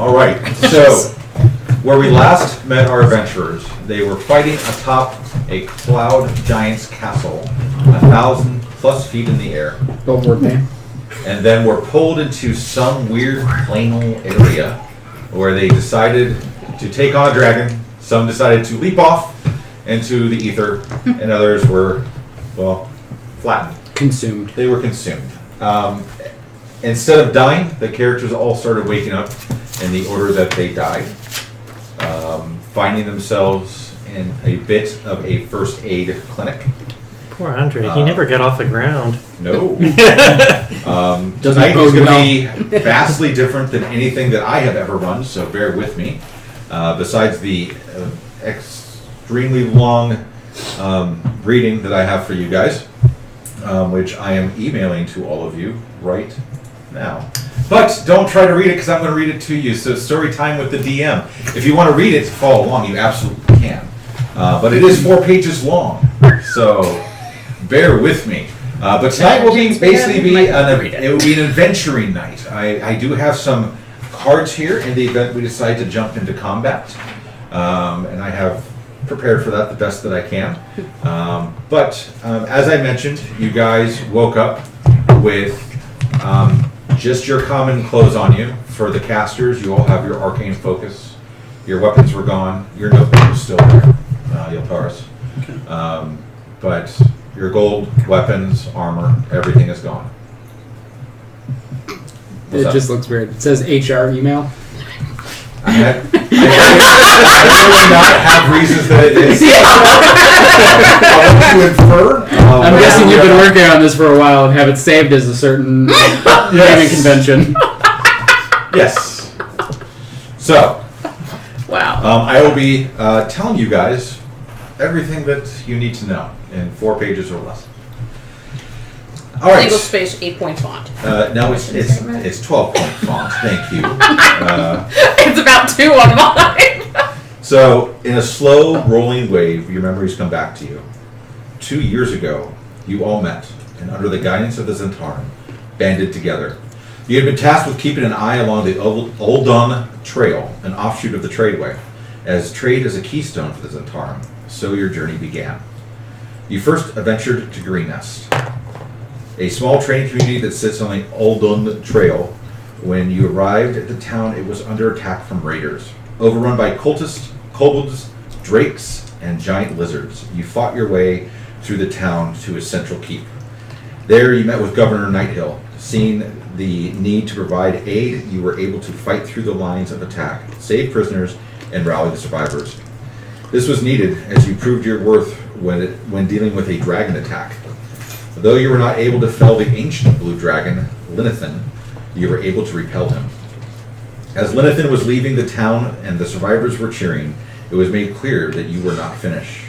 All right, so where we last met our adventurers, they were fighting atop a cloud giant's castle, 1,000+ feet in the air. And then were pulled into some weird planal area where they decided to take on a dragon. Some decided to leap off into the ether, and others were, well, flattened. Consumed. They were consumed. Instead of dying, the characters all started waking up in the order that they died, finding themselves in a bit of a first aid clinic. Poor Andre, he never got off the ground. No. Tonight is going to be vastly different than anything that I have ever run, so bear with me. Besides the extremely long reading that I have for you guys, which I am emailing to all of you right now. But don't try to read it because I'm going to read it to you. So story time with the DM. If you want to read it to follow along, you absolutely can. But it is 4 pages long, so bear with me. But tonight will basically be an adventuring night. I do have some cards here in the event we decide to jump into combat, and I have prepared for that the best that I can. But as I mentioned, you guys woke up with just your common clothes on you. For the casters, you all have your arcane focus. Your weapons were gone. Your notebook was still there, Yeltaris. But your gold, weapons, armor, everything is gone. It just looks weird. It says HR email. I really not have reasons that it is. To infer. I'm guessing you've been working on this for a while and have it saved as a certain naming convention. Yes. So, wow. I will be telling you guys everything that you need to know in 4 pages or less. All right. Single space 8-point font. No, it's 12-point font. Thank you. It's about 2 on mine. So, in a slow rolling wave, your memories come back to you. 2 years ago, you all met, and under the guidance of the Zentarum, banded together. You had been tasked with keeping an eye along the Oldon Trail, an offshoot of the Tradeway. As trade is a keystone for the Zentarum, so your journey began. You first ventured to Green Nest, a small trading community that sits on the Oldon Trail. When you arrived at the town, it was under attack from raiders. Overrun by cultists, kobolds, drakes, and giant lizards, you fought your way through the town to a central keep. There you met with Governor Nighthill. Seeing the need to provide aid, you were able to fight through the lines of attack, save prisoners, and rally the survivors. This was needed as you proved your worth when dealing with a dragon attack. Though you were not able to fell the ancient blue dragon, Linathan, you were able to repel him. As Linathan was leaving the town and the survivors were cheering, it was made clear that you were not finished.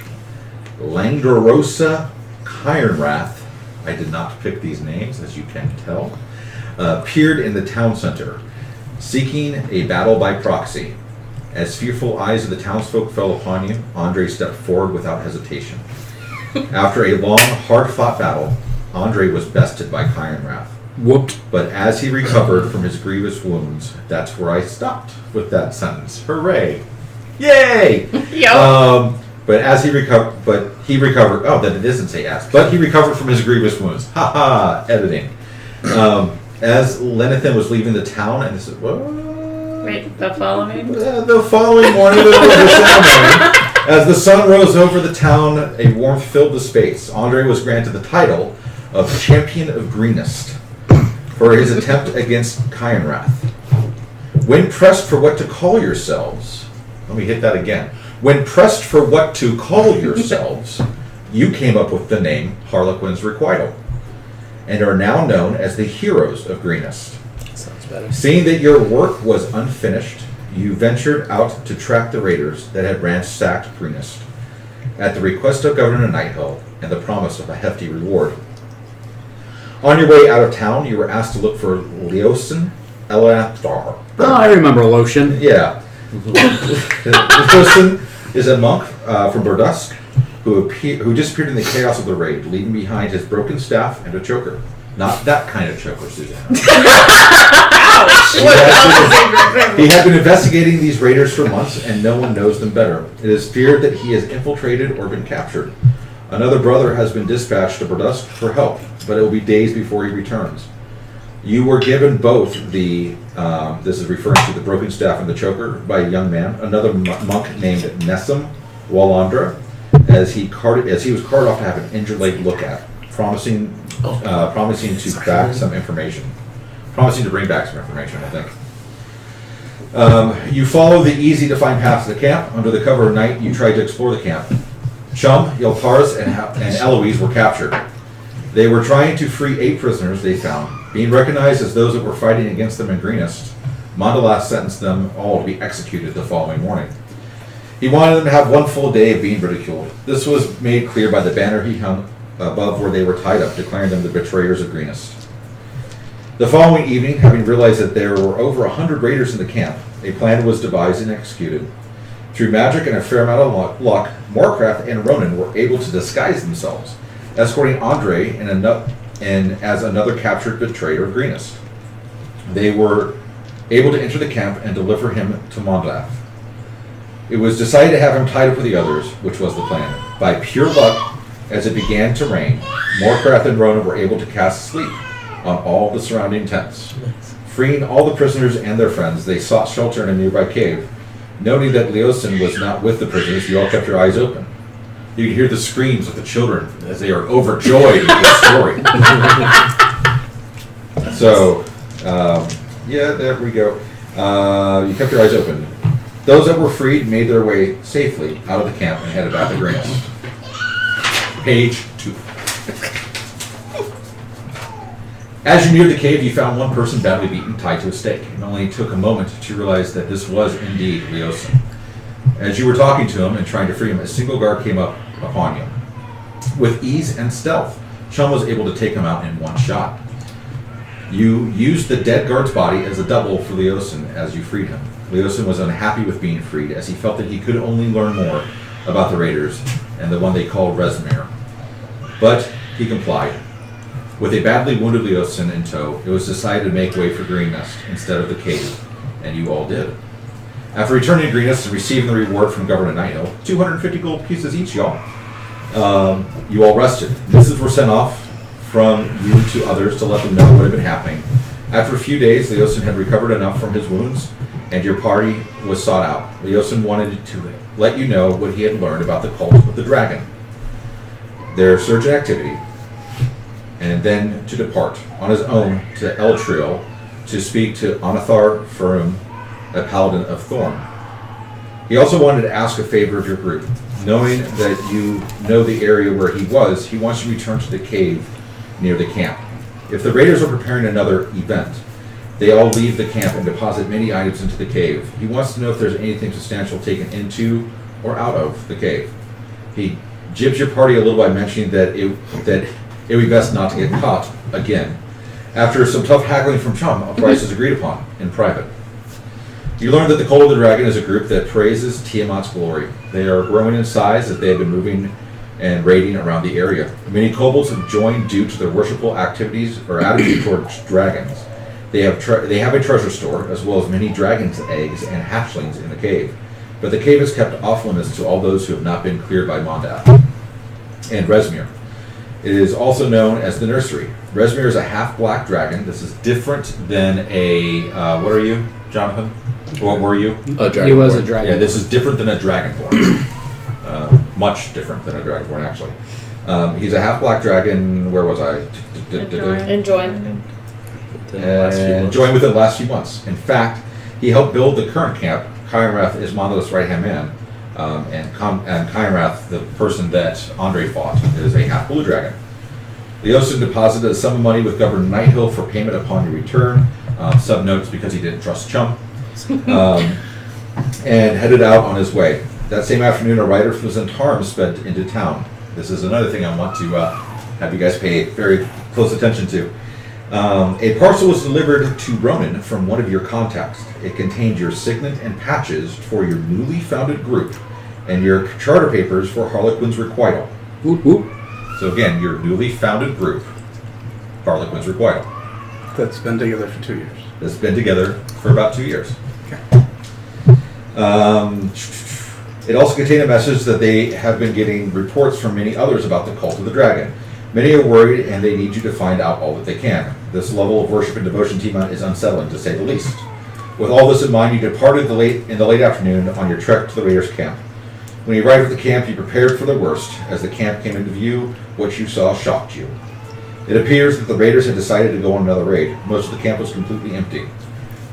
Langdorosa Kyronrath, I did not pick these names, as you can tell, appeared in the town center, seeking a battle by proxy. As fearful eyes of the townsfolk fell upon you, Andre stepped forward without hesitation. After a long, hard-fought battle, Andre was bested by Kyronrath. Whooped. But as he recovered from his grievous wounds, that's where I stopped with that sentence. Hooray! Yay! Yep. But he recovered. Oh, that it doesn't say as. But he recovered from his grievous wounds. Ha ha! Editing. As Lenathan was leaving the town, and this is Wait, the following? The following morning, the ceremony. As the sun rose over the town, a warmth filled the space. Andre was granted the title of Champion of Greenest for his attempt against Kyronrath. When pressed for what to call yourselves, let me hit that again. When pressed for what to call yourselves, you came up with the name Harlequin's Requital, and are now known as the Heroes of Greenest. Sounds better. Seeing that your work was unfinished, you ventured out to track the raiders that had ransacked Greenest, at the request of Governor Nighthill and the promise of a hefty reward. On your way out of town, you were asked to look for Leosin Elathar. Oh, I remember Lotion. Yeah. This person is a monk from Burdusk who disappeared in the chaos of the raid, leaving behind his broken staff and a choker. Not that kind of choker, Suzanne. He had been investigating these raiders for months, and no one knows them better. It is feared that he has infiltrated or been captured. Another brother has been dispatched to Burdusk for help, but it will be days before he returns. You were given both the, this is referring to the broken staff and the choker, by a young man, another monk named Nessim Walandra, as he was carted off to have an injured leg look at, promising to bring back some information, I think. You follow the easy-to-find paths to the camp. Under the cover of night, you tried to explore the camp. Chum, Yeltars, and Eloise were captured. They were trying to free 8 prisoners they found. Being recognized as those that were fighting against them in Greenest, Mondalas sentenced them all to be executed the following morning. He wanted them to have one full day of being ridiculed. This was made clear by the banner he hung above where they were tied up, declaring them the betrayers of Greenest. The following evening, having realized that there were over 100 raiders in the camp, a plan was devised and executed. Through magic and a fair amount of luck, Moorcraft and Ronan were able to disguise themselves, escorting Andre and as another captured betrayer of Greenest. They were able to enter the camp and deliver him to Mondath. It was decided to have him tied up with the others, which was the plan. By pure luck, as it began to rain, Moorcraft and Ronan were able to cast sleep on all the surrounding tents. Freeing all the prisoners and their friends, they sought shelter in a nearby cave. Noting that Leosin was not with the prisoners, you all kept your eyes open. You could hear the screams of the children as they are overjoyed with the story. So, there we go. You kept your eyes open. Those that were freed made their way safely out of the camp and headed back to Greenest. Page 2. As you neared the cave, you found one person badly beaten, tied to a stake. It only took a moment to realize that this was indeed Leosin. As you were talking to him and trying to free him, a single guard came up upon you. With ease and stealth, Chum was able to take him out in one shot. You used the dead guard's body as a double for Leosin as you freed him. Leosin was unhappy with being freed, as he felt that he could only learn more about the raiders and the one they called Rezmir. But he complied. With a badly wounded Leosin in tow, it was decided to make way for Greenest instead of the cave, and you all did. After returning to Greenest and receiving the reward from Governor Nighthill, 250 gold pieces each, y'all, you all rested. Missives were sent off from you to others to let them know what had been happening. After a few days, Leosin had recovered enough from his wounds, and your party was sought out. Leosin wanted to let you know what he had learned about the cult of the dragon, their surge in activity, and then to depart on his own to Eltriel to speak to Onathar Furum, a paladin of Thorn. He also wanted to ask a favor of your group. Knowing that you know the area where he was, he wants you to return to the cave near the camp. If the raiders are preparing another event, they all leave the camp and deposit many items into the cave. He wants to know if there's anything substantial taken into or out of the cave. He jibs your party a little by mentioning that it would be best not to get caught again. After some tough haggling from Chum, a price is agreed upon in private. You learn that the Cult of the Dragon is a group that praises Tiamat's glory. They are growing in size as they have been moving and raiding around the area. Many kobolds have joined due to their worshipful activities or attitude towards dragons. They have a treasure store, as well as many dragon's eggs and hatchlings in the cave. But the cave is kept off limits to all those who have not been cleared by Mondath and Rezmir. It is also known as the Nursery. Rezmir is a half-black dragon. This is different than a, what are you, Jonathan? What were you? A dragon. He was a dragon. Yeah, this is different than a dragonborn. Much different than a dragonborn, actually. He's a half-black dragon. Where was I? Enjoying. Joined within the last few months. In fact, he helped build the current camp. Kynrath is Monolith's right-hand man. And Kynrath, the person that Andre fought, is a half-blue dragon. Leosin deposited a sum of money with Governor Nighthill for payment upon your return. Subnotes because he didn't trust Chum. And headed out on his way. That same afternoon, a rider from Zentarum sped into town. This is another thing I want to have you guys pay very close attention to. A parcel was delivered to Ronan from one of your contacts. It contained your signet and patches for your newly founded group and your charter papers for Harlequin's Requital. Whoop, whoop. So again, your newly founded group, Harlequin's Requital. That's been together for 2 years. that's been together for about 2 years. It also contained a message that they have been getting reports from many others about the cult of the dragon. Many are worried, and they need you to find out all that they can. This level of worship and devotion Tiamat is unsettling, to say the least. With all this in mind, you departed in the late afternoon on your trek to the raiders' camp. When you arrived at the camp, you prepared for the worst. As the camp came into view, what you saw shocked you. It appears that the raiders had decided to go on another raid. Most of the camp was completely empty.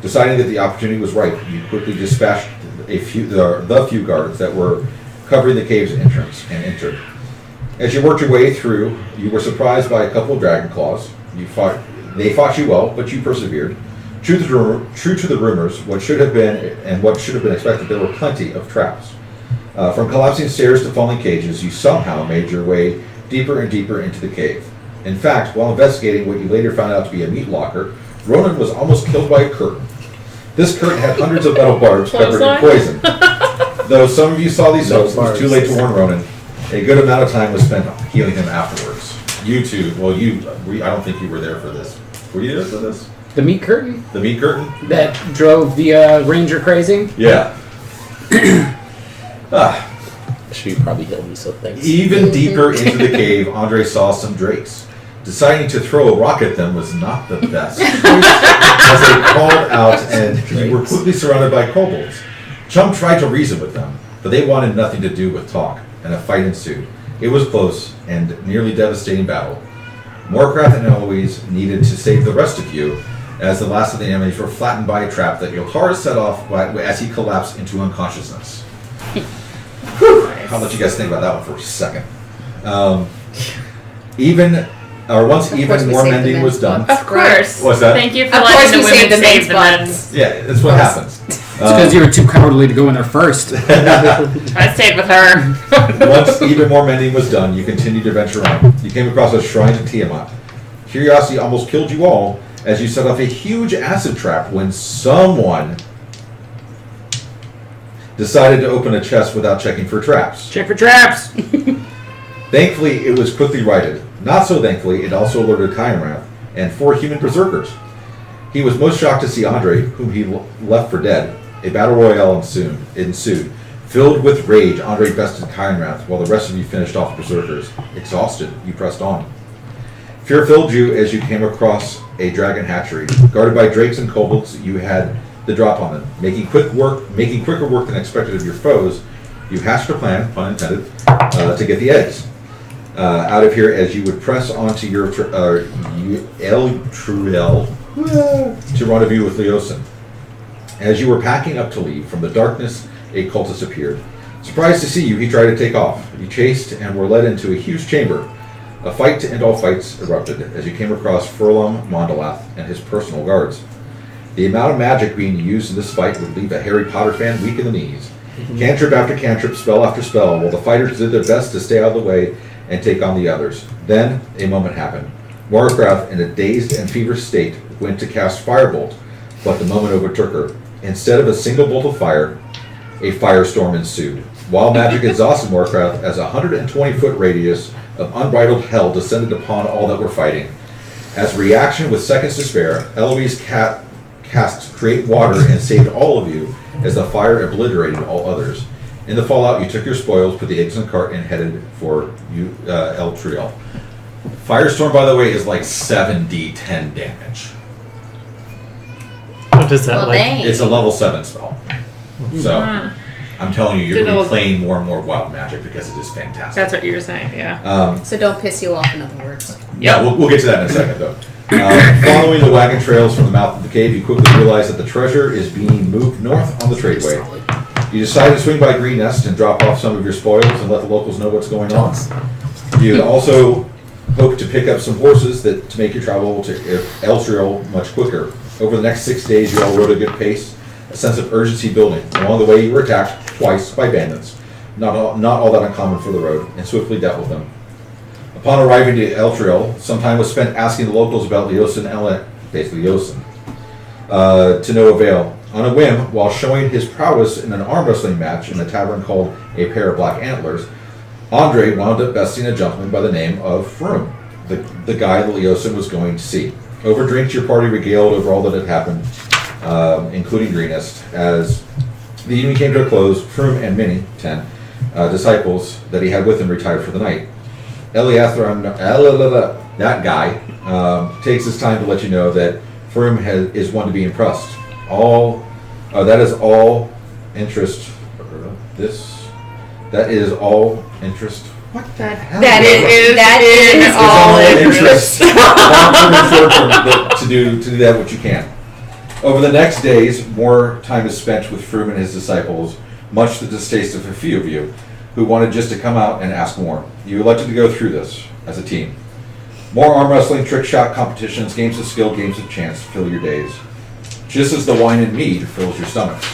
Deciding that the opportunity was ripe, you quickly dispatched the few guards that were covering the cave's entrance and entered. As you worked your way through, you were surprised by a couple of dragon claws. They fought you well, but you persevered. True to the rumors, what should have been expected, there were plenty of traps. From collapsing stairs to falling cages, you somehow made your way deeper and deeper into the cave. In fact, while investigating what you later found out to be a meat locker, Ronan was almost killed by a curtain. This curtain had hundreds of metal barbs covered in poison. Though some of you saw these hooks, it was too late to warn Ronan. A good amount of time was spent healing him afterwards. You two, I don't think you were there for this. Were you there for this? The meat curtain? The meat curtain? That drove the ranger crazy? Yeah. She probably healed me, so thanks. Even deeper into the cave, Andre saw some drakes. Deciding to throw a rock at them was not the best. As they called out and you were quickly surrounded by kobolds. Chum tried to reason with them, but they wanted nothing to do with talk, and a fight ensued. It was close and nearly devastating battle. Moorcraft and Eloise needed to save the rest of you, as the last of the enemies were flattened by a trap that Yokara set off as he collapsed into unconsciousness. I'll let you guys think about that one for a second. Once more mending was done. Of course. What's that? Thank you for Of letting course the we women saved the save the men. men's Yeah, that's what happens. It's because you were too cowardly to go in there first. I stayed with her. Once even more mending was done, you continued to venture on. You came across a shrine to Tiamat. Curiosity almost killed you all as you set off a huge acid trap when someone decided to open a chest without checking for traps. Check for traps! Thankfully, it was quickly righted. Not so thankfully, it also alerted Kynrath and 4 human berserkers. He was most shocked to see Andre, whom he left for dead. A battle royale ensued. Filled with rage, Andre bested Kynrath while the rest of you finished off the berserkers. Exhausted, you pressed on. Fear filled you as you came across a dragon hatchery. Guarded by drakes and kobolds, you had the drop on them. Making quicker work than expected of your foes, you hatched a plan, pun intended, to get the eggs out of here as you would press onto your Eltruel to rendezvous with Leosin. As you were packing up to leave, from the darkness, a cultist appeared. Surprised to see you, he tried to take off. You chased and were led into a huge chamber. A fight to end all fights erupted as you came across Furlum Mondalath and his personal guards. The amount of magic being used in this fight would leave a Harry Potter fan weak in the knees. Cantrip after cantrip, spell after spell, while the fighters did their best to stay out of the way and take on the others. Then, a moment happened. Moorcraft, in a dazed and feverish state, went to cast Firebolt, but the moment overtook her. Instead of a single bolt of fire, a firestorm ensued. Wild magic exhausted Moorcraft as a 120-foot radius of unbridled hell descended upon all that were fighting. As a reaction with seconds to spare, Eloise cast Create Water and saved all of you as the fire obliterated all others. In the fallout, you took your spoils, put the eggs in the cart, and headed for Eltruel. Firestorm, by the way, is like 7d10 damage. What is that like? Dang. It's a level 7 spell. So, I'm telling you, you're Good going to old- be playing more and more wild magic because it is fantastic. That's what you were saying, yeah. So don't piss you off, in other words. Yeah, we'll get to that in a second, though. Following the wagon trails from the mouth of the cave, you quickly realize that the treasure is being moved north on the tradeway. You decide to swing by Green Nest and drop off some of your spoils and let the locals know what's going on. You also hope to pick up some horses to make your travel to Eltruel much quicker. Over the next 6 days, you all rode a good pace, a sense of urgency building. Along the way, you were attacked twice by bandits, not all that uncommon for the road, and swiftly dealt with them. Upon arriving to Eltruel, some time was spent asking the locals about Leosin, basically Leosin, to no avail. On a whim, while showing his prowess in an arm wrestling match in a tavern called A Pair of Black Antlers, Andre wound up besting a gentleman by the name of Froom, the guy that Leosin was going to see. Over drinks, your party regaled over all that had happened, including Greenest. As the evening came to a close, Froome and Minnie, 10, disciples that he had with him retired for the night. Eliathron, that guy, takes his time to let you know that Froome is one to be impressed. That is all interest. That is all interest. What the hell? That is all interest. To do that what you can. Over the next days, more time is spent with Froome and his disciples, much to the distaste of a few of you, who wanted just to come out and ask more. You elected to go through this as a team. More arm wrestling, trick shot competitions, games of skill, games of chance fill your days, just as the wine and mead fills your stomachs.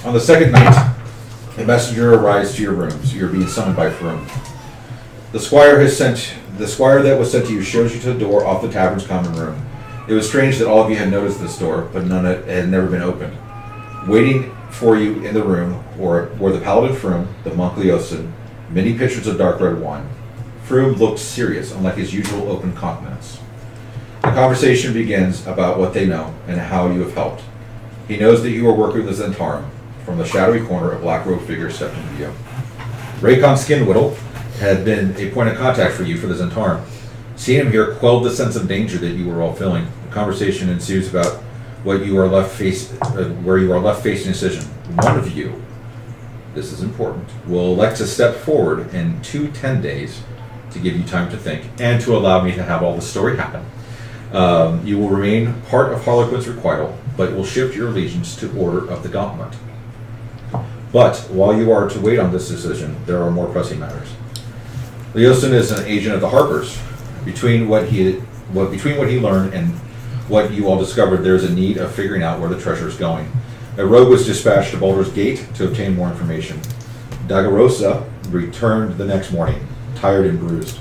On the second night, a messenger arrives to your rooms. You're being summoned by Froome. The squire that was sent to you shows you to the door off the tavern's common room. It was strange that all of you had noticed this door, but none had never been opened. Waiting for you in the room were the paladin Froome, the monk Leosin, many pitchers of dark red wine. Froome looked serious, unlike his usual open countenance. The conversation begins about what they know and how you have helped. He knows that you are working with the Zentarum. From the shadowy corner, a black-robed figure stepped into view. Raycon Skinwhittle had been a point of contact for you for the Zentarum. Seeing him here quelled the sense of danger that you were all feeling. The conversation ensues about where you are left facing a decision. One of you, this is important, will elect to step forward in 10 days to give you time to think and to allow me to have all the story happen. You will remain part of Harlequin's Requital, but will shift your allegiance to Order of the Gauntlet. But while you are to wait on this decision, there are more pressing matters. Leosin is an agent of the Harpers. Between what he learned and what you all discovered, there is a need of figuring out where the treasure is going. A rogue was dispatched to Baldur's Gate to obtain more information. Dagarosa returned the next morning, tired and bruised.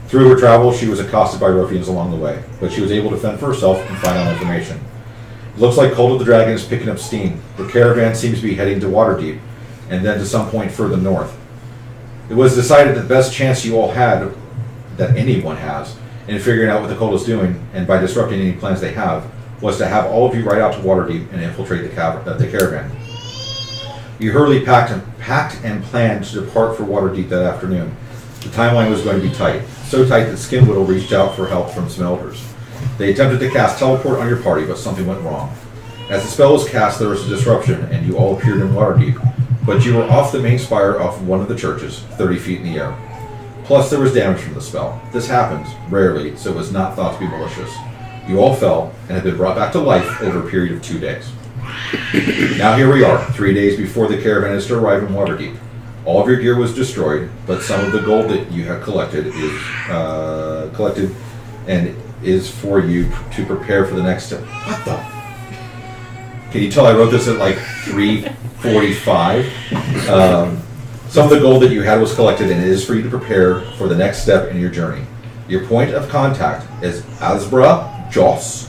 Through her travels, she was accosted by ruffians along the way, but she was able to fend for herself and find out information. It looks like Cult of the Dragon is picking up steam. The caravan seems to be heading to Waterdeep, and then to some point further north. It was decided that the best chance you all had, that anyone has, in figuring out what the cult is doing, and by disrupting any plans they have, was to have all of you ride out to Waterdeep and infiltrate the caravan. You hurriedly packed and planned to depart for Waterdeep that afternoon. The timeline was going to be tight, so tight that Skinwhittle reached out for help from some elders. They attempted to cast teleport on your party, but something went wrong. As the spell was cast, there was a disruption, and you all appeared in Waterdeep, but you were off the main spire of one of the churches, 30 feet in the air. Plus, there was damage from the spell. This happens, rarely, so it was not thought to be malicious. You all fell, and have been brought back to life over a period of 2 days. Now here we are, 3 days before the caravan is to arrive in Waterdeep. All of your gear was destroyed, but some of the gold that you have collected is for you to prepare for the next step. What the? Can you tell I wrote this at like 3:45? Some of the gold that you had was collected, and it is for you to prepare for the next step in your journey. Your point of contact is Asbra Joss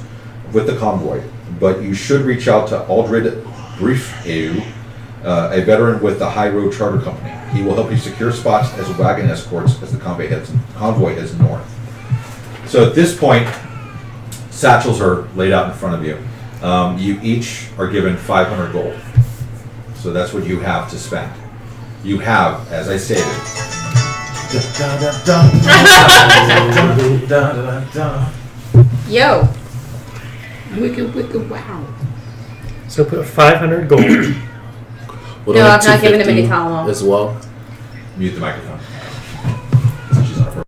with the convoy, but you should reach out to Aldred Briefeu, a veteran with the High Road Charter Company. He will help you secure spots as wagon escorts as the convoy heads north. So at this point, satchels are laid out in front of you. You each are given 500 gold. So that's what you have to spend. You have, as I stated, Yo. Wicka wicka wow. So put 500 gold. What No, about I'm not giving him 250 any Talamo. as well. mute the microphone. She's on her.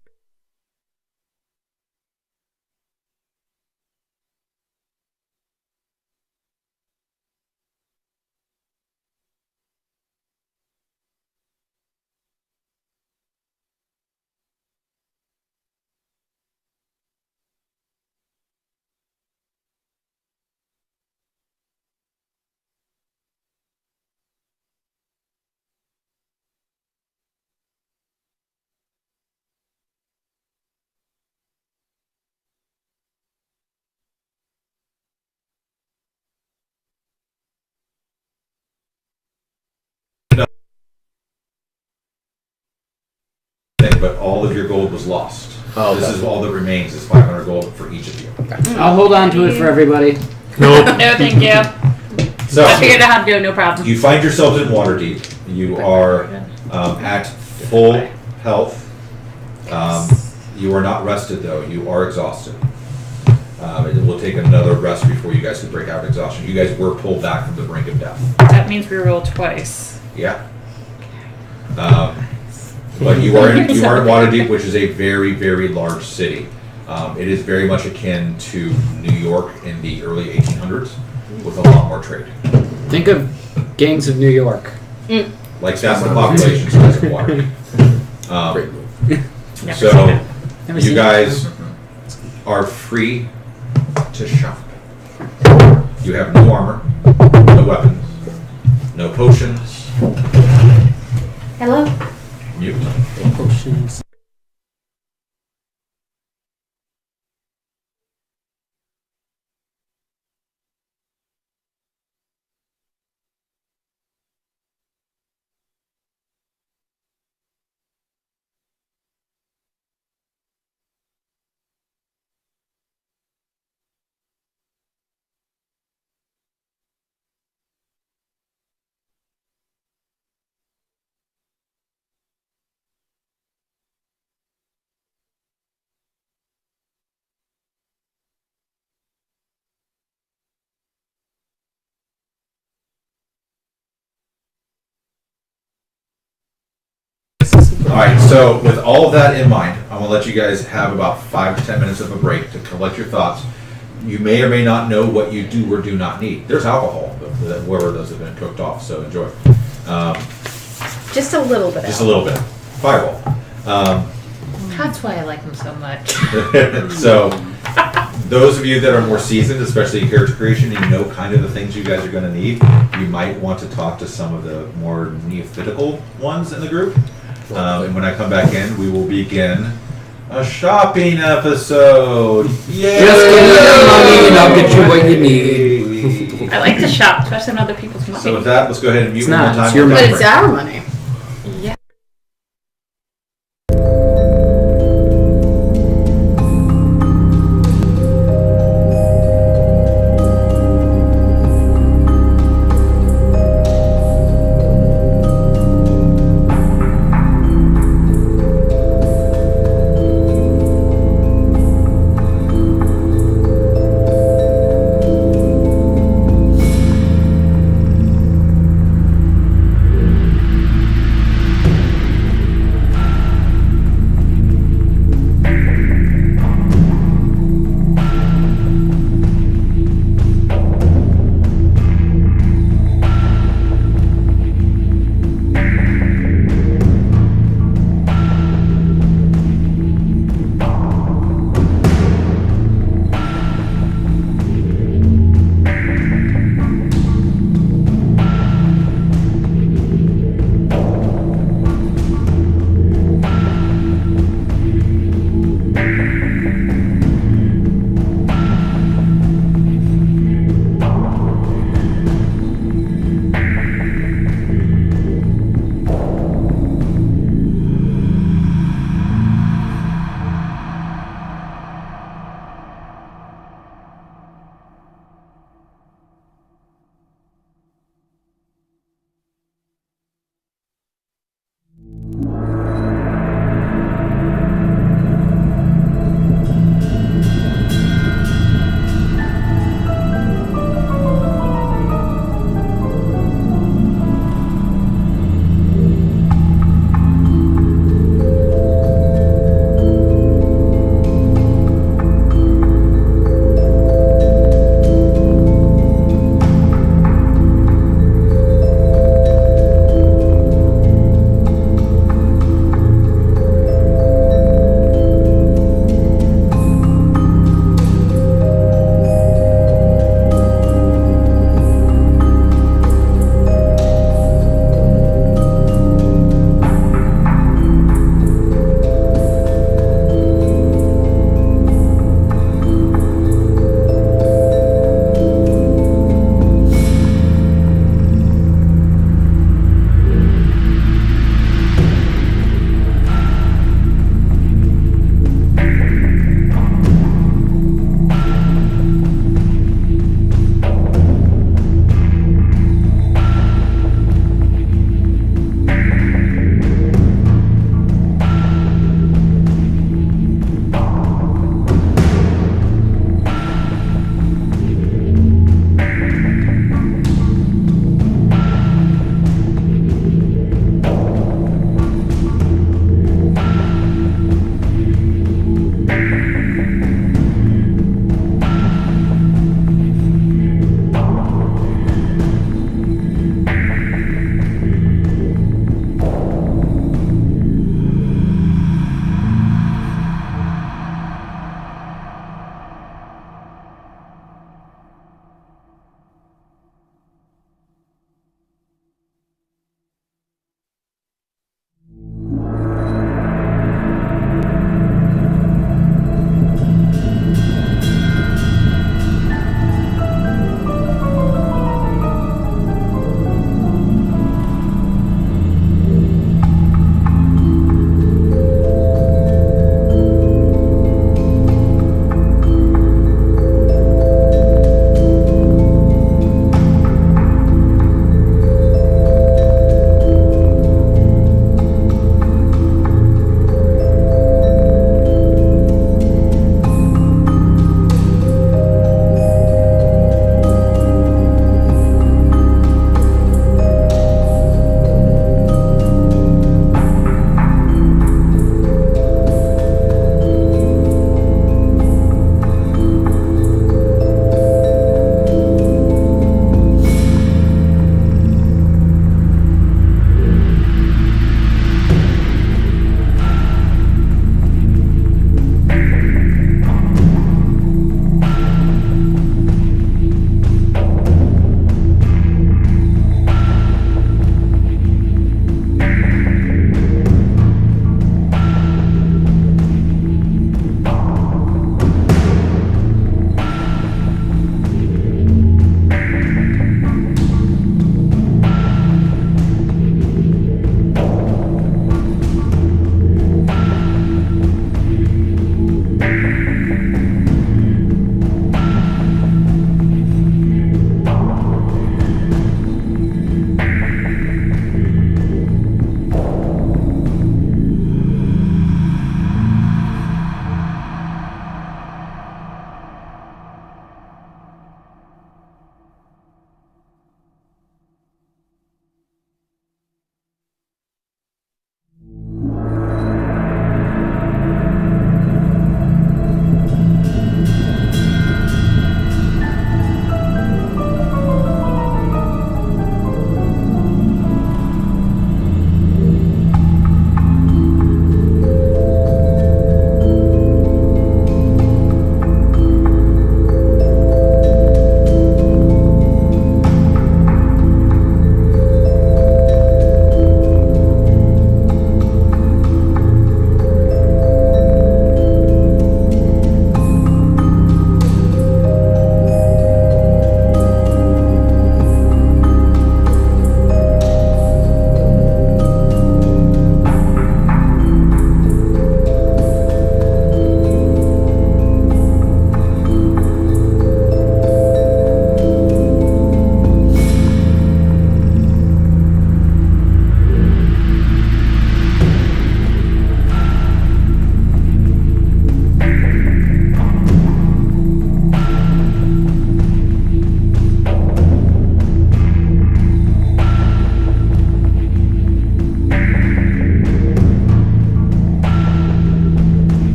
But all of your gold was lost. Oh, This okay. is all that remains is 500 gold for each of you. I'll hold on to it for everybody. Nope. No, thank you. So I figured out how to do it, no problem. you find yourselves in Waterdeep. You are at full health. You are not rested though. You are exhausted. It will take another rest before you guys can break out of exhaustion. You guys were pulled back from the brink of death. That means we roll twice. Yeah. But you are in Waterdeep, which is a very, very large city. It is very much akin to New York in the early 1800s, with a lot more trade. Think of gangs of New York. Like that's the population size of Waterdeep. Great move. So Never you seen guys are free to shop. You have no armor, no weapons, no potions. Hello? Mute. Potions. All right, so with all of that in mind, I'm gonna let you guys have about 5 to 10 minutes of a break to collect your thoughts. You may or may not know what you do or do not need. There's alcohol, but wherever those have been cooked off, so enjoy. Just a little bit. Just a little bit. Fireball. That's why I like him so much. So, those of you that are more seasoned, especially in character creation, and you know kind of the things you guys are going to need, you might want to talk to some of the more neophytical ones in the group. And when I come back in, we will begin a shopping episode. Yay! Just give me the money and I'll get you what you need. I like to shop, especially on other people's money. So with that, let's go ahead and mute It's one more not, time. it's your We'll money. take But a it's break. our money. Yeah.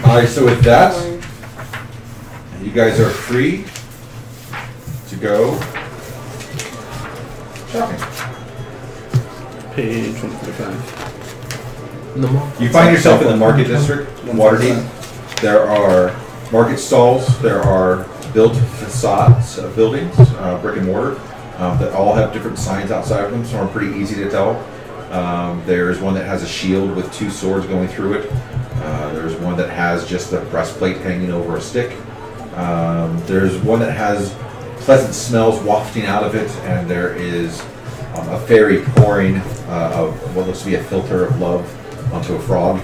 Alright, so with that, you guys are free to go shopping. Page 145. In the mall. You find yourself in the market district, Waterdeep. There are market stalls, there are built facades of buildings, brick and mortar, that all have different signs outside of them, some are pretty easy to tell. There's one that has a shield with 2 swords going through it. There's one that has just the breastplate hanging over a stick. There's one that has pleasant smells wafting out of it, and there is a fairy pouring of what looks to be a filter of love onto a frog.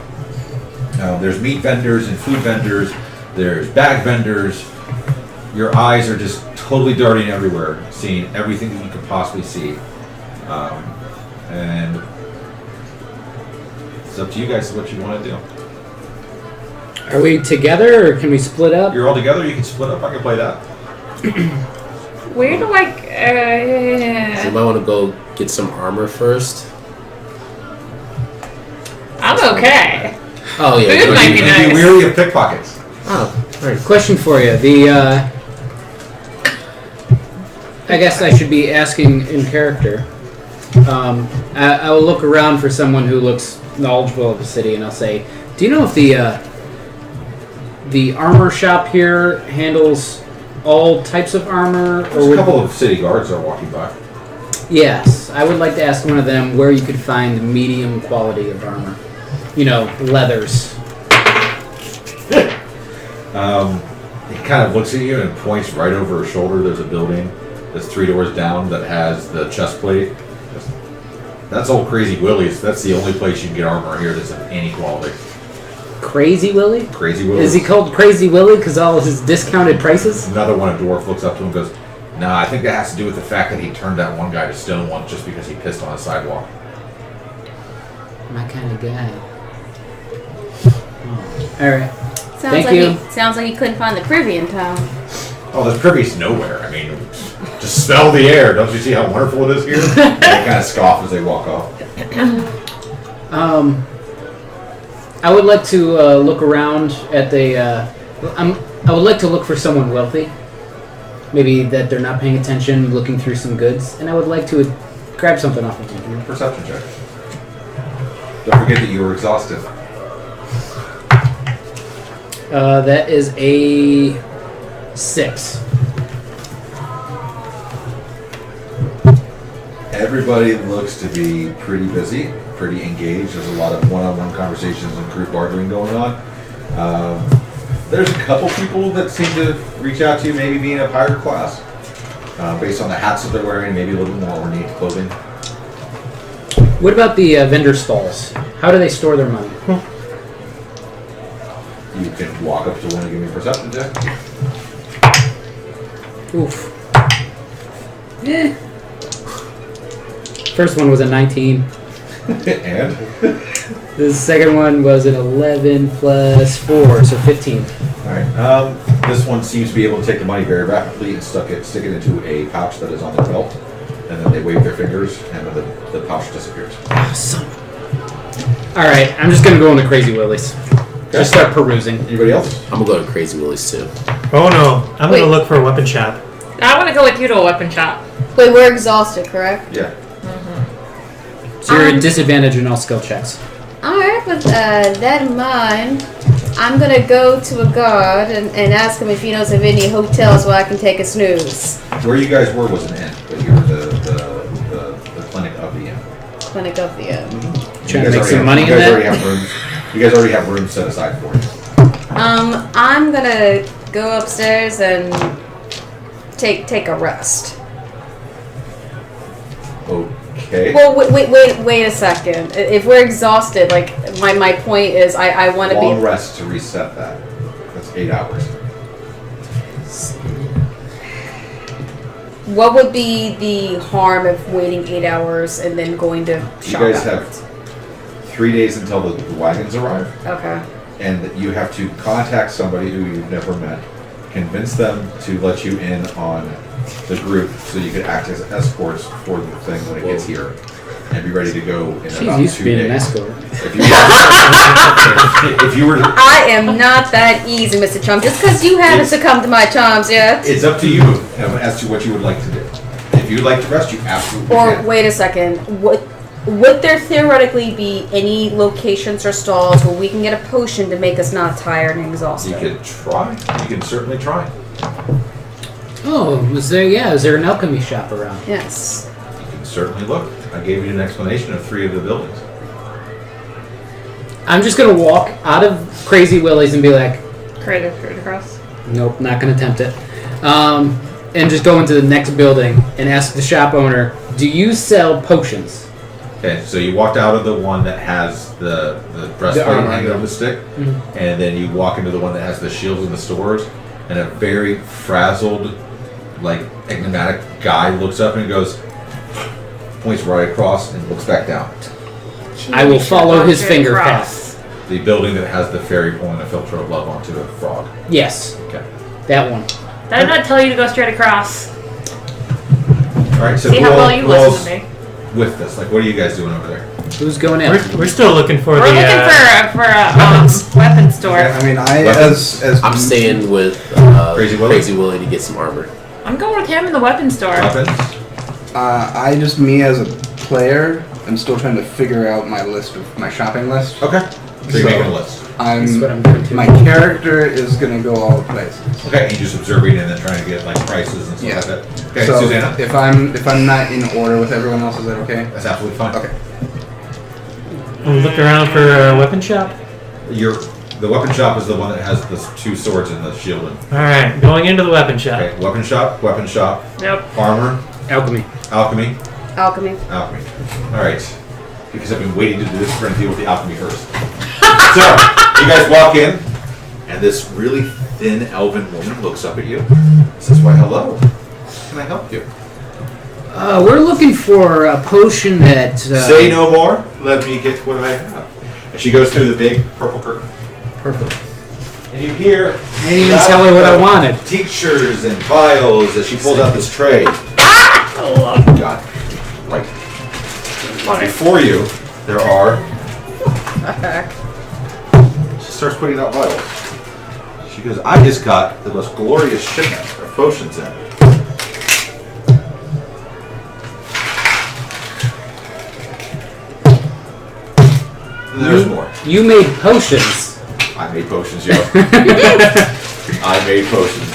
There's meat vendors and food vendors. There's bag vendors. Your eyes are just totally darting everywhere, seeing everything that you could possibly see. And it's up to you guys what you want to do. Are we together or can we split up? You're all together, you can split up. I can play that. Where do I? So you might want to go get some armor first. I'm okay. Oh yeah. Food go might get- be Be nice. weary of pickpockets. Oh, alright. Question for you. I guess I should be asking in character. I will look around for someone who looks knowledgeable of the city, and I'll say, "Do you know if the armor shop here handles all types of armor?" There's a couple of city guards that are walking by. Yes, I would like to ask one of them where you could find medium quality of armor. You know, leathers. He kind of looks at you and points right over her shoulder. There's a building that's 3 doors down that has the chest plate. That's old Crazy Willie's. That's the only place you can get armor here that's of any quality. Crazy Willie? Crazy Willie's. Is he called Crazy Willie because all of his discounted prices? Another one, a dwarf, looks up to him and goes, "Nah, I think that has to do with the fact that he turned that one guy to stone once just because he pissed on a sidewalk." My kind of guy. All right. Sounds Thank you. Sounds like he couldn't find the privy in town. Oh, there's privies nowhere. I mean, just smell the air. Don't you see how wonderful it is here? And they kind of scoff as they walk off. I would like to look around at the. I would like to look for someone wealthy. Maybe that they're not paying attention, looking through some goods, and I would like to grab something off of them. Your perception check. Don't forget that you were exhausted. That is a 6. Everybody looks to be pretty busy, pretty engaged. There's a lot of one-on-one conversations and group bartering going on. There's a couple people that seem to reach out to you, maybe being of higher class, based on the hats that they're wearing, maybe a little bit more ornate clothing. What about the vendor stalls? How do they store their money? You can walk up to one and give me a perception check. Oof. First one was a 19. And? The second one was an 11 plus 4, so 15. Alright, this one seems to be able to take the money very rapidly and stick it into a pouch that is on their belt, and then they wave their fingers, and then the pouch disappears. Awesome. Alright, I'm just gonna go on the Crazy Willies. Just start perusing. Anybody else? I'm gonna go to Crazy Willie's too. Oh no, I'm Wait. gonna look for a weapon shop. I want to go with you to a weapon shop. Wait, we're exhausted, correct? Yeah. So you're at disadvantage in all skill checks. Alright, with that in mind, I'm gonna go to a guard and ask him if he knows of any hotels where I can take a snooze. Where you guys were was an inn, but you were the clinic of the inn. Clinic of the inn. Trying to make some money in that? You guys already have rooms set aside for you. I'm gonna go upstairs and take a rest. Okay. Well, wait a second. If we're exhausted, like my point is, I want to Long be. rest to reset that. That's 8 hours. What would be the harm of waiting 8 hours and then going to shop? You guys have afterwards? 3 days until the wagons arrive, Okay. and you have to contact somebody who you've never met, convince them to let you in on the group so you can act as escorts for the thing when it gets here. and be ready to go in She's about used to 2 being an days. escort. If you were to, I am not that easy, Mr. Chum. Just because you haven't succumbed to my charms yet. it's up to you as to what you would like to do. If you'd like to rest, you absolutely Or can. wait a second. Would there theoretically be any locations or stalls where we can get a potion to make us not tired and You exhausted? could try. You can certainly try. Oh, is there an alchemy shop around? Yes. You can certainly look. I gave you an explanation of 3 of the buildings. I'm just gonna walk out of Crazy Willie's and be like, Create across. nope, not gonna attempt it. And just go into the next building and ask the shop owner, do you sell potions? Okay, so you walked out of the one that has the breastplate armor, hanging yeah. on the stick, Mhm. and then you walk into the one that has the shields and the swords, and a very frazzled, like enigmatic guy looks up and goes, points right across and looks back down. I will follow his Straight finger across. path. The building that has the fairy pulling a filter of love onto a frog. Yes, Okay. that one. Did I not tell you to go straight across? All right. So See who how all- well you who all's listen to me. with this? Like, what are you guys doing over there? Who's going in? We're still looking for We're the. looking for a weapon store. I mean, Weapons? as I'm staying with Crazy Willie? Crazy Willie to get some armor. I'm going with him in the weapon store. Weapons? I just me as a player, I'm still trying to figure out my list of my shopping list. Okay. So you're making a list. That's what I'm doing too. My character is gonna go all the places. Okay, and just observing and then trying to get like prices and stuff Yeah. like that. Okay, So Susanna? if I'm not in order with everyone else, is that okay? That's absolutely fine. Okay. We'll look around for a weapon shop. The weapon shop is the one that has the 2 swords and the shield. All right, going into the weapon shop. Okay, weapon shop, Yep. armor, Alchemy. alchemy. Alchemy. All right, because I've been waiting to do this. We're gonna deal with the alchemy first. So you guys walk in, and this really thin elven woman looks up at you. Says, "Why, hello. Can I help you?" We're looking for a potion that... Say no more. Let me get what I have. And she goes through the big purple curtain. Perfect. And you hear... I didn't even tell her what I wanted. Tinctures and vials as she pulls out this tray. Oh, God. Right. Before you, there are... She starts putting out vials. She goes, I just got the most glorious shipment of potions in. And there's more. You made potions. I made potions, yo. I made potions.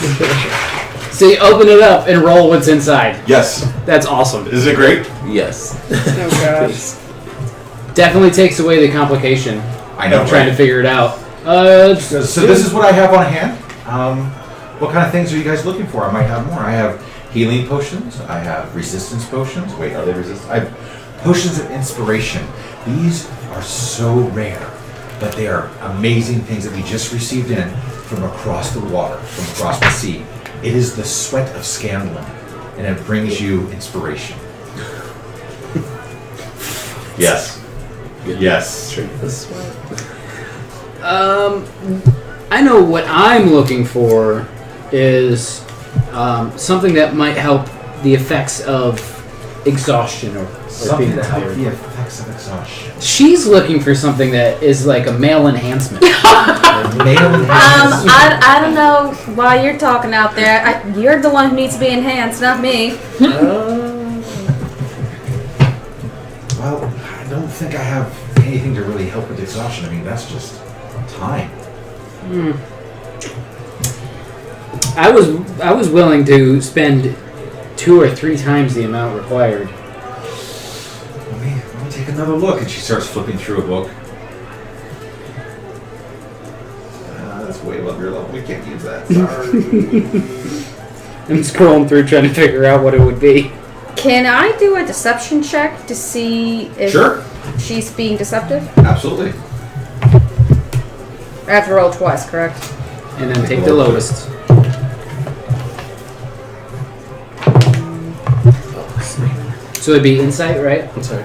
So you open it up and roll what's inside. Yes. That's awesome. Isn't it great? Yes. Oh gosh. Definitely takes away the complication I know, of trying right? to figure it out. So this is what I have on hand. What kind of things are you guys looking for? I might have more. I have healing potions. I have resistance potions. Wait, are they resistance? I have potions of inspiration. These are so rare, but they are amazing things that we just received in from across the water, from across the sea. It is the sweat of Scanlan, and it brings you inspiration. Yes. Yes. Drink this one. I know what I'm looking for is something that might help the effects of exhaustion or Something being to help tired. the effects of exhaustion. She's looking for something that is like a male enhancement. Male enhancement. I don't know why you're talking out there. You're the one who needs to be enhanced, not me. Well, I don't think I have anything to really help with exhaustion. I mean, that's just time. I was willing to spend 2 or 3 times the amount required. Let me take another look. And she starts flipping through a book. That's way above your level. We can't use that. Sorry. I'm scrolling through trying to figure out what it would be. Can I do a deception check to see if Sure. she's being deceptive? Absolutely. I have to roll twice, correct? And then take the lowest. So it'd be insight, right? I'm sorry.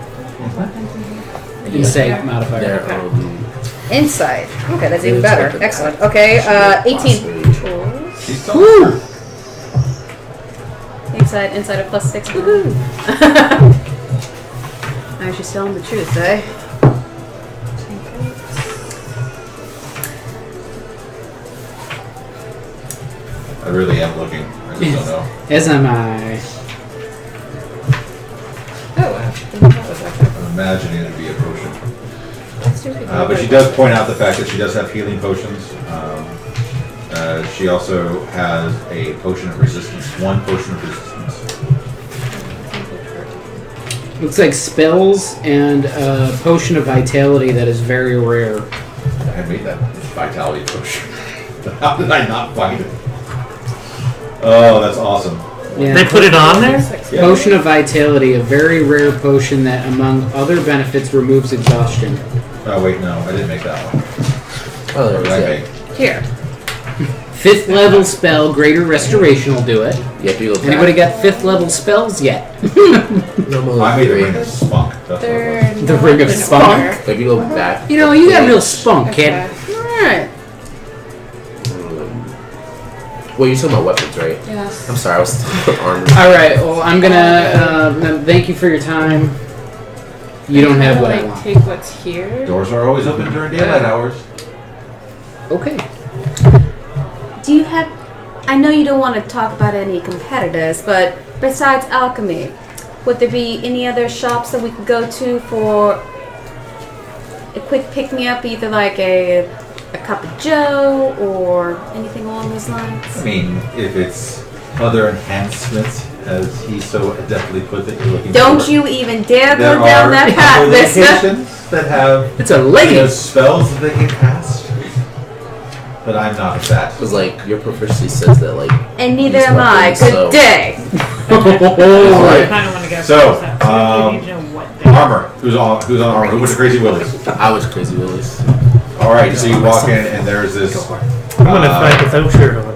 Insight modifier. There, Insight. Okay, that's even It's better. like a- Excellent. Okay, 18. She's telling the truth. Insight of +6. Woohoo! I should tell him the truth, eh? I really am looking. I just don't know. As am I. Oh, I think that was okay. I'm imagining it to be a potion. Stupid. But she does point out the fact that she does have healing potions. She also has a potion of resistance. One potion of resistance. Looks like spells and a potion of vitality that is very rare. I made that vitality potion. How did I not find it? Oh, that's awesome. Yeah. They put it on there? Yeah. Potion of vitality, a very rare potion that, among other benefits, removes exhaustion. Oh wait, no, I didn't make that one. Oh, there What it did I is. make? Here. 5th level spell, Greater Restoration will do it. You have to go back. Anybody got 5th level spells yet? Normally I made the three. ring of spunk. That's what it was. The Ring of Spunk? If you go back. You know, you got real spunk, kid. Alright. Well, you're talking about weapons, right? Yes. I'm sorry, I was talking about armor. Alright, well, I'm gonna thank you for your time. You don't have what I like want. take what's here. Doors are always open during daylight hours. Okay. Do you have... I know you don't want to talk about any competitors, but besides alchemy, would there be any other shops that we could go to for a quick pick-me-up, either like a cup of joe or anything along those lines? I mean, if it's other enhancements, as he so adeptly put it, you're looking Don't for. you even dare There go down are that path, mister! locations that have It's a lady! spells that they can cast. But I'm not that. Because, like, your proficiency says that, like. And neither these am I. weapons, Good so- day! I Alright. kind of want to go. So, for that. I need to know what they Armor. Who's on armor? Who went to Crazy Willies? I was Crazy Willis. Alright, so you walk in and there's this I'm gonna fight without shirt on.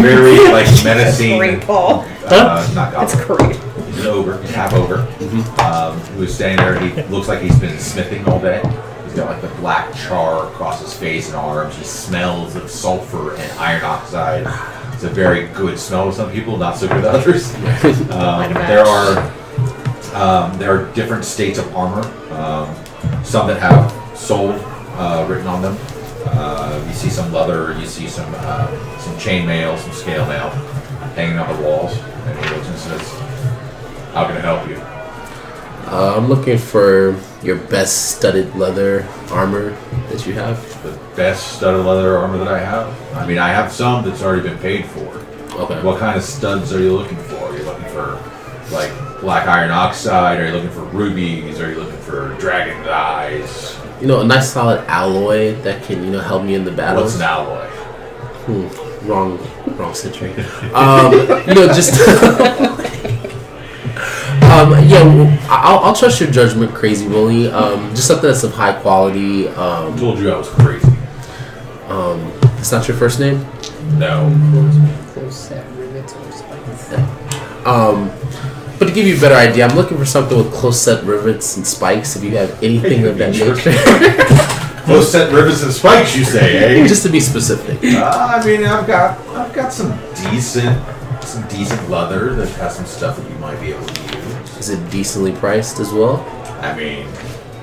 very like menacing Great, Paul. not goblin. That's great. He's an ogre, he's half ogre. Who is standing there. He looks like he's been smithing all day. He's got like the black char across his face and arms. He smells of sulfur and iron oxide. It's a very good smell to some people, not so good to others. There are different states of armor. Some that have sold written on them. You see some leather. You see some chain mail, some scale mail hanging on the walls. And he looks and says, "How can I help you?" I'm looking for your best studded leather armor that you have. The best studded leather armor that I have. I mean, I have some that's already been paid for. Okay. What kind of studs are you looking for? Are you looking for like black iron oxide? Are you looking for rubies? Are you looking for dragon's eyes? You know, a nice solid alloy that can, you know, help me in the battle. What's an alloy? Wrong century. You know, just yeah. Well, I'll trust your judgment, Crazy Willie. Just something that's of high quality. I told you I was crazy. It's not your first name. No. But to give you a better idea, I'm looking for something with close set rivets and spikes. If you have anything of that nature, Close set rivets and spikes, you say, eh? just to be specific. I mean, I've got some decent leather that has some stuff that you might be able to use. Is it decently priced as well? I mean,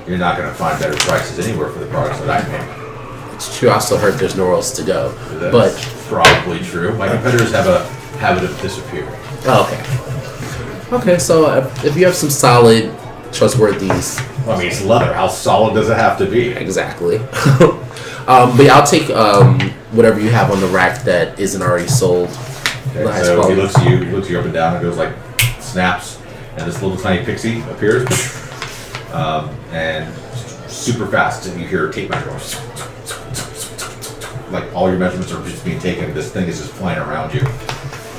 you're not going to find better prices anywhere for the products that I make. It's true. I also heard there's nowhere else to go. That's But probably true. My competitors have a habit of disappearing. okay. So if you have some solid, trustworthy, Well, I mean, it's leather. How solid does it have to be? exactly. But yeah, I'll take whatever you have on the rack that isn't already sold. Okay, Nice so he quality. looks you up and down, and goes like snaps, and this little tiny pixie appears, and super fast, and you hear a tape measure going, like all your measurements are just being taken. This thing is just flying around you,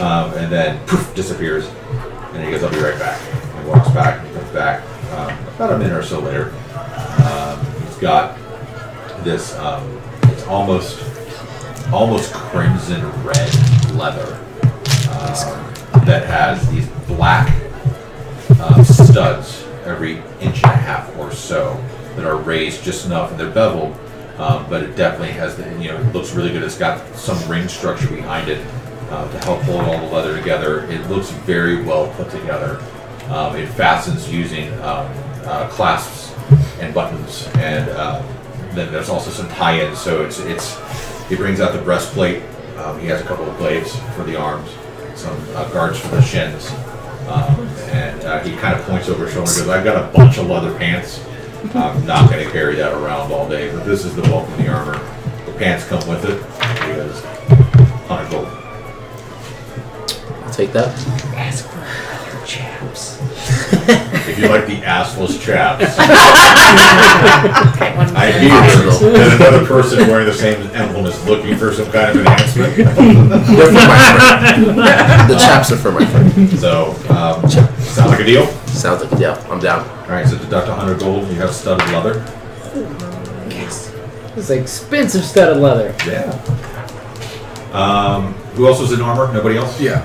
and then poof, disappears, and he goes, "I'll be right back." And he walks back, and he comes back about a minute or so later. He's got this. It's almost crimson red leather. That has these black studs every inch and a half or so that are raised just enough, and they're beveled, but it definitely has it looks really good. It's got some ring structure behind it to help hold all the leather together. It looks very well put together. It fastens using clasps and buttons, and then there's also some tie-ins. So he brings out the breastplate. He has a couple of blades for the arms, some guards for the shins, and he kind of points over his shoulder and goes, "I've got a bunch of leather pants. I'm not going to carry that around all day, but this is the bulk of the armor. The pants come with it." He goes, "100 gold." I'll take that. Ask for other chaps. If you like the assless chaps. Okay, one I more. hear that another person wearing the same emblem is looking for some kind of enhancement. They're for my friend. The chaps are for my friend. So, sound like a deal? Sounds like I'm down. All right, so deduct 100 gold. You have studded leather. Yes. This is expensive studded leather. Yeah. Who else was in armor? Nobody else? Yeah,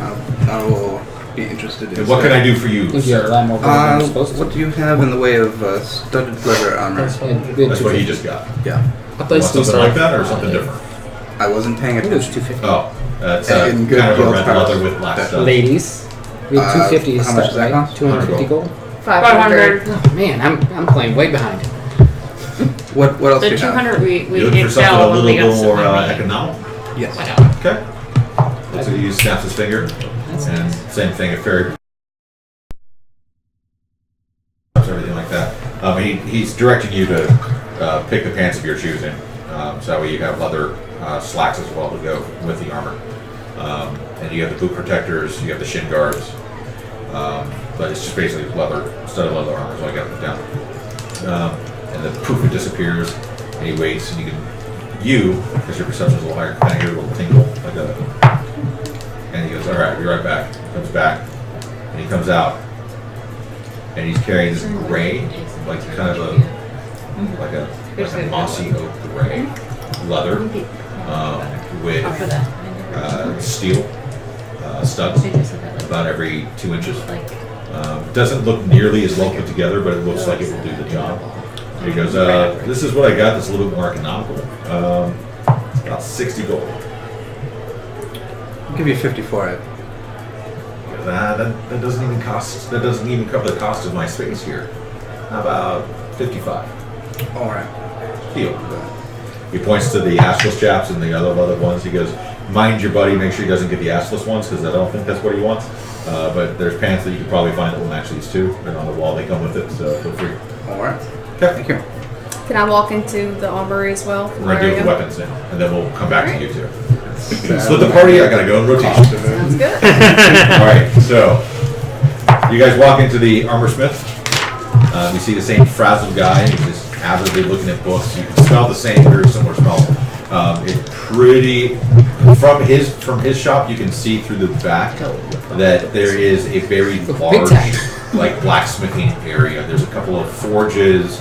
I will be interested in. And what can I do for you, I think you have a sir? lot more gold than you're supposed to. What do you have in the way of studded leather armor? And we had That's what he 250. just got. Yeah, I You want something like that or something different? I wasn't paying I think it was attention. 250. Oh, that's In good kind of a guild red powers. leather with black stuff. Ladies, we had 250 how much stuff, does that right? cost? 250 gold. 500. Oh, man, I'm playing way behind. What else do The you have? 200 we You looking for gave something a Dell when we little got more some money. economical? Yes. Okay. So he snaps his finger, and same thing, a fairy, everything like that. He's directing you to pick the pants of your choosing, so that way you have leather slacks as well to go with the armor. And you have the boot protectors, you have the shin guards, but it's just basically leather, studded leather armor, so I got it down. And then poof, it disappears, and he waits, and because your perception is a little higher, kind of hear a little tingle, like a. And he goes, "All right, be right back." Comes back, and he comes out, and he's carrying this gray, like kind of like a mossy oak gray leather with steel studs about every 2 inches. Doesn't look nearly as well put together, but it looks like it will do the job. And he goes, "This is what I got. That's a little bit more economical. About 60 gold." I'll give you 50 for it. That doesn't even cost. That doesn't even cover the cost of my space here. How about 55? All right. Deal. He points to the assless chaps and the other ones. He goes, "Mind your buddy. Make sure he doesn't get the assless ones because I don't think that's what he wants. But there's pants that you could probably find that will match these two. They're on the wall. They come with it, so feel free." All right. Okay. Thank you. Can I walk into the armory as well? We're gonna deal with weapons now, and then we'll come back to you two. Split the party. I gotta go in rotation. Sounds good. All right, so you guys walk into the armor smith. You see the same frazzled guy. He's just avidly looking at books. You can smell the same, very similar smell. It's pretty. From his shop, you can see through the back that there is a very large, like blacksmithing area. There's a couple of forges,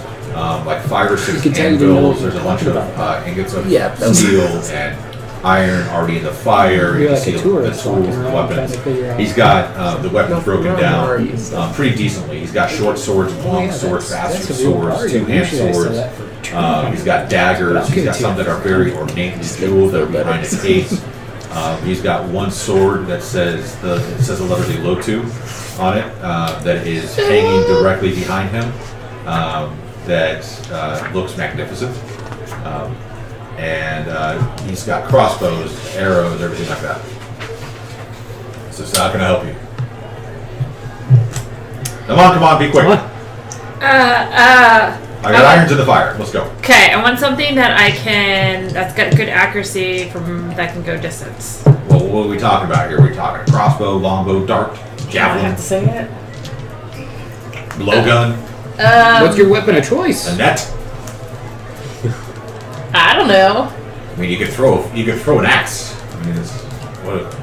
like 5 or 6 You can tell you didn't know anvils. what There's a bunch of ingots of Yeah, that's- steel and iron already in the fire. You're You can like see a the tourist tools, walking the around weapons. trying to figure out. He's got the weapons broken down stuff. pretty decently. He's got short swords, long swords, fast swords, 2-hand swords. He's got daggers. He's got some that are very ornately jeweled that are behind his case. He's got one sword that says the letter Lotu on it that is hanging directly behind him. That looks magnificent. And he's got crossbows, arrows, everything like that. So how can I help you? Come on, be quick. I got irons in the fire. Let's go. Okay, I want something that's got good accuracy that can go distance. Well, what are we talking about here? We're talking a crossbow, longbow, dart, I javelin, have to say it. blowgun, What's your weapon of choice? a net. I don't know. I mean, you could throw an axe. I mean, it's what.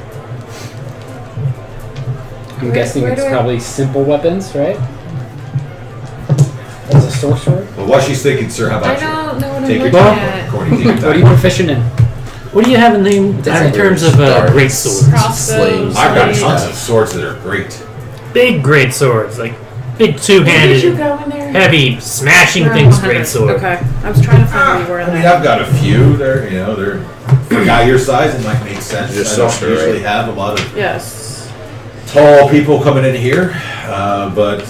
I'm guessing where it's do I- probably simple weapons, right? As a sorcerer? Well, while she's thinking, sir, how I about you? don't know what I'm Take your looking time, at. Cordy. Take your What are you time. proficient in? What do you have in terms of great swords? Crossbows. I've got tons of swords that are great. Big great swords, like big Where did you two-handed, go in there? heavy, smashing Around things. 100. Great sword. Okay, I was trying to find where you were in I mean, there. I've got a few. They're for a guy your size, it might make sense. You're I don't sorcerer, usually right? have a lot of Yes. tall people coming in here. but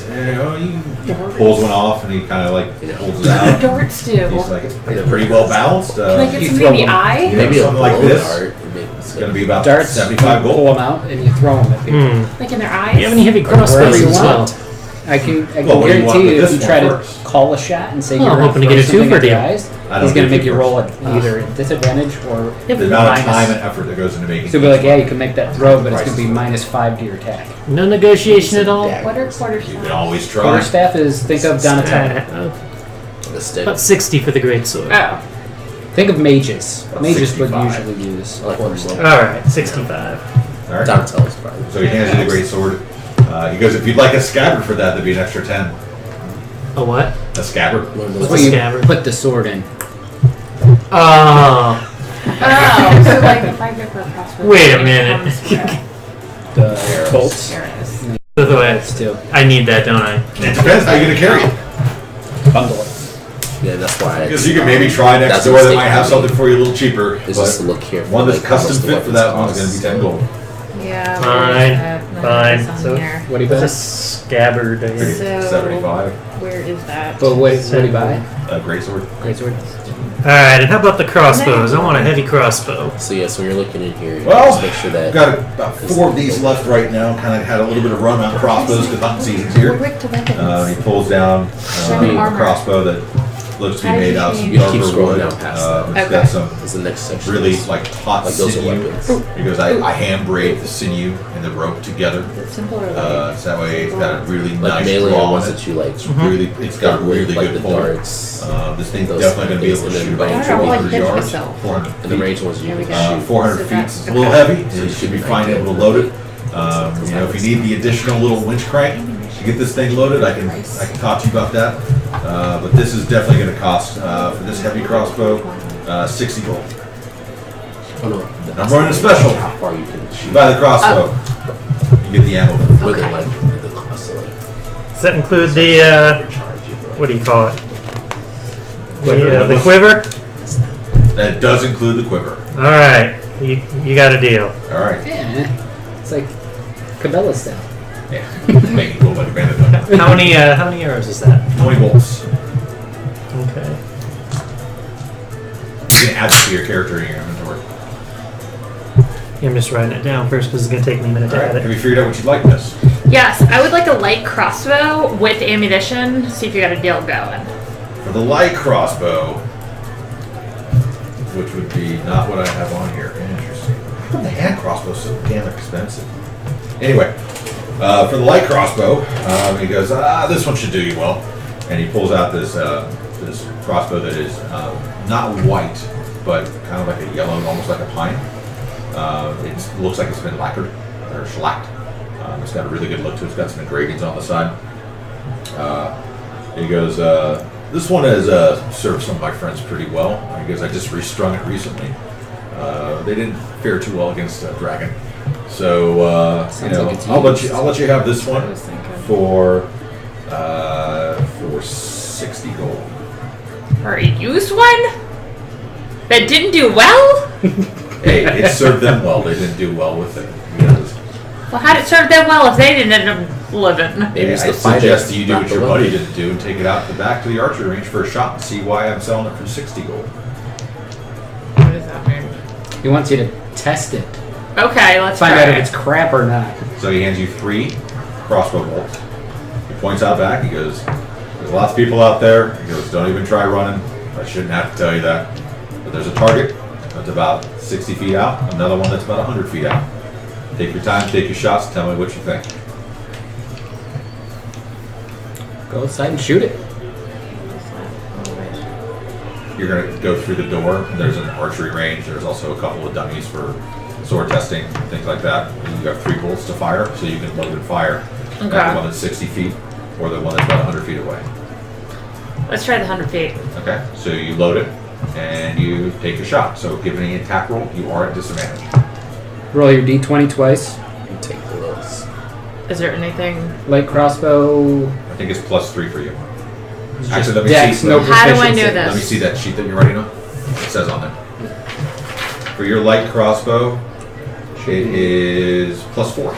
he pulls one off and he kind of like pulls it out. Darts do. He's like, it's pretty well balanced. Can I get You something in throw the them. eye? Maybe something like blow this. dart. It's going to be about Darts, 75 you pull gold. them out and you throw them at people. Like in their Do eyes? you have any heavy Wherever crossbows you as well? want. I can Well, what do you want guarantee you with if you this try one to first? call a shot and say Oh, you're I'm gonna hoping to throw get a something two-for at the deal. eyes, I don't he's going do to make you two roll at first. either disadvantage or The amount of time and effort that goes into making So be like, each yeah, one. you can make that throw, but it's going to be Prices. -5 to your attack. No negotiation at all? What are quarter You can always try. Quarterstaff is, think of Donatello. The stick. About 60 for the great sword. Oh. Think of mages. About Mages would 65. usually use I like quarterstaff. one. Alright, 65. All right. Donatello's probably. So he hands you the great sword. He goes, if you'd like a scabbard for that, that'd be an extra 10. A what? A scabbard. One of What's those- Well, you scabbard? put the sword in. Oh, Oh, so like if I get the crossbow. Wait a minute. The bolts. by the way, Bolts too. I need that, don't I? It depends how you're going to carry it. Bundle it. Yeah, that's why. Because you can maybe try next That's a door that mistake might have for me. something for you a little cheaper. It's but just to look here. For one that's like, how custom much the fit for that one's weapons going to be 10 gold. Yeah. Fine, fine. On So- here. What do you It's a buy? scabbard. I guess. So 75. where is that? But what do you buy? A great sword. Great sword. Alright, and how about the crossbows? I want a heavy crossbow. So yes, when you're looking in here, Well, just make sure that I've got about 4 of these left right now. Kind of had a little bit of run on crossbows because hunting season's here. Rick to weapons. He pulls down a armor. crossbow that looks to be made out of some You keep darker scrolling wood. down past It's Okay. got some is the next section. really like taut Like those are sinew. weapons. Because I hand braid the sinew and the rope together. Simple or So that way it's got a really like nice melee draw on ones it. that you like. It's really, it's got a really like good the pull. darts. This thing's Those definitely going to be things, able to and then shoot about range 200 ones. yards, Myself. 400 And the feet. range ones you There we can go. shoot. 400 So feet that's- is a little okay. heavy, so you should be fine able to load it. If you need the additional little winch crank to get this thing loaded, I can talk to you about that. But this is definitely going to cost for this heavy crossbow 60 gold. Oh no. I'm running a special. How far you can You shoot buy the crossbow, you get the ammo. with it, like the cost of like. Does that include the, charge you, but- what do you call it? Quiver. The quiver? That does include the quiver. Alright, you got a deal. All right. Yeah. It's like Cabela style. Yeah. Make it cool like a bandit. How many arrows is that? 20 bolts. Okay. You can add this to your character in your inventory. I'm just writing it down first because it's going to take me a minute to All right. add Have it. you figured out what you'd like, miss? Yes, I would like a light crossbow with ammunition. See if you got a deal going. For the light crossbow, which would be not what I have on here. Interesting. How come the hand crossbow is so damn expensive? Anyway, for the light crossbow, he goes, this one should do you well. And he pulls out this this crossbow that is not white, but kind of like a yellow, almost like a pine. It looks like it's been lacquered or shellacked. It's got a really good look to it. It's got some engravings on the side. He goes, this one has served some of my friends pretty well. He goes, I just restrung it recently. They didn't fare too well against a dragon. So Sounds like it's I'll let used. you have this I one was thinking. for 60 gold. Or a used one? That didn't do well? Hey, it served them well. They didn't do well with it. Because Well, how'd it serve them well if they didn't end up living? Maybe it's I the fighter, suggest you do not what the your weapon. buddy didn't do and take it out the back to the archery range for a shot and see why I'm selling it for 60 gold. What does that mean? He wants you to test it. Okay, let's Find try out if it. it's crap or not. So he hands you 3 crossbow bolts. He points out back. He goes, there's lots of people out there. He goes, don't even try running. I shouldn't have to tell you that. But there's a target that's about 60 feet out. Another one that's about 100 feet out. Take your time, take your shots, tell me what you think. Go outside and shoot it. You're going to go through the door. There's an archery range. There's also a couple of dummies for sword testing, things like that. And you have 3 bolts to fire, so you can load and fire. Okay. The one that's 60 feet or the one that's about 100 feet away. Let's try the 100 feet. Okay, so you load it and you take your shot. So given an attack roll, you are at disadvantage. Roll your d20 twice. You take the lowest. Is there anything? Light crossbow. I think it's +3 for you. Is Actually, just let me dex, see. no How do I proficiency. know Let me this? see that sheet that you're writing on. It says on there. For your light crossbow, it is +4.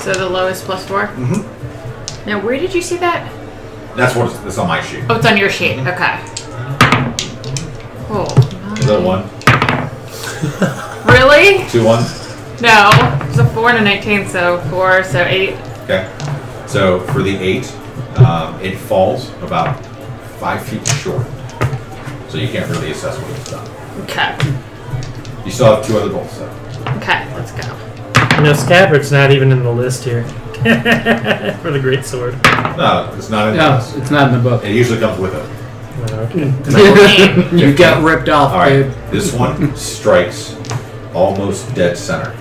So the lowest +4? Mm-hmm. Now, where did you see that? That's on my sheet. Oh, it's on your sheet. Okay. Oh. Is that 1? Really? 2 1? No. It's a 4 and a 19, so 4, so 8. Okay. So for the 8, it falls about 5 feet short. So you can't really assess what it's done. Okay. You still have 2 other bolts though. Okay, let's go. No, Scabbard's not even in the list here. For the great sword. No, it's not in No, this. it's not in the book. It usually comes with it. Okay. You got ripped off, All right. dude. This one strikes almost dead center.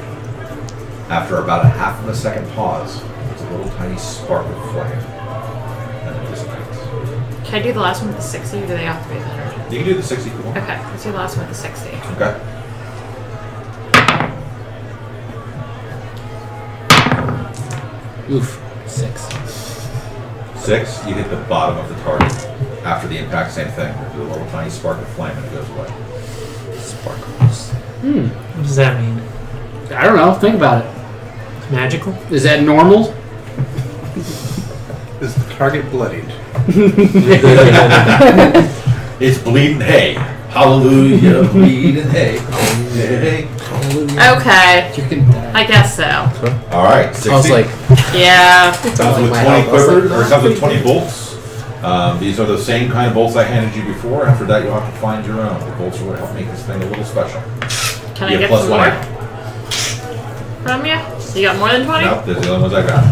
After about a half of a second pause, it's a little tiny spark of flame. And it dissipates. Can I do the last one with the 60 or do they have to be the 100? You can do the 60 if you want. Okay, let's do the last one with the 60. Okay. Oof. 6. 6, you hit the bottom of the target. After the impact, same thing. There's a little tiny spark of flame and it goes away. Sparkles. What does that mean? I don't know. Think about it. It's magical? Is that normal? Is the target bloodied? It's bleeding hay. Hallelujah, bleeding hay. Hey. Okay, You can die. I guess so. All right, 60. I was like, Yeah. comes with 20 quivers, or comes with 20 bolts. These are the same kind of bolts I handed you before. After that, you'll have to find your own. The bolts will help make this thing a little special. Can You I have get some more +1. from you? You got more than 20? Nope, there's the only ones I got.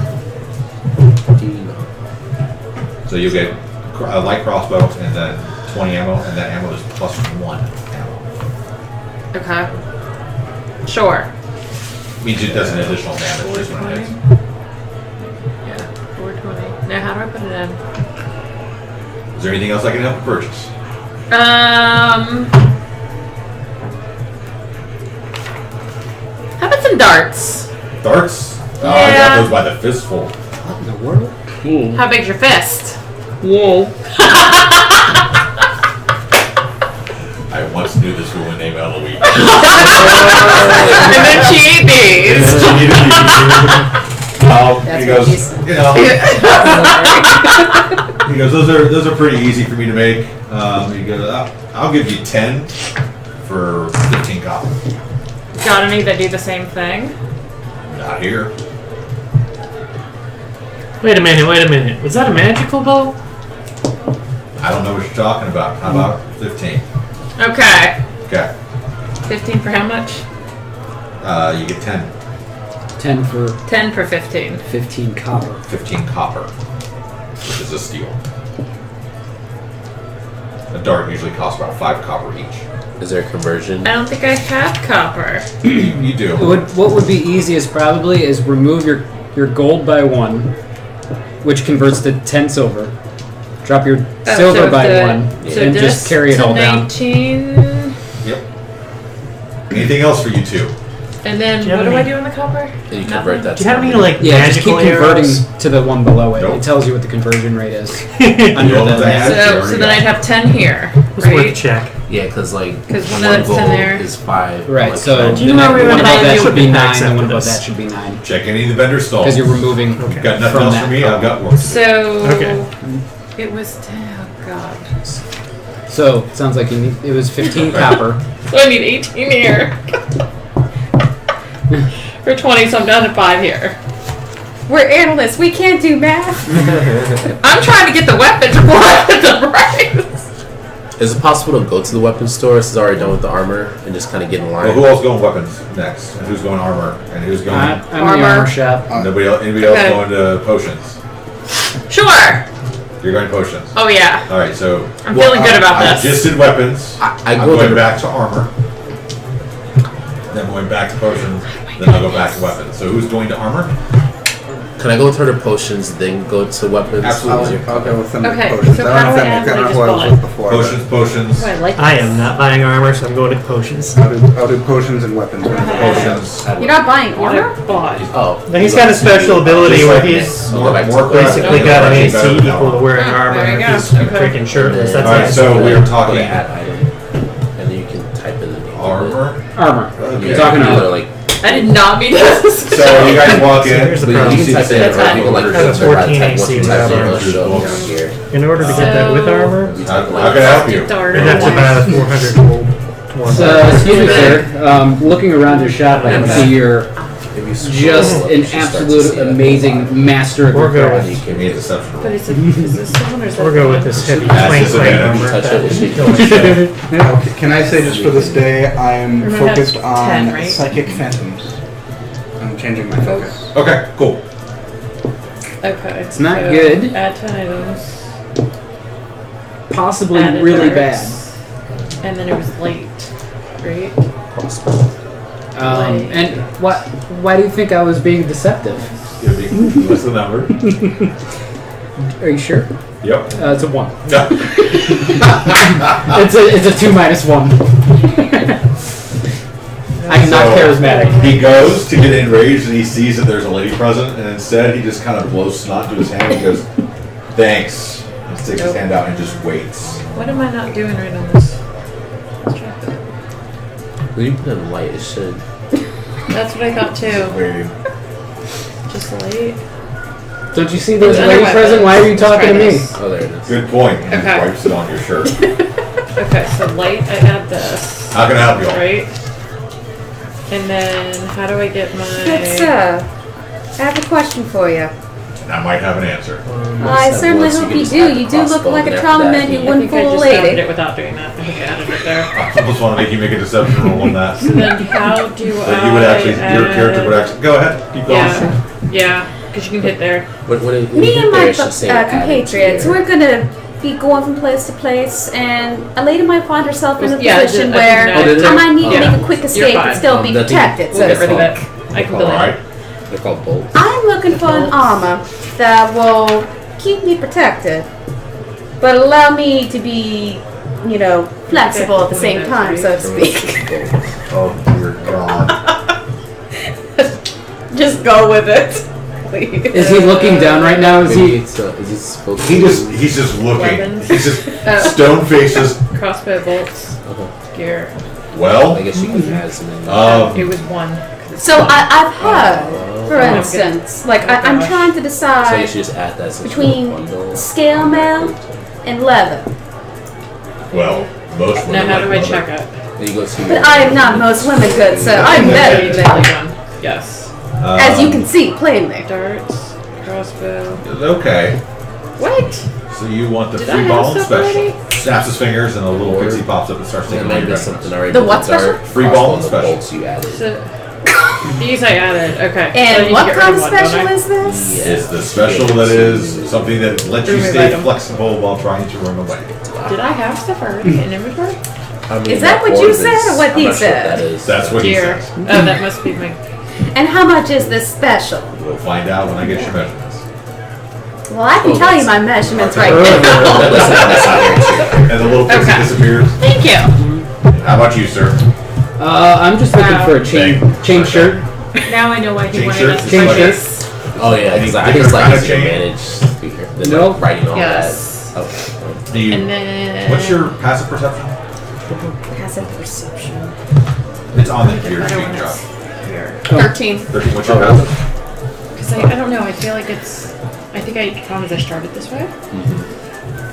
So you'll get a light crossbow and then 20 ammo, and that ammo is +1 ammo. Okay. Sure. Means it does an additional damage just when it hits. Yeah, 420. Now, how do I put it in? Is there anything else I can help you purchase? How about some darts? Darts? Oh, I Yeah. got those by the fistful. What in the world? How big's your fist? Whoa. I once knew this woman named Eloise. And then she ate these. That's He what goes, he said. you know. He goes, those are pretty easy for me to make. He goes, I'll give you 10 for 15 copper. Got any that do the same thing? Not here. Wait a minute. Was that a magical bow? I don't know what you're talking about. How about 15? Okay. Okay. 15 for how much? You get 10. 10 for 10 for 15. 15 copper. 15 copper, which is a steal. A dart usually costs about 5 copper each. is there a conversion? I don't think I have copper. You do. What would be easiest probably is remove your gold by 1, which converts to 10 silver. Drop your silver by 1, and just carry it all down. 19. Yep. Anything else for you two? And then Do you have what do I any- do in the copper? Can you convert that Do you have any, money? like, Yeah, just keep magical converting arrows? to the one below it. Nope. It tells you what the conversion rate is. You Under know the what I had? So then I'd have 10 here, It's worth a right? check. Yeah, because like 'Cause one of one that's in gold there. is 5. Right, like, so Do you the know next where we one were above buying that the should be equipment 9, packs and the one after above this? that should be 9. Check any of the vendor stalls. Because you're removing Got nothing from else that for me? column. I've got work to do. So Okay. it was 10. Oh god. So, it sounds like you need, it was 15 copper. So I need 18 here. For 20, so I'm down to 5 here. We're analysts. We can't do math. I'm trying to get the weapons before I get the price. Is it possible to go to the weapon store? This is already done with the armor and just kind of get in line. Well, who else going weapons next? And who's going armor? And who's going... I'm in the Armor. armor shop. Anybody else Okay. going to potions? Sure. You're going potions. Oh yeah. All right, so... I'm feeling good about I this. just did weapons. I I'm go going to back to armor. Then going back to potions. Then I'll go back to weapons. So who's going to armor? Can I go with her to potions, then go to weapons? Absolutely. I'll go with some Okay, potions. so I how don't know do if I that add, makes, I don't like, know who I was a with before. Potions. Oh, I like I this. am not buying armor, so I'm going to potions. I'll do potions and weapons. Potions. You're not buying armor? Bought. Oh. Now he's got a special ability Just where like he's I'll go back to more basically got an AC better than equal to wearing Oh, armor. there you go. He's Okay. freaking shirtless. That's All right, nice. so we are Go talking to add item, and then you can type in the name of it. armor. Armor. Okay. You're talking Either, about like I did not mean to. So you guys walk in. Here's the But problem. you can type in That's fine. people like I have a filter by 14 type once you AC type in without it'll show armor. down here. In order to get that with armor, You How type can I help you? Darn I'd have to it. buy the 400 gold one. So, excuse me, sir. Looking around your shop, I can see you're If you scroll just up, an you should start to absolute see that amazing master of Or your go craft. with- Give me a deception But roll. is this one or is that Or go one? with this heavy That's flank disadvantage. armor. Touch that it, it should kill itself. Okay, can I say just for this day, I'm Remember focused that's on 10, right? psychic phantoms. I'm changing my focus. Okay, cool. Okay. It's not so good. Add 10 items. Possibly Added really darts, And then it was late, right? possible. bad. And why do you think I was being deceptive? What's the number? Are you sure? Yep. It's a 1. No. It's a 2 minus 1. I'm not So- charismatic. He goes to get enraged and he sees that there's a lady present, and instead he just kind of blows snot into his hand and goes, "Thanks." He sticks his hand out and just waits. What am I not doing right on this? Let's try that. When you put in light, it should. That's what I thought too. Waiting. Just late. Don't you see there's a Other lady weapons. present? Why are you Let's talking try to me? this. Oh, there it is. Good point. He Okay. wipes it on your shirt. Okay, so light, I add this. How can I help you all? Right? And then how do I get my... Good sir, I have a question for you. I might have an answer. I certainly hope you do. You do look like a trauma man who I wouldn't think I fool a just added lady. it without doing that. I think I added it there. I almost want to make you make a deception roll on that. So then how do So I you would actually, your character would add- actually, go ahead, keep going. Yeah, because you can hit there. When it, when Me you and hit there, my it should say added compatriots, here. we're gonna be going from place to place, and a lady might find herself in a Yeah, position I where did that. I might need to Yeah. make a quick escape fine. and still be I think protected. We'll get So rid of it. I can All delete right. They're called bolts. I'm looking for an armor that will keep me protected, but allow me to be, flexible at the same time, so to speak. Oh dear God. Just go with it, please. Is he looking down right now? Is Maybe he? it's, is he supposed to He's just looking. Weapons. He's just stone faces. Crossbow bolts, Okay. gear. I Well, guess you can add some in. It was 1. So I've heard, for Oh. instance, like I'm gosh. trying to so you decide should just add that since between you're a bundle. scale mail and leather. well, most Now women how do I like check leather. it? Then you go to But I am not most women good, so I'm better Okay, than totally done. Yes. as you can see plainly. Darts, crossbow. Okay, What? so you want the Did free I have ball and stuff special. already? Snaps his fingers and a little pixie pops up and starts There taking might all be your something weapons. already. The with what dart, special? Free ball and crossbow, the special. bolts you added. So, these I added. Okay. so I And need what to get rid kind of one, don't special I? is this? Yeah. It's the special that is something that lets you Remove stay item. flexible while trying to run away. Did I have stuff already in inventory? I mean, Is that what you Horde said or is- what I'm he not sure said? that is. That's what he Gear. says. Oh, that must be my. And how much is this special? We'll find out when I get your measurements. Well, I can Oh, tell you that's- my measurements right Earlier. now. That's not here And the little pixie Okay. disappears. Thank you. How about you, sir? I'm just looking for a chain shirt. Now I know why he Chain wanted shirts? us to Chain do shirts. this. too. Oh yeah, because I Any think it's like kind of easier to chain? manage speaker than Nope. like writing all Yes. that. Okay. Do you? And then. What's your passive perception? Passive perception. It's on the gear I don't sheet, want Josh. here. 13. 13. What's your passive? Because I don't know. I feel like it's. I think I promised I started this way.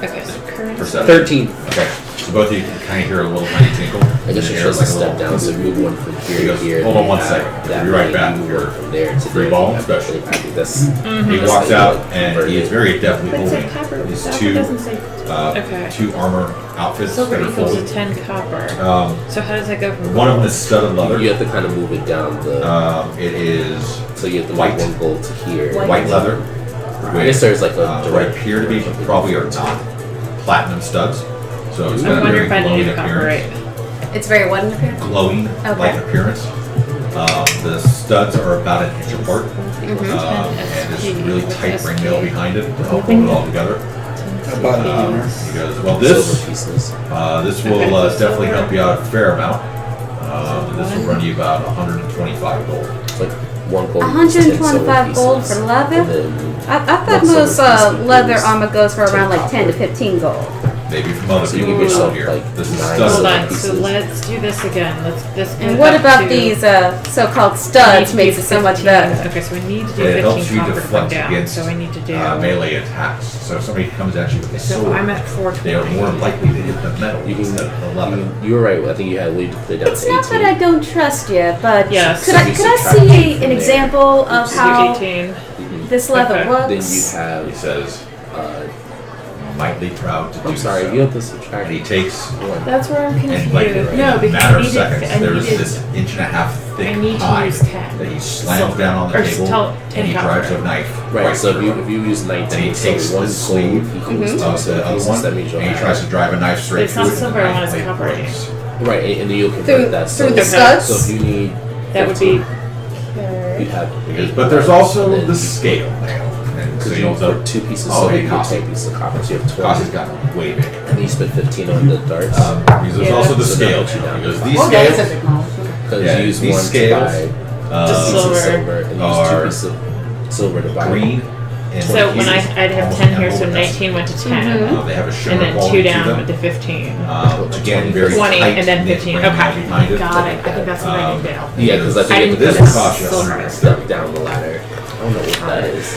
Okay, so current. Perception. 13. Okay. So both of you can kind of hear a little tiny tinkle. I guess in you're the air, supposed to like a step little- down, so move one from here He to goes, here. "Hold then on one you second. have I'll that be right way, back. you move You're one from there to free there, ball you have special. I think that's. He walks out and he is very deftly But it's a holding copper. his That two doesn't say. Okay. two armor outfits Silver that are equals folded. to 10 copper. So how does that go from One of them is studded leather. You have to kind of move it down the. It is so you have to white. move one gold to here. white leather. I guess there's like a what direct. appear to be probably are not platinum studs. So it's got I a wonder very if I glowing need a copper appearance. right. It's very what in appearance? Glowing Okay. like appearance. The studs are about an inch apart. And there's a really tight ringmail behind it to help hold it all together. About the armor. He goes, well, Silver this pieces. this will definitely help you out a fair amount. This will run you about 125 gold. It's like one gold. 125 gold for leather? I thought One silver most piece would leather lose armor goes for 10 around like 10 to copper. 15 gold. Maybe from other So you people give yourself here. like This is 9 stuff. Hold on. pieces. So let's do this again. Let's go And what back about to- these so-called we need studs to makes do it so much 15. better? Okay, so we need to do It 15 helps you copper to come deflect down. against So I need to do. melee attacks. So if somebody comes at you with a So sword, I'm at they 420. are more likely to hit the metal You can, instead of the leather. you were right. I think you had to put it down It's to 18. not that I don't trust you, but Yes. could So I you could I subtract see from an there. example of So how 18. this leather Okay. works? Then you have. He says, mightily proud to do I'm sorry, so. you have to subtract. And he takes, That's where I'm confused. and like in No, a because matter I of needed. seconds, I there's needed. this inch and a half thick I need to hide use 10. that he slams Silver. down on the Or table, tell- and 10 he copper. drives a knife Right, so through if you use 19, Then he so takes one the sleeve sleeve equals two of the silver other pieces, one, that means you'll and he have- tries to drive a knife straight It's through not it, and the silver, I knife want it's blade copper. breaks. Right, and then you'll convert Through- that. through So, the studs? so if you need, That would 15, be. you'd have. But there's also the scale now. And so Because you you know, put 2 pieces of Oh, silver, hey, you Costa. take pieces of copper, so you have 20. Costa's got way big. And then you spend 15 on the darts. Because there's Yeah. also the So scale that puts you now, down. because these Oh, that is a scales, big knowledge. Because yeah, you use these one scales, to buy Just pieces of silver. silver, and you use 2 are pieces of silver to buy green and So when I'd have almost 10 here, so iridescent. 19 went to 10. They have a shimmer And then 2 quality to down them. went to 15. Again, very 20 tight and then knit 15. ring Okay. behind it. Got it. I think that's what I need down. Yeah, because I I think didn't this put this is a costs you silver. 100. step down the ladder. I don't know what that is.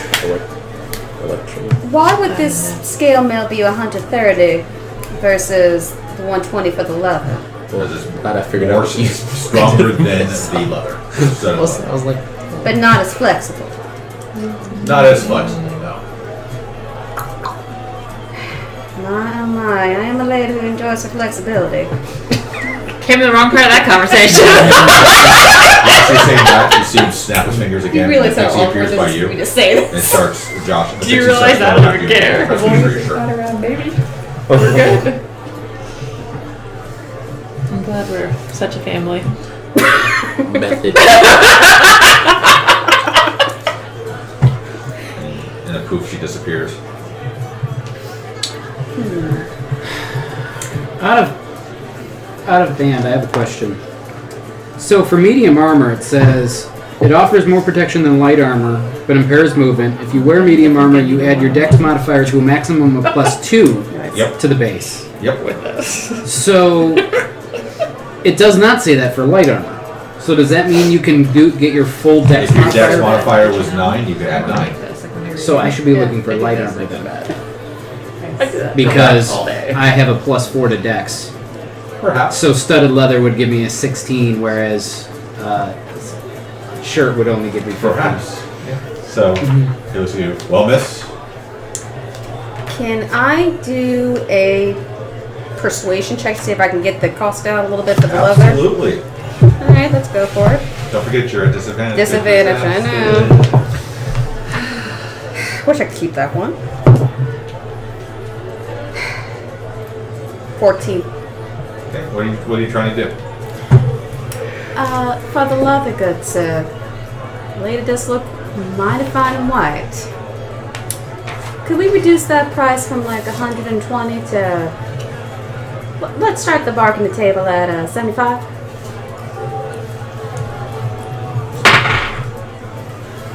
Electron. Why would this scale mail be 130 versus the 120 for the leather? Well, Because it's glad I figured more out. what you- stronger than the leather. I was like, But not as flexible. Not as flexible, no. My, oh my, I am a lady who enjoys her flexibility. Came in the wrong part of that conversation. Actually saying that, you see him snap his fingers again, You really and so Pixie awkward appears by that you, we just say and this. starts, Josh, Do you realize I don't even care? As long as it's not around, baby. We're good. I'm glad we're such a family. method. And a poof, she disappears. Out of band, I have a question. So for medium armor, it says it offers more protection than light armor, but impairs movement. If you wear medium armor, you add your dex modifier to a maximum of +2 Yep. to the base. Yep. So it does not say that for light armor. So does that mean you can get your full dex If your dex modifier? modifier was 9, you could add 9. So I should be looking for light armor then, because I have a +4 to dex. Perhaps. So studded leather would give me a 16, whereas shirt would only give me 15. Perhaps. Yeah. So, it was you. Well, miss, Can I do a persuasion check to see if I can get the cost down a little bit for the leather? absolutely. Alright, let's go for it. Don't forget you're at disadvantage. Disadvantage, I know. Wish I could keep that one. 14. Okay, what are you trying to do? For the leather goods, lady does look mighty fine and white. Could we reduce that price from like 120 to... Let's start the bark on the table at 75?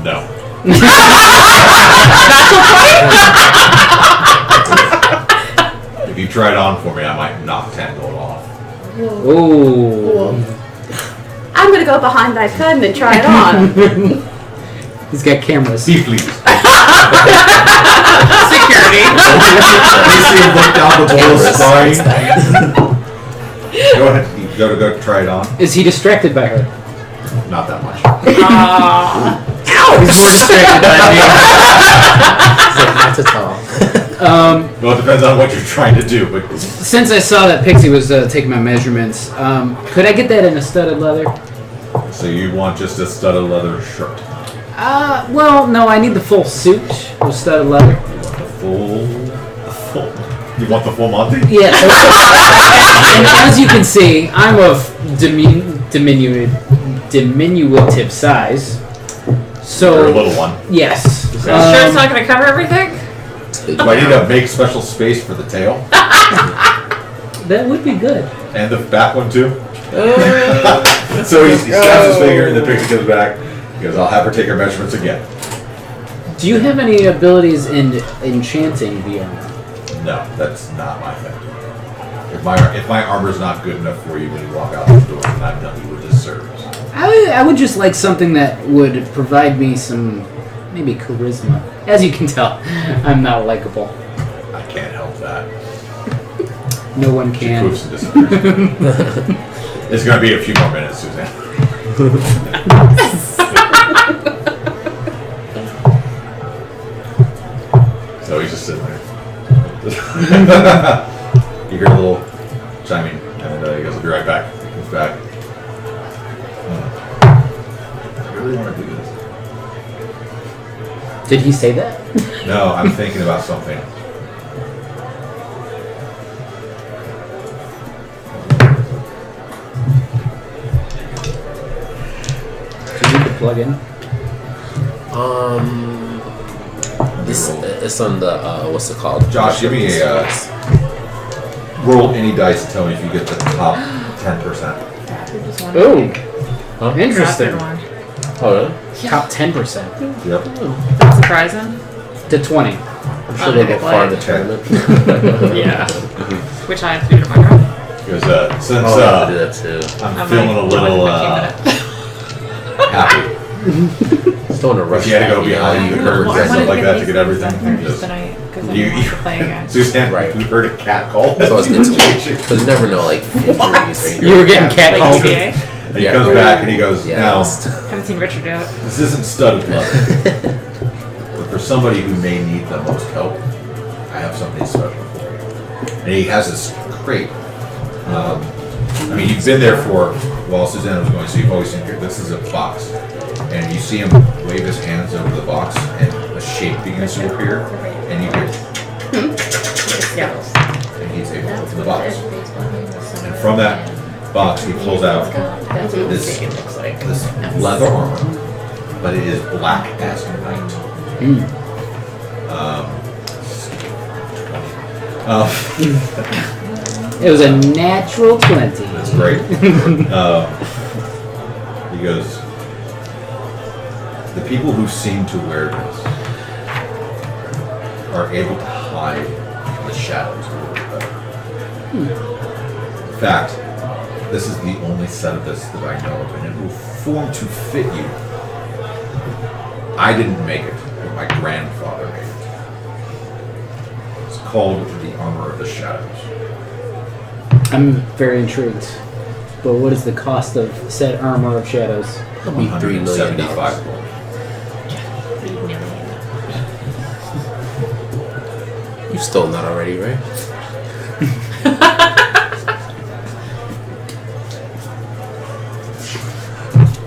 No. If you try it on for me, I might knock 10 gold off. Oh, I'm gonna go behind that curtain and try it on. he's got cameras. Be pleased. Security. You see him look down the bowl of spine. Go ahead. Go try it on. Is he distracted by her? Not that much. He's more distracted by Not at all. me. Well, it depends on what you're trying to do, but Since I saw that Pixie was taking my measurements, could I get that in a studded leather? so you want just a studded leather shirt. Well, no, I need the full suit of studded leather. You want the full. You want the full Monty? Yeah. And as you can see, I'm of diminutive size. So You're a little one. yes. Sure it's not going to cover everything? Do I need to make special space for the tail? That would be good. And the back one too? So he snaps his finger and the picture comes back. He goes, I'll have her take her measurements again. Do you have any abilities in enchanting the armor? No, that's not my thing. If my armor's not good enough for you when you walk out the door, then I've done you a disservice. I would just like something that would provide me some, maybe charisma. As you can tell, I'm not likable. I can't help that. No one She can. poofs and disappears. It's going to be a few more minutes, Suzanne. So he's just sitting there. You hear a little chiming, and he goes, "I'll be right back." He comes back. I really want to do this. Did he say that? No, I'm thinking about something. Do you need to plug in? It's on the what's it called? Josh, give me a roll any dice and tell me if you get the top 10%. Ooh, Huh? interesting. Oh, really? Top 10%. Yep. That's surprising. To 20. I'm sure they go far in the tournament. Yeah. Which I have to do tomorrow. Because since I do that too. I'm feeling a little happy. Just don't want to rush. You had to go back, behind you and Well, I stuff wanted like to that make to get these everything. Thursday night because I You, want to play again. Suzanne, Right. we heard a cat call. So I was getting to because you never know, like injuries. Right? You were getting cat Like called. GTA. And he comes back and he goes, "Now, Haven't seen Richard yet. this isn't studded leather, but for somebody who may need the most help, I have something special for you." And he has this crate. I mean, you've been there for while Suzanne was going, so you've always seen here. This is a box, and you see him wave his hands over the box, and a shape begins to appear, and you hear, and he's able to open the box. And from that box, he pulls out this leather armor, but it is black as night. It was a natural 20. That's great. He goes, "The people who seem to wear this are able to hide the shadows a little bit better. In fact, this is the only set of this that I know of, and it will form to fit you. I didn't make it, but my grandfather made it. It's called the Armor of the Shadows. I'm very intrigued. But what is the cost of said armor of shadows? It'll be $3 million. $175 gold. You've stolen that already, right?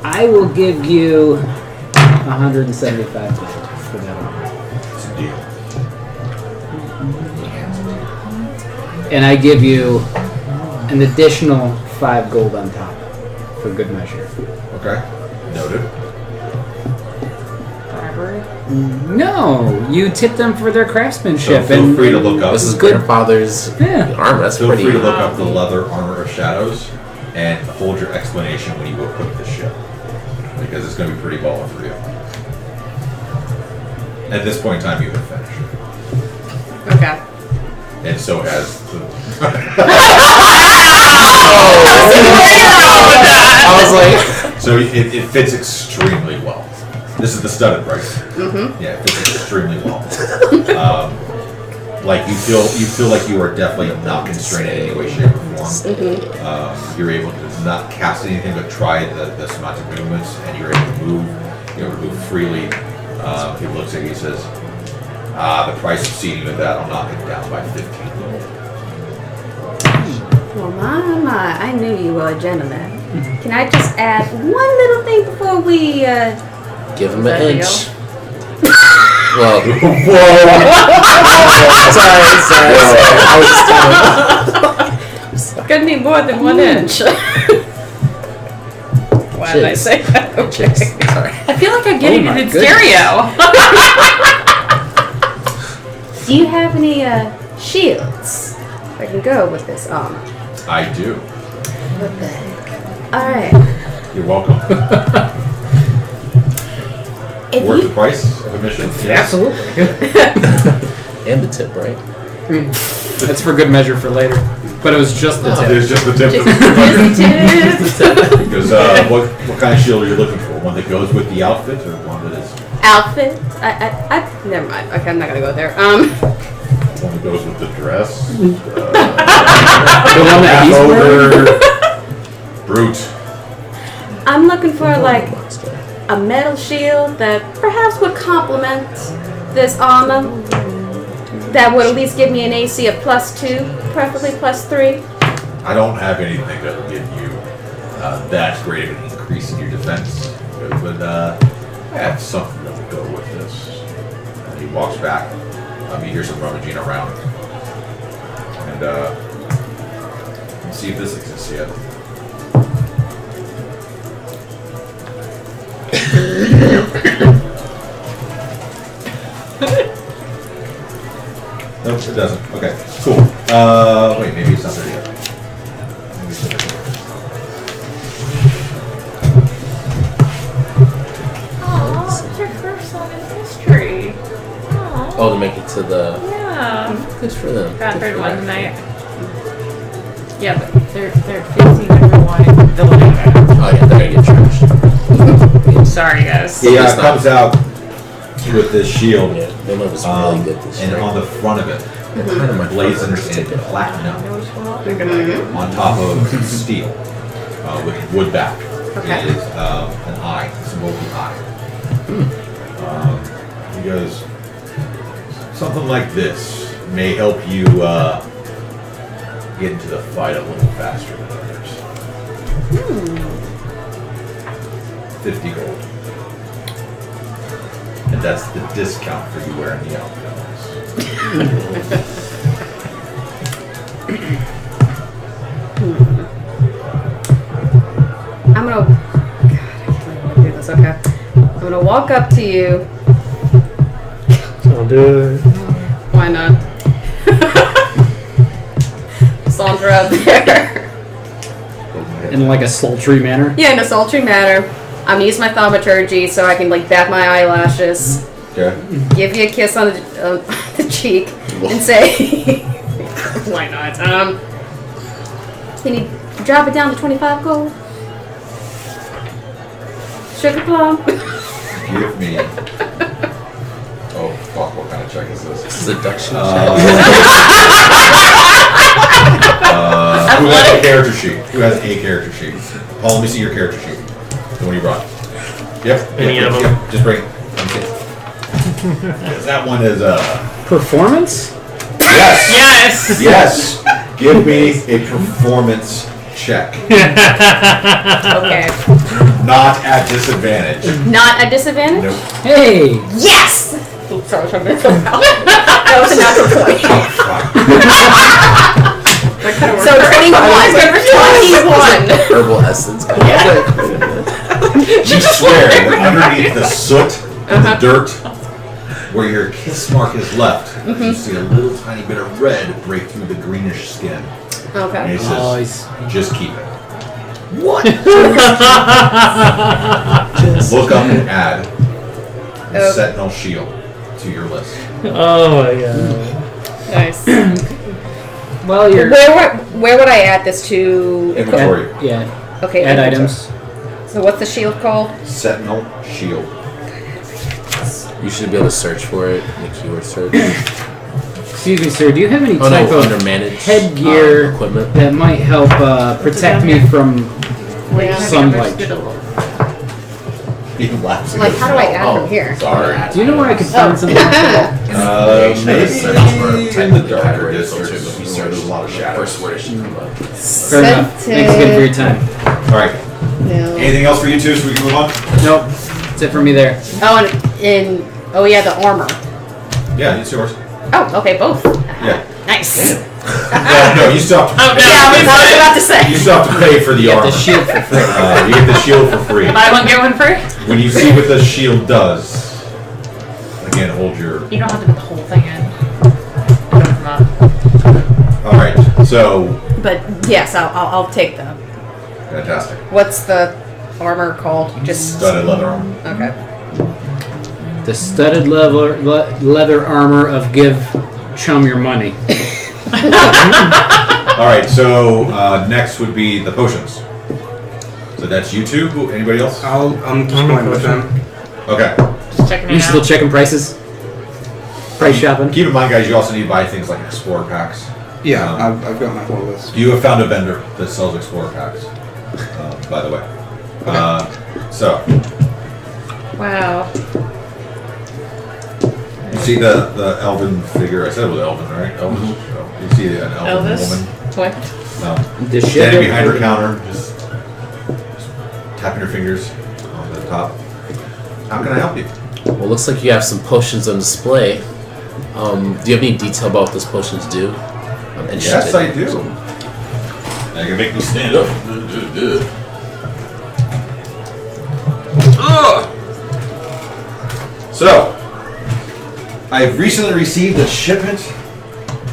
I will give you 175 gold for that armor. It's a deal. And I give you an additional 5 gold on top for good measure. Okay. Noted. Bribery. No, you tip them for their craftsmanship. So feel and free to look up. This is Good. grandfather's Yeah. armor. That's Feel pretty. free to look up the leather armor of shadows and hold your explanation when you go equip the ship, because it's going to be pretty baller for you. At this point in time, you have finished, Okay. and so has the. I was like, So it fits extremely well. This is the studded, right? Mm-hmm. Yeah, it fits extremely well. Like you feel like you are definitely not constrained in any way, shape, or form. You're able to not cast anything but try the semantic movements, and you're able to move. You're able to move freely. He looks at you and says, "The price of seating with that, I'll knock it down by 15 gold." Well, my, I knew you were a gentleman. Can I just add one little thing before we, give him That an deal? inch. Well, sorry. I was just Gonna need more than 1 inch. Why did I Chicks. say that? Okay. Sorry. I feel like I'm getting my it in goodness. stereo. do you have any, shields I can go with this armor? I do. What the heck? Alright. You're welcome. If Worth you, the price of admission? Yes. Absolutely. And the tip, right? That's for good measure for later. But it was just the tip. There's just the tip. Because what kind of shield are you looking for? One that goes with the outfit, or one that is Outfit? I never mind. Okay, I'm not gonna go there. one that goes with the dress? The one that he's wearing? Brute. I'm looking for like a metal shield that perhaps would complement this armor. That would at least give me an AC of +2, preferably +3. I don't have anything that will give you that great of an increase in your defense, but I have something that will go with this. And he walks back. You hear some rummaging around, and let's see if this exists yet. No, it doesn't. Okay, cool. Wait, maybe it's not there yet. Maybe it's not there yet. Oh, it's your first song in history. Oh, to make it to the. Yeah. Good for them. Bradford won tonight. Yeah, but they're facing everyone. The winning guy. Oh yeah, they're gonna get trashed. Sorry, guys. He comes out with this shield, Yeah, they know it's really good this and year. on the front of it, Kind of my blazoned favorite. in platinum They're gonna on top of steel with wood back. Okay. It is an eye, symbol of the eye. He goes, something like this may help you get into the fight a little faster than others. 50 gold. And that's the discount for you wearing the outfit. I'm gonna. God, I can't believe I do this. Okay. I'm gonna walk up to you. I'll do it. Why not? Saunter out there. In like a sultry manner. Yeah, in a sultry manner. I'm gonna use my thaumaturgy so I can like bat my eyelashes, Okay. give you a kiss on the cheek, and say, "Why not?" Can you drop it down to 25 gold? Sugar plum. Give me. Oh, fuck, what kind of check is this? Seduction. Who has a character sheet? Who has a character sheet? Paul, let me see your character sheet. The one you brought. Yep. Any yep, of yep, them. Yep. Just bring it. Let me see. 'Cause that one is Performance? yes. Yes! Yes. Give me a performance check. Okay. Not at disadvantage. Not a disadvantage. Nope. Hey! Yes. Oops, sorry, I'm gonna throw it out. That was a natural point. Oh, fuck. So 21. 21. Herbal essence. You swear that underneath the soot and the dirt, where your kiss mark is left, you see a little tiny bit of red break through the greenish skin. And Okay. he says, just keep it. What? Look up and add the Okay. Sentinel Shield to your list. Oh my god. Nice. Well, you're. Where would I add this to? Inventory. Yeah. Okay. Add inventory. items. So what's the shield called? Sentinel Shield. You should be able to search for it in the keyword search. Excuse me, sir. Do you have any Oh type no, of under manage headgear equipment. that might help protect me from sunlight? He laughs. Like, how do I add from here? Sorry. Do you know where I could find something like that? Maybe in the darker Category districts, filter, but we where there's a lot of shadows. First word it should come up. Fair enough. Thanks again for your time. All right. No. Anything else for you two, so we can move on? Nope. That's it for me there. Oh, and oh yeah, the armor. Yeah, it's yours. Oh, okay, both. Yeah. Nice. No, you still have to. Oh, no. Yeah, I was about to say. You still have to pay for the You get armor. the shield for free. You get the shield for free. Buy one, get one free? When you see what the shield does, again, hold your. You don't have to put the whole thing in. Come on. All right. So But yes, I'll take them. fantastic. What's the armor called? Just Studded leather armor. okay. The studded leather armor of give chum your money. All right, so next would be the potions. So that's you two. Anybody else? I'm just going with them. Okay. Just checking You it still out. checking prices? Price shopping? Keep in mind, guys, you also need to buy things like Explorer packs. Yeah, I've got my whole list. You have found a vendor that sells Explorer packs, by the way. So, Wow. you see the elven figure? I said it was elven, right? Elven. Oh, you see an elven Elvis? woman What? The shit standing behind her counter, just tapping her fingers on the top. How can I help you? Well, looks like you have some potions on display. Do you have any detail about what those potions do? I'm interested. Yes, I do. Now you can make me stand up. So, I've recently received a shipment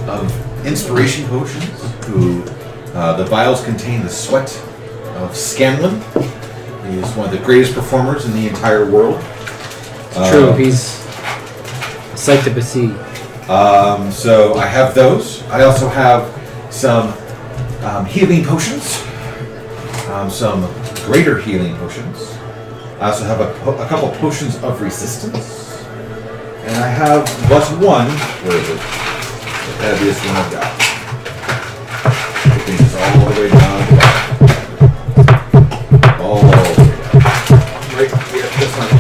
of inspiration potions. The vials contain the sweat of Scanlan. He is one of the greatest performers in the entire world. True, he's a sight to see. So I have those. I also have some healing potions, some greater healing potions. I also have a couple potions of resistance, and I have but one. Where is it? The heaviest one I've got. Taking this all the way down to the bottom. All the way down. Right here, this one.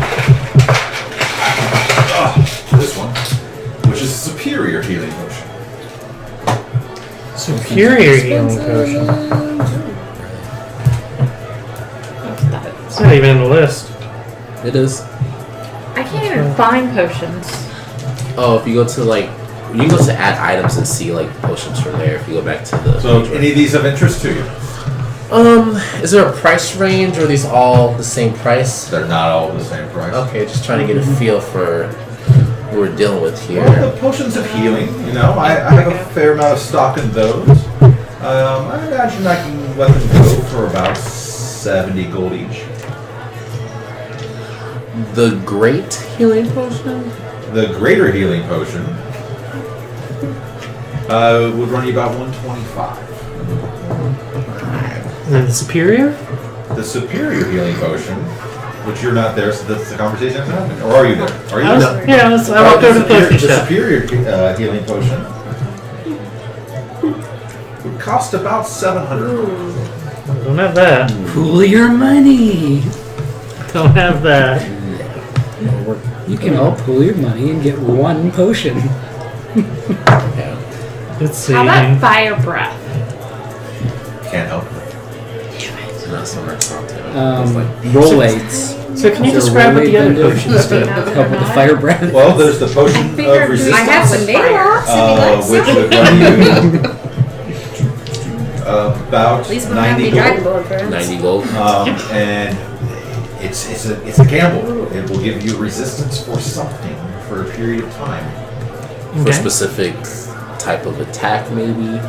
This one, which is a superior healing potion. Superior healing potion. Stop it. It's not even in the list. It is. I can't even find potions. Oh, if you go to you can go to add items and see like potions from there. If you go back to the. So, page any of these of interest to you? Is there a price range, or are these all the same price? They're not all the same price. Okay, just trying to get a feel for what we're dealing with here. Well, the potions of healing, I have a fair amount of stock in those. I imagine I can let them go for about 70 gold each. The great healing potion? The greater healing potion would run you about 125. And then the superior? The superior healing potion, which you're not there, so that's the conversation that's happening. Or are you there? Are you I there? I walked over to the potion The shop. superior healing potion would cost about 700 gold. Don't have that. Pool your money. Don't have that. You can all pool your money and get one potion. Yeah. Let's see. How about fire breath? Can't help it. Not so much content. Roll aids. So can you Is there describe what roll the aid other vendor? potions do? Help with the fire breath. Well, there's the potion of resistance. I have one nail which would run you about At least we don't have 90 any dragon gold. blood friends. 90 gold. And it's a gamble. It will give you resistance for something for a period of time. For a Okay. specific type of attack, maybe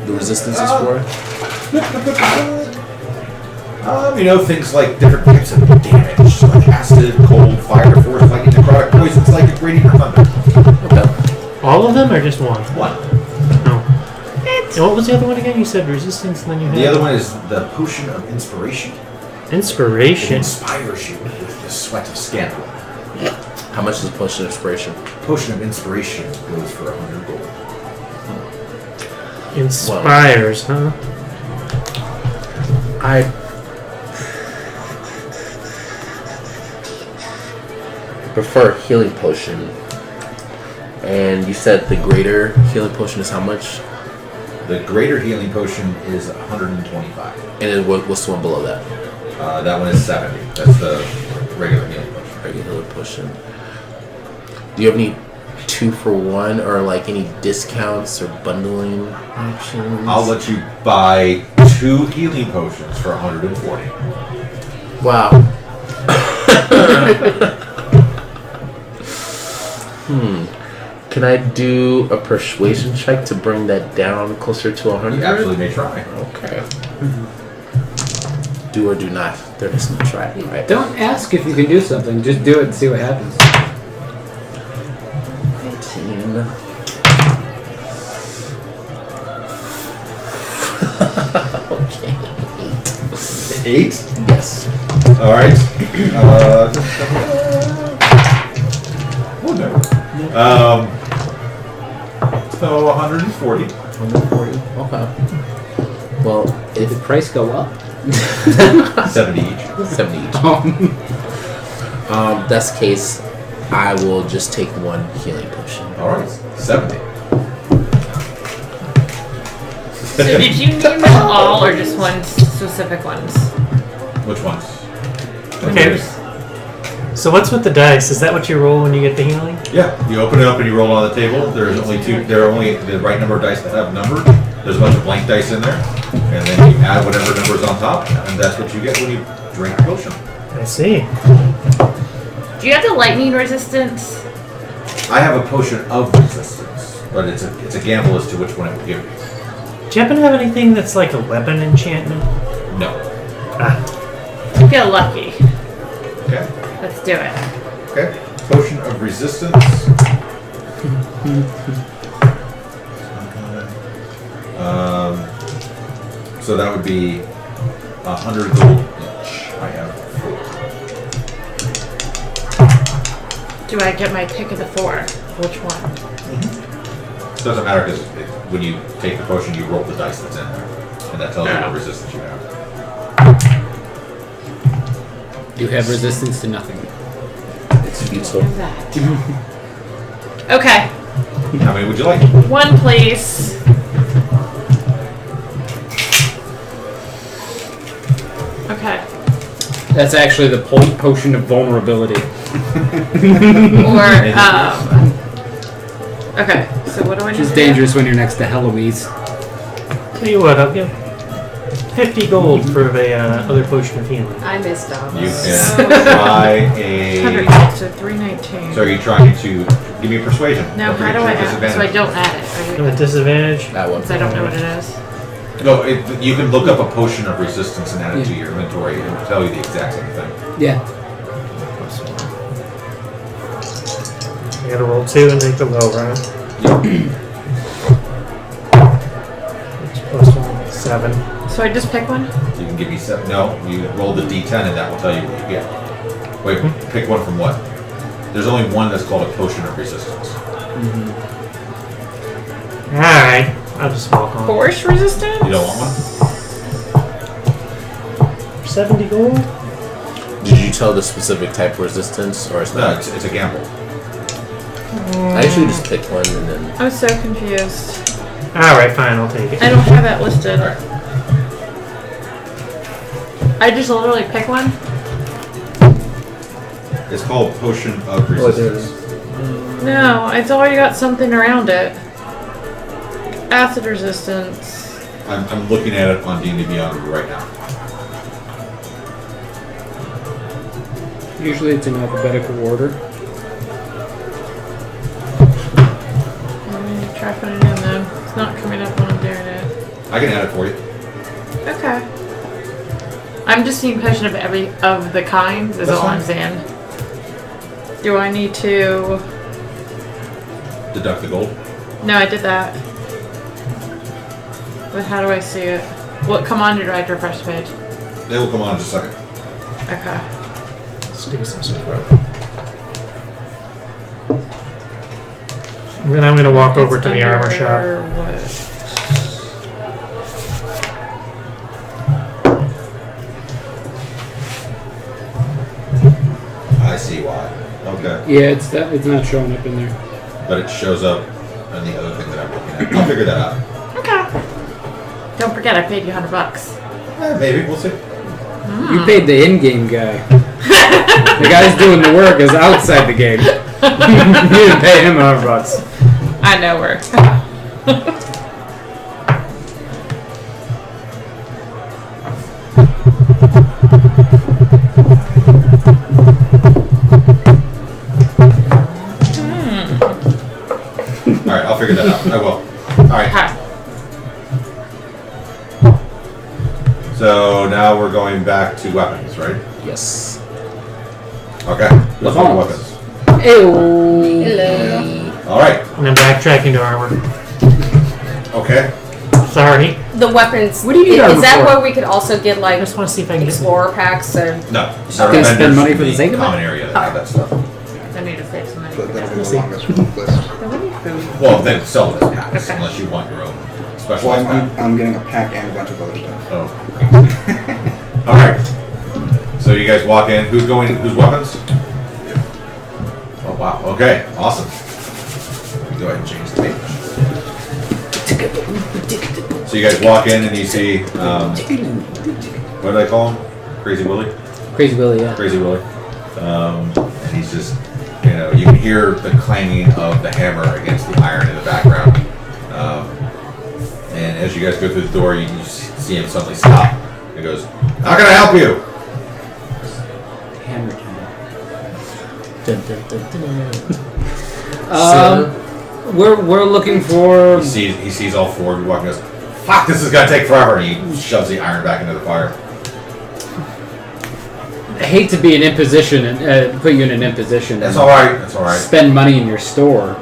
the resistance is for. Things like different types of damage, like acid, cold, fire, force, like necrotic poisons, like a great eater thunder. Okay. All of them or just one? One. No. And what was the other one again? You said resistance, and then you had The other one is the potion of inspiration. It inspiration. inspires you with the sweat of scandal. How much is the potion of inspiration? Potion of inspiration goes for 100 gold. Inspires, huh? I prefer healing potion. And you said the greater healing potion is how much? The greater healing potion is 125. And then what's the one below that? That one is 70. That's the regular healing potion. Regular healing potion. Do you have any 2-for-1 or like any discounts or bundling options? I'll let you buy 2 healing potions for 140. Wow. Can I do a persuasion check to bring that down closer to 100? You absolutely may try. Okay. Do or do not. There is no try. Right. Don't ask if you can do something. Just do it and see what happens. 18. Okay. 8? Yes. All right. Oh no. So 140. 140. Okay. Well, Did the price go up? 70 each. 70 each. Best case, I will just take one healing potion. All right. 70. So did you name them all or just one specific ones? Which ones? Okay. So what's with the dice? Is that what you roll when you get the healing? Yeah, you open it up and you roll on the table. There's only two. There are only the right number of dice that have numbered. There's a bunch of blank dice in there, and then you add whatever number's on top, and that's what you get when you drink the potion. I see. Do you have the lightning resistance? I have a potion of resistance, but it's a gamble as to which one it will give you. Do you happen to have anything that's like a weapon enchantment? No. Ah, I feel lucky. Okay. Let's do it. Okay. Potion of resistance. So that would be 100 gold each. I have 4. Do I get my pick of the 4? Which one? Doesn't matter because when you take the potion, you roll the dice that's in there, and that tells you Oh. what resistance you have. You have resistance to nothing. It's useful. What's that? Okay. How many would you like? 1, please. Okay. That's actually the potion of vulnerability. Or, okay, so what do I Which need is to dangerous when you're next to Heloise. tell you what, I'll give 50 gold for the other potion of healing. I missed out. You can So- try do? a. 100, so 319. So are you trying to give me a persuasion? No, Or how do I add it? So I disadvantage? don't add it. With disadvantage? That one. Because I don't know what it is. No, you can look up a potion of resistance and add it to your inventory and it'll tell you the exact same thing. Yeah. You gotta roll 2 and take the low, right? It's plus 1, 7. So I just pick one? You can give me 7. No, you roll the d10 and that will tell you what you get. Wait, pick one from what? There's only one that's called a potion of resistance. Alright, I'll just walk on. Force resistance? You don't want one? 70 gold? Did you tell the specific type of resistance, or is No, that? it's a gamble. I usually just pick one and then. I'm so confused. Alright, fine, I'll take it. I don't have that listed. Alright. I just literally pick one? It's called potion of resistance. No, it's already got something around it. Acid resistance. I'm looking at it on D&D Beyond right now. Usually it's in alphabetical order. Let me try putting it in then. It's not coming up when I'm doing it. I can add it for you. Okay. I'm just seeing potion of of the kinds is That's all I'm fine. saying. Do I need to... Deduct the gold. No, I did that. But how do I see it? What command do I refresh the page? They will come on in just a second. Okay. Let's do some stuff. And then I'm gonna walk over to the armor shop. What? I see why. Okay. Yeah, it's not showing up in there. But it shows up on the other thing that I'm looking at. I'll figure that out. Okay. Don't forget, I paid you $100. Maybe. We'll see. You paid the in-game guy. The guy's doing the work is outside the game. You didn't pay him $100. I know her. Alright, I'll figure that out. I will. Alright. Okay. So now we're going back to weapons, right? Yes. Okay. Let's go to weapons. Ew. Hello. Alright. And then backtracking to armor. Okay. Sorry. The weapons. What do you need Is armor that for? where we could also get I like just want to see if I can get explorer packs or? No. Gonna spend money for the sake of it? common area that have that stuff. I need to save some money. But that'll be We'll the see. longest list. Well, then sell it as packs Okay. unless you want your own Well, specialized pack. I'm getting a pack and a bunch of other stuff. Oh. All right. So you guys walk in. Who's weapons? Oh wow. Okay. Awesome. Let me go ahead and change the page. So you guys walk in and you see what do they call him? Crazy Willie. Crazy Billy, yeah. Crazy Willie. And he's just, you can hear the clanging of the hammer against the iron in the background. And as you guys go through the door, you see him suddenly stop. He goes, "How can I help you?" Hammer time. Dun, dun, dun, dun. We're looking for. He sees all four of you walking. Goes, "Fuck! This is gonna take forever." And he shoves the iron back into the fire. I hate to be an imposition and put you in an imposition. That's and all right. That's all right. Spend money in your store,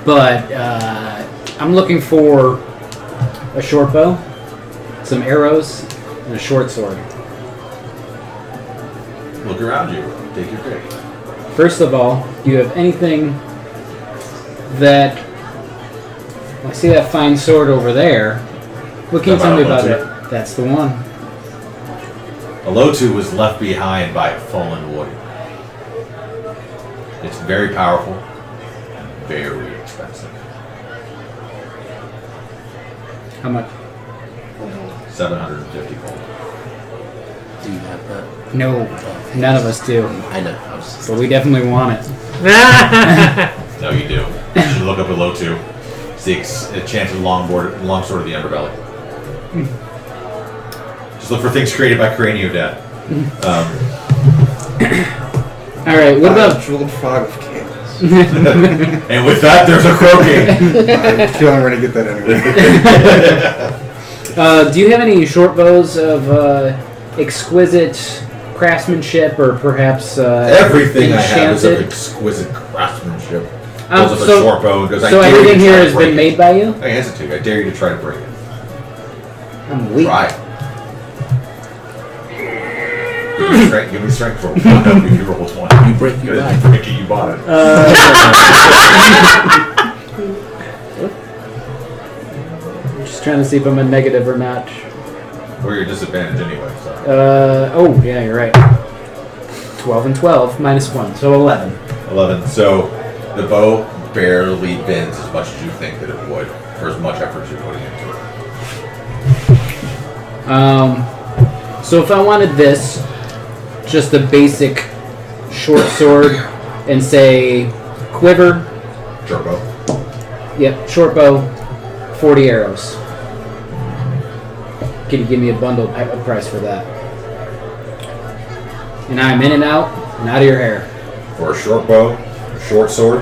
but I'm looking for a short bow, some arrows, and a short sword. Look around you. Take your pick. First of all, do you have anything that... I see that fine sword over there. What can you tell me about it? That's the one. A Lotu was left behind by a fallen warrior. It's very powerful, very expensive. How much? 750 gold. Do you have that? No, none of us do. I know. I was just But we definitely want it. No, you do. You should look up a Lotu. It's the enchanted longsword of the underbelly. Just look for things created by Craniodad. Alright, what about... Jeweled fog of chaos. And with that, there's a croaking. I feel I'm gonna get that anyway. do you have any short bows of exquisite craftsmanship, or perhaps Everything I have is of enchanted? exquisite craftsmanship. Pulls up a So- short bow and goes, So I dare you everything to here try to has break been it." made by you? I hesitate. I dare you to try to break it. I'm weak. Try. Give me strength for 1 if you roll 20. You break, you Good. buy. You break it, you bought it. I'm just trying to see if I'm a negative or not. Or your disadvantage anyway. So. Oh, yeah, you're right. 12 and 12, minus 1, so 11. 11. So the bow barely bends as much as you think that it would for as much effort as you're putting into it. So if I wanted this, just a basic short sword, and say quiver, Short bow. yep, short bow, 40 arrows. Can you give me a bundle price for that? And I'm in and out of your hair. For a short bow, a short sword,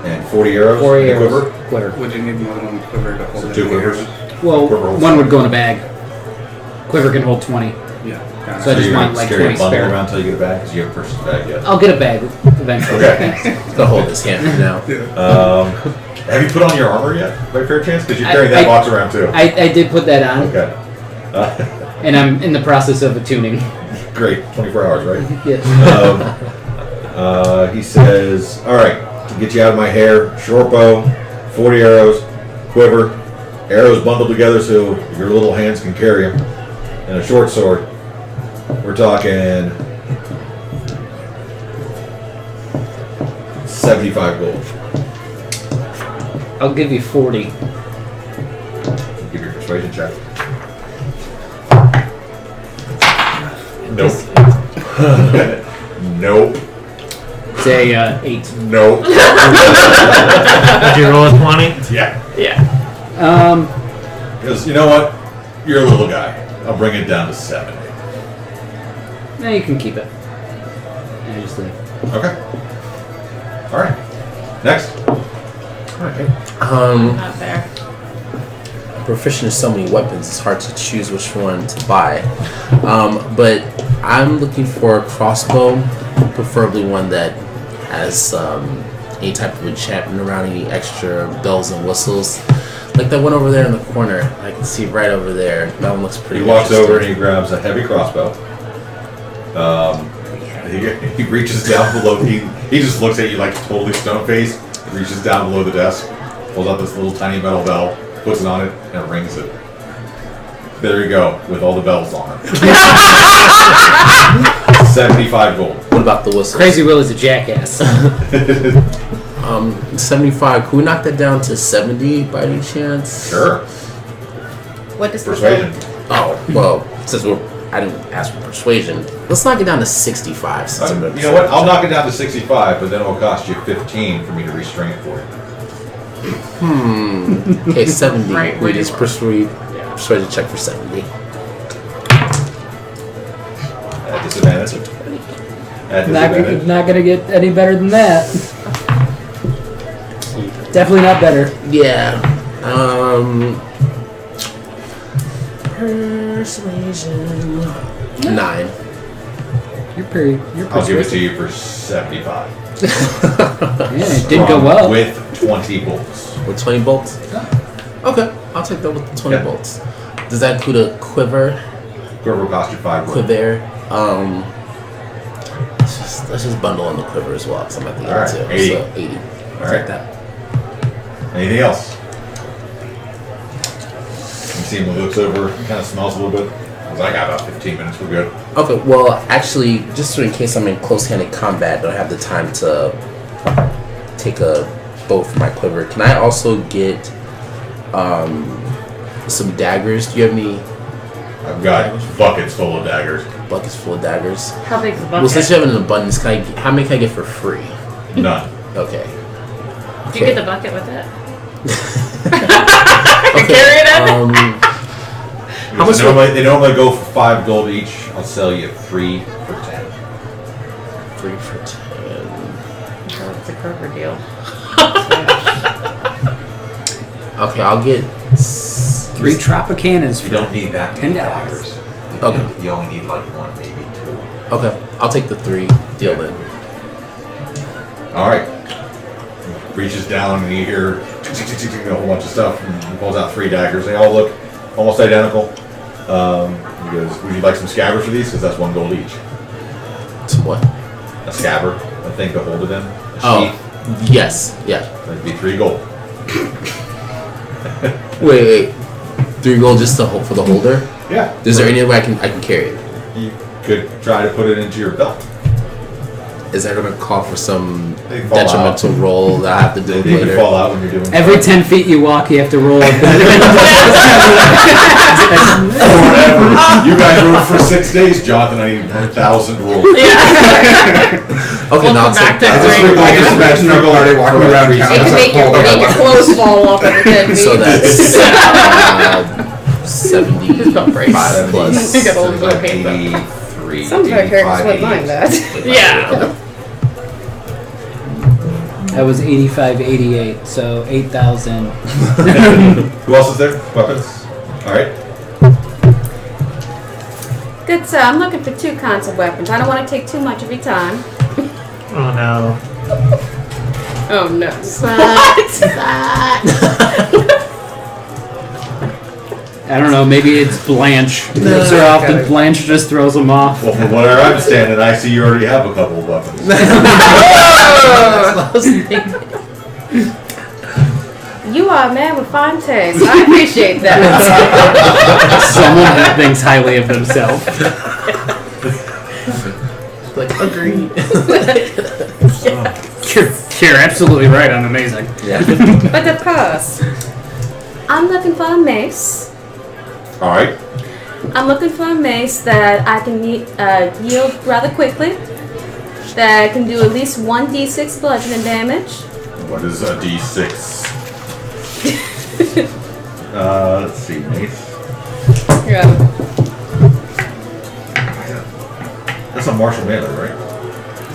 and 40 arrows. 40 and a arrows. quiver. Quiver. Would you need more than one quiver to hold So it 2 in quivers. here? Well, Quiver holds one would go in a bag. Quiver can hold 20. Yeah. got So I it. just you're want gonna like carry 20 a bundle spare. around until you get a bag because you haven't purchased a bag yet. I'll get a bag eventually. Okay. Go hold his hand for now. Have you put on your armor yet, by fair chance? Because you're carrying that box around too. I did put that on, Okay. and I'm in the process of attuning. Great. 24 hours, right? Yes. He says, all right, to get you out of my hair, short bow, 40 arrows, quiver, arrows bundled together so your little hands can carry them, and a short sword. We're talking 75 gold. I'll give you 40. Give your persuasion check. Nope. Nope. Say 8. Nope. Did you roll a 20? Yeah. Yeah. Because you know what? You're a little guy. I'll bring it down to 70. No, you can keep it. I just leave. Okay. All right. Next. Not fair. Proficient in so many weapons, it's hard to choose which one to buy. But I'm looking for a crossbow, preferably one that has any type of enchantment around, any extra bells and whistles. Like that one over there in the corner. I can see right over there. That one looks pretty He walks interesting. over and he grabs a heavy crossbow. He reaches down below. He just looks at you like totally stone-faced. Reaches down below the desk, pulls out this little tiny metal bell, puts it on it, and rings it. There you go, with all the bells on it. 75 gold. What about the whistles? Crazy Will is a jackass. 75. Can we knock that down to 70 by any chance? Sure. What does Persuasion. Oh, well, since I didn't ask for persuasion, let's knock it down to 65. Since I'm You know what? I'll knock it down to 65, but then it'll cost you 15 for me to restrain it for you. Okay, 70. Right, We where just you are. persuasion check for 70. At disadvantage. At disadvantage. Not gonna get any better than that. Definitely not better. Yeah. Persuasion. 9. I'll give it to you for 75. Yeah, it didn't go well. With 20 bolts. With 20 bolts? Okay, I'll take that with the 20 Yeah. bolts. Does that include a quiver? Quiver will cost you 5 gold. Quiver. Let's just bundle in the quiver as well, because I'm at the Alright, end too. 80. So 80. I'll Alright. take that. Anything else? You see him looks over, kind of smells a little bit. I was like, I got about 15 minutes, we're good. Okay, well, actually, just so in case I'm in close-handed combat, don't have the time to take a bow from my quiver. Can I also get some daggers? Do you have any I've got buckets full of daggers. buckets full of daggers? How big's the bucket? Well, since you have it in abundance, how many can I get for free? None. Okay. Do you get the bucket with it? Okay. Carry it in? How much? They normally go for 5 gold each. I'll sell you 3 for 10. 3 for 10. Oh, it's a Kroger deal. Okay, I'll get 3 Tropicana's. You don't need that many $10. daggers. Okay. You only need like 1, maybe 2. Okay, I'll take the 3 deal then. All right. Reaches down and you hear a whole bunch of stuff. And he pulls out 3 daggers. They all look almost identical. He goes, "Would you like some scabbard for these? Because that's 1 gold each." Some what? A scabbard, a thing to hold it in. A Oh, sheath. yes, yeah. That'd be 3 gold. Wait. 3 gold just to hold for the holder? Yeah. Is there any way I can carry it? You could try to put it into your belt. Is that going to call for some They fall detrimental roll that I have to do They can later? fall out when you're doing Every 10 feet you walk, you have to roll. whatever. You guys rode for 6 days, Jonathan. I need 1,000 rolls. Okay, now I'll back take to that. three. I just imagine our party walking around town. It It's can like, make your, hold on. make your clothes fall off every 10 feet. So that's 75 plus. You got all the like paint though. 83. Some of our characters wouldn't mind that. Yeah. That was 85, 88, so 8,000. Who else is there? Weapons? Alright. Good sir, I'm looking for 2 kinds of weapons. I don't want to take too much of your time. Oh no. Oh no. I don't know, maybe it's Blanche. So often Blanche just throws them off. Well, from where I'm standing, I see you already have a couple of weapons. You are a man with fine taste. I appreciate that. Someone that thinks highly of themselves. Like, agreed. You're absolutely right, I'm amazing. Yeah. But of course, I'm looking for a mace. Alright. I'm looking for a mace that I can yield rather quickly. That can do at least 1d6 bludgeoning damage. What is a D6? Let's see, mace. Yeah. That's a martial melee, right?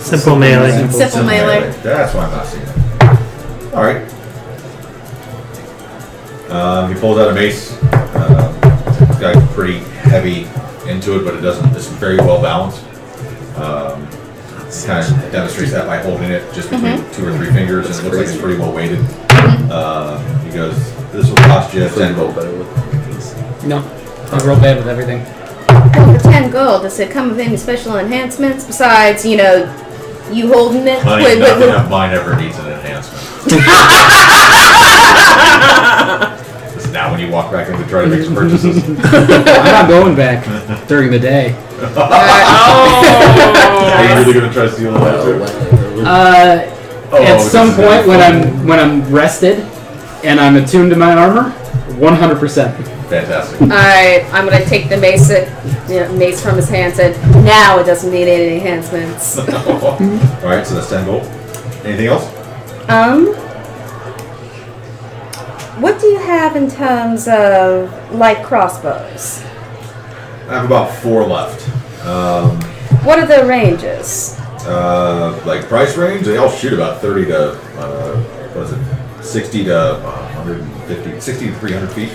Simple melee. Simple melee. That's why I'm not seeing it. Alright. He pulls out a mace. It's got pretty heavy into it, but it's very well balanced. kind of demonstrates that by holding it just between 2 or 3 fingers, and it looks like it's pretty well weighted. He goes, "This will cost you 10 gold." No, I roll bad with everything. For 10 gold, does it come with any special enhancements besides, you holding it? Honey, nothing of mine ever needs an enhancement. This is now when you walk back in to try to make some purchases. I'm not going back during the day. Are you really gonna try to steal that too? At some point when I'm rested and I'm attuned to my armor, 100%. Fantastic. Alright, I'm gonna take the mace from his hand and now it doesn't need any enhancements. Alright, so that's 10 gold. Anything else? What do you have in terms of light crossbows? I have about 4 left. What are the ranges? Like price range, they all shoot about 30 to 60 to 150, 60 to 300 feet.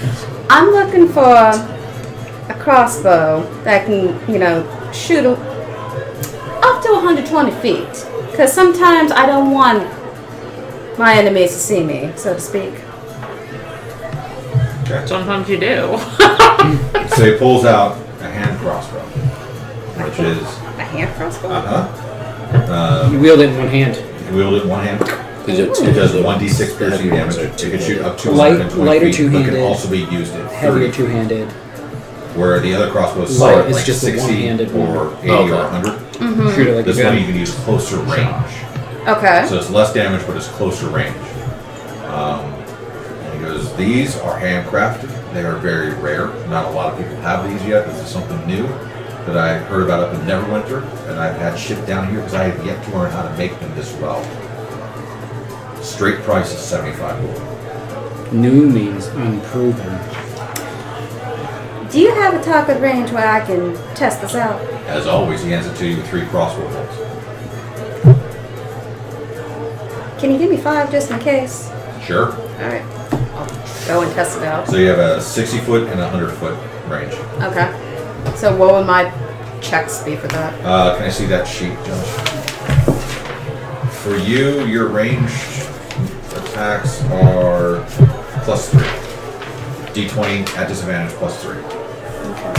I'm looking for a crossbow that can, shoot up to 120 feet. Because sometimes I don't want my enemies to see me, so to speak. Okay. Sometimes you do. So he pulls out a hand crossbow, which is A hand crossbow? You wield it in one hand. You wield it in one hand. It does 1d6 piercing damage. It can shoot up to 120 lighter feet, but two-handed, can also be used at 30 heavier feet. two-handed. Where the other crossbows Light, start it's like just a 60 one-handed one. or 80 or 100. Shoot it like This a one gun. you can use closer range. Okay. So it's less damage, but it's closer range. And he goes, these are handcrafted. They are very rare. Not a lot of people have these yet. This is something new that I heard about up in Neverwinter, and I've had shipped down here because I have yet to learn how to make them this well. Straight price is 75 gold. New means unproven. Do you have a target range where I can test this out? As always, he hands it to you with 3 crossbow bolts. Can you give me 5 just in case? Sure. Alright. I'll go and test it out. So you have a 60-foot and a 100-foot range. Okay. So what would my checks be for that? Can I see that sheet, Josh? For you, your range attacks are +3. D20 at disadvantage +3. Okay.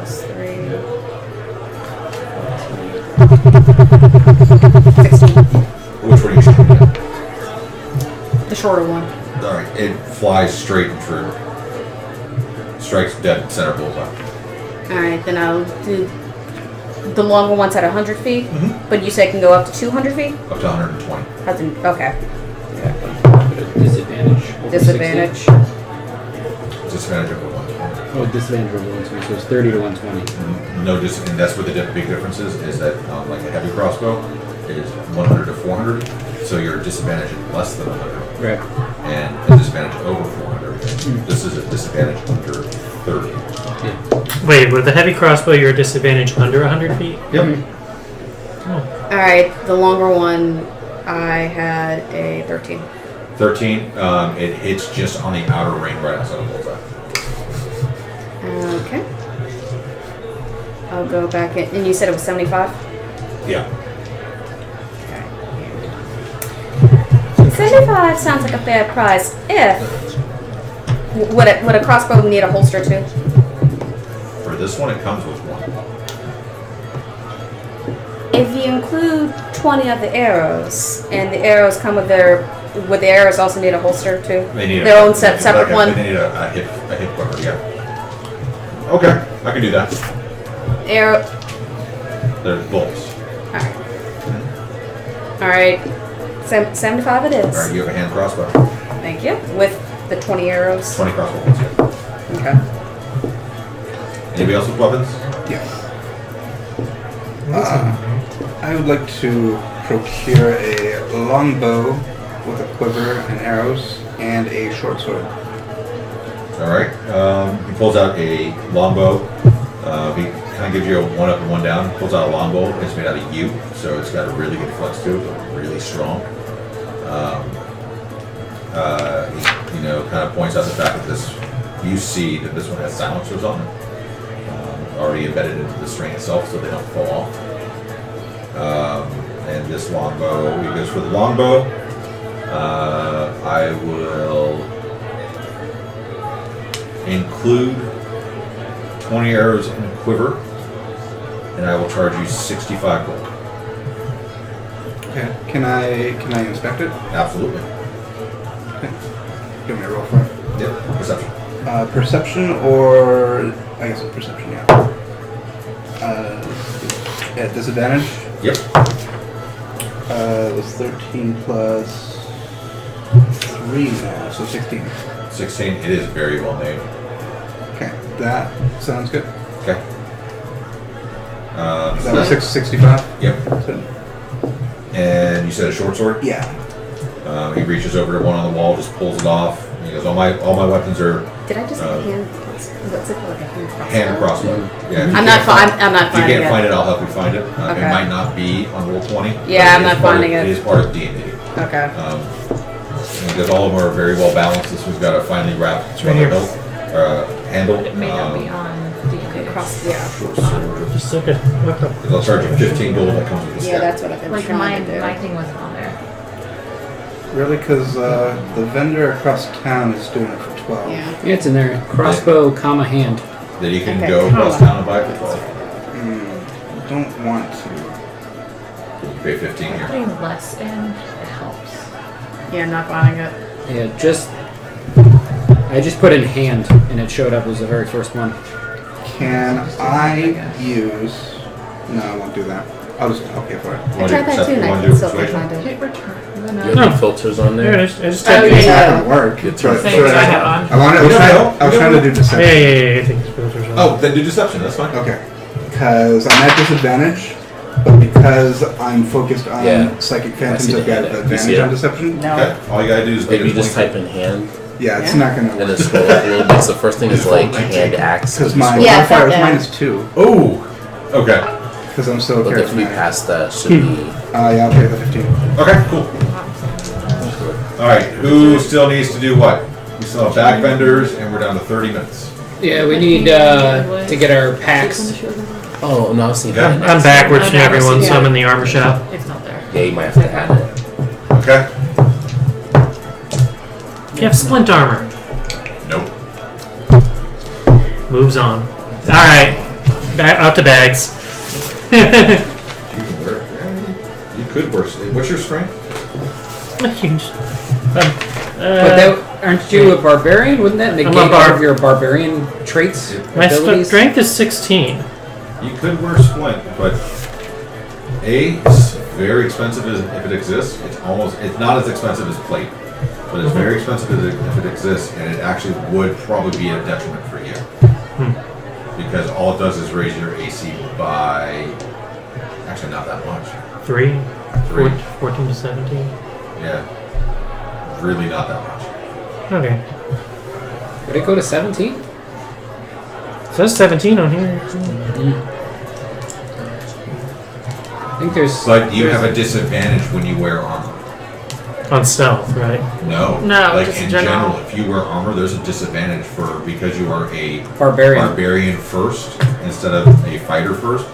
+3. 16. Which one are you shooting at? The shorter one. Alright, it flies straight and true. Strikes dead center bullseye. Alright, then I'll do the longer ones at 100 feet. Mm-hmm. But you say it can go up to 200 feet? Up to 120. Okay. Disadvantage. over Disadvantage. 60. Disadvantage over 120. Oh, disadvantage over 120. So it's 30 to 120. No disadvantage, and that's where the big difference is that like a heavy crossbow is 100 to 400, so your disadvantage is less than 100. Right. And a disadvantage over 400. This is a disadvantage under 30. Yeah. Wait, with the heavy crossbow, you're a disadvantage under 100 feet? Yep. Alright, the longer one, I had a 13. 13, it hits just on the outer ring right outside of bullseye. Okay. I'll go back in. And you said it was 75? Yeah. 75 sounds like a fair price. If would a crossbow need a holster too? For this one, it comes with one. If you include 20 of the arrows, and the arrows come with would the arrows also need a holster too? They need their own separate one. They need a hip quiver, yeah. Okay, I can do that. Arrow. They're bolts. All right. 75 it is. All right, you have a hand crossbow. Thank you. With the 20 arrows. 20 crossbow bolts. Yeah. Okay. Anybody else with weapons? Yeah. I would like to procure a longbow with a quiver and arrows and a short sword. All right. He pulls out a longbow. He kind of gives you a one up and one down. Pulls out a longbow. It's made out of yew, so it's got a really good flex to it, but really strong. He, kind of points out the fact that you see that this one has silencers on it. already embedded into the string itself, so they don't fall off. And this longbow, because for the longbow, I will include 20 arrows in a quiver, and I will charge you 65 gold. Okay. Can I inspect it? Absolutely. Okay. Give me a roll for it. Yep. Perception. Perception, or I guess it's perception. Yeah. At disadvantage. Yep. It was 13 plus 3 now, so 16. 16. It is very well made. Okay, that sounds good. Okay. That was 665. Yep. And you said a short sword? Yeah. He reaches over to one on the wall, just pulls it off. He goes, all my weapons are Did I just say hand? What's it called? Like a hand hand crossbow? crossbow. Yeah. if you I'm not can't I'm not If you finding can't it. find it, I'll help you find it. It Okay. might not be on roll 20. Yeah, I'm but not is part finding of- it. It is part of D&D. Okay. Because all of them are very well balanced. This one's got a finely wrapped It's right here. handle. It may not be on the Cross. Yeah. Short sword. Just look at what the. They'll charge you 15 gold that comes with the Yeah, staff. that's what I've been like trying to do. my thing wasn't on there. Really, because the vendor across town is doing it for 12. Yeah. Yeah, it's in there. Crossbow, comma, hand. That you can Okay, go come across on. town and buy it for 12. Don't want to. You pay 15 here. Putting less in, it helps. Yeah, I'm not finding it. Yeah, I just put in hand, and it showed up as the very first one. Can I use? No, I won't do that. I'll pay for it. I tried that too, and I still can't find it. Hit return. You have any filters on There there? it is. I just Oh, typed it in. It's yeah. not gonna work. Good but- try. Same as I have on. I wanted. We don't know. I was trying to do deception. Yeah, I think it's filters on. Oh, then do deception. That's fine. Okay. Because I'm at disadvantage, but because I'm focused on Yeah. psychic I phantoms, see the I've got hand. You see advantage it? on deception. Okay. All you gotta do is Maybe you get a just 20. type in hand Yeah, it's Yeah. not gonna and then work. scroll up a little bit. So first thing is like hand axe. Because my Yeah, modifier is that- -2. Oh. Okay. Because I'm so But if we charismatic. pass that, should be. Yeah, I'll pay the 15. Okay. Cool. All right. Who still needs to do what? We still have bag vendors, and we're down to 30 minutes. Yeah, we need to get our packs. Oh no, I was thinking. Yeah. hand I'm axe. backwards to Yeah. everyone, so I'm in the armor shop. It's not there. Yeah, you might have to add it. Okay. You have splint armor. Nope. Moves on. All right, out to bags. You can wear it. You could wear. What's your strength? Huge. But that, aren't you a barbarian? Wouldn't that negate I'm a all bar- of your barbarian traits? My abilities? strength is 16. You could wear splint, but it's very expensive if it exists. It's not as expensive as plate, but it's very expensive if it exists, and it actually would probably be a detriment for you. Because all it does is raise your AC by, actually not that much. 3, Three. 14 to 17. Yeah. Really not that much. Okay. Would it go to 17? It says 17 on here. I think there's. But you have a disadvantage when you wear armor. On stealth, right? No. No, Like just in general. general, if you wear armor, there's a disadvantage because you are a Barbarian. barbarian first instead of a fighter first.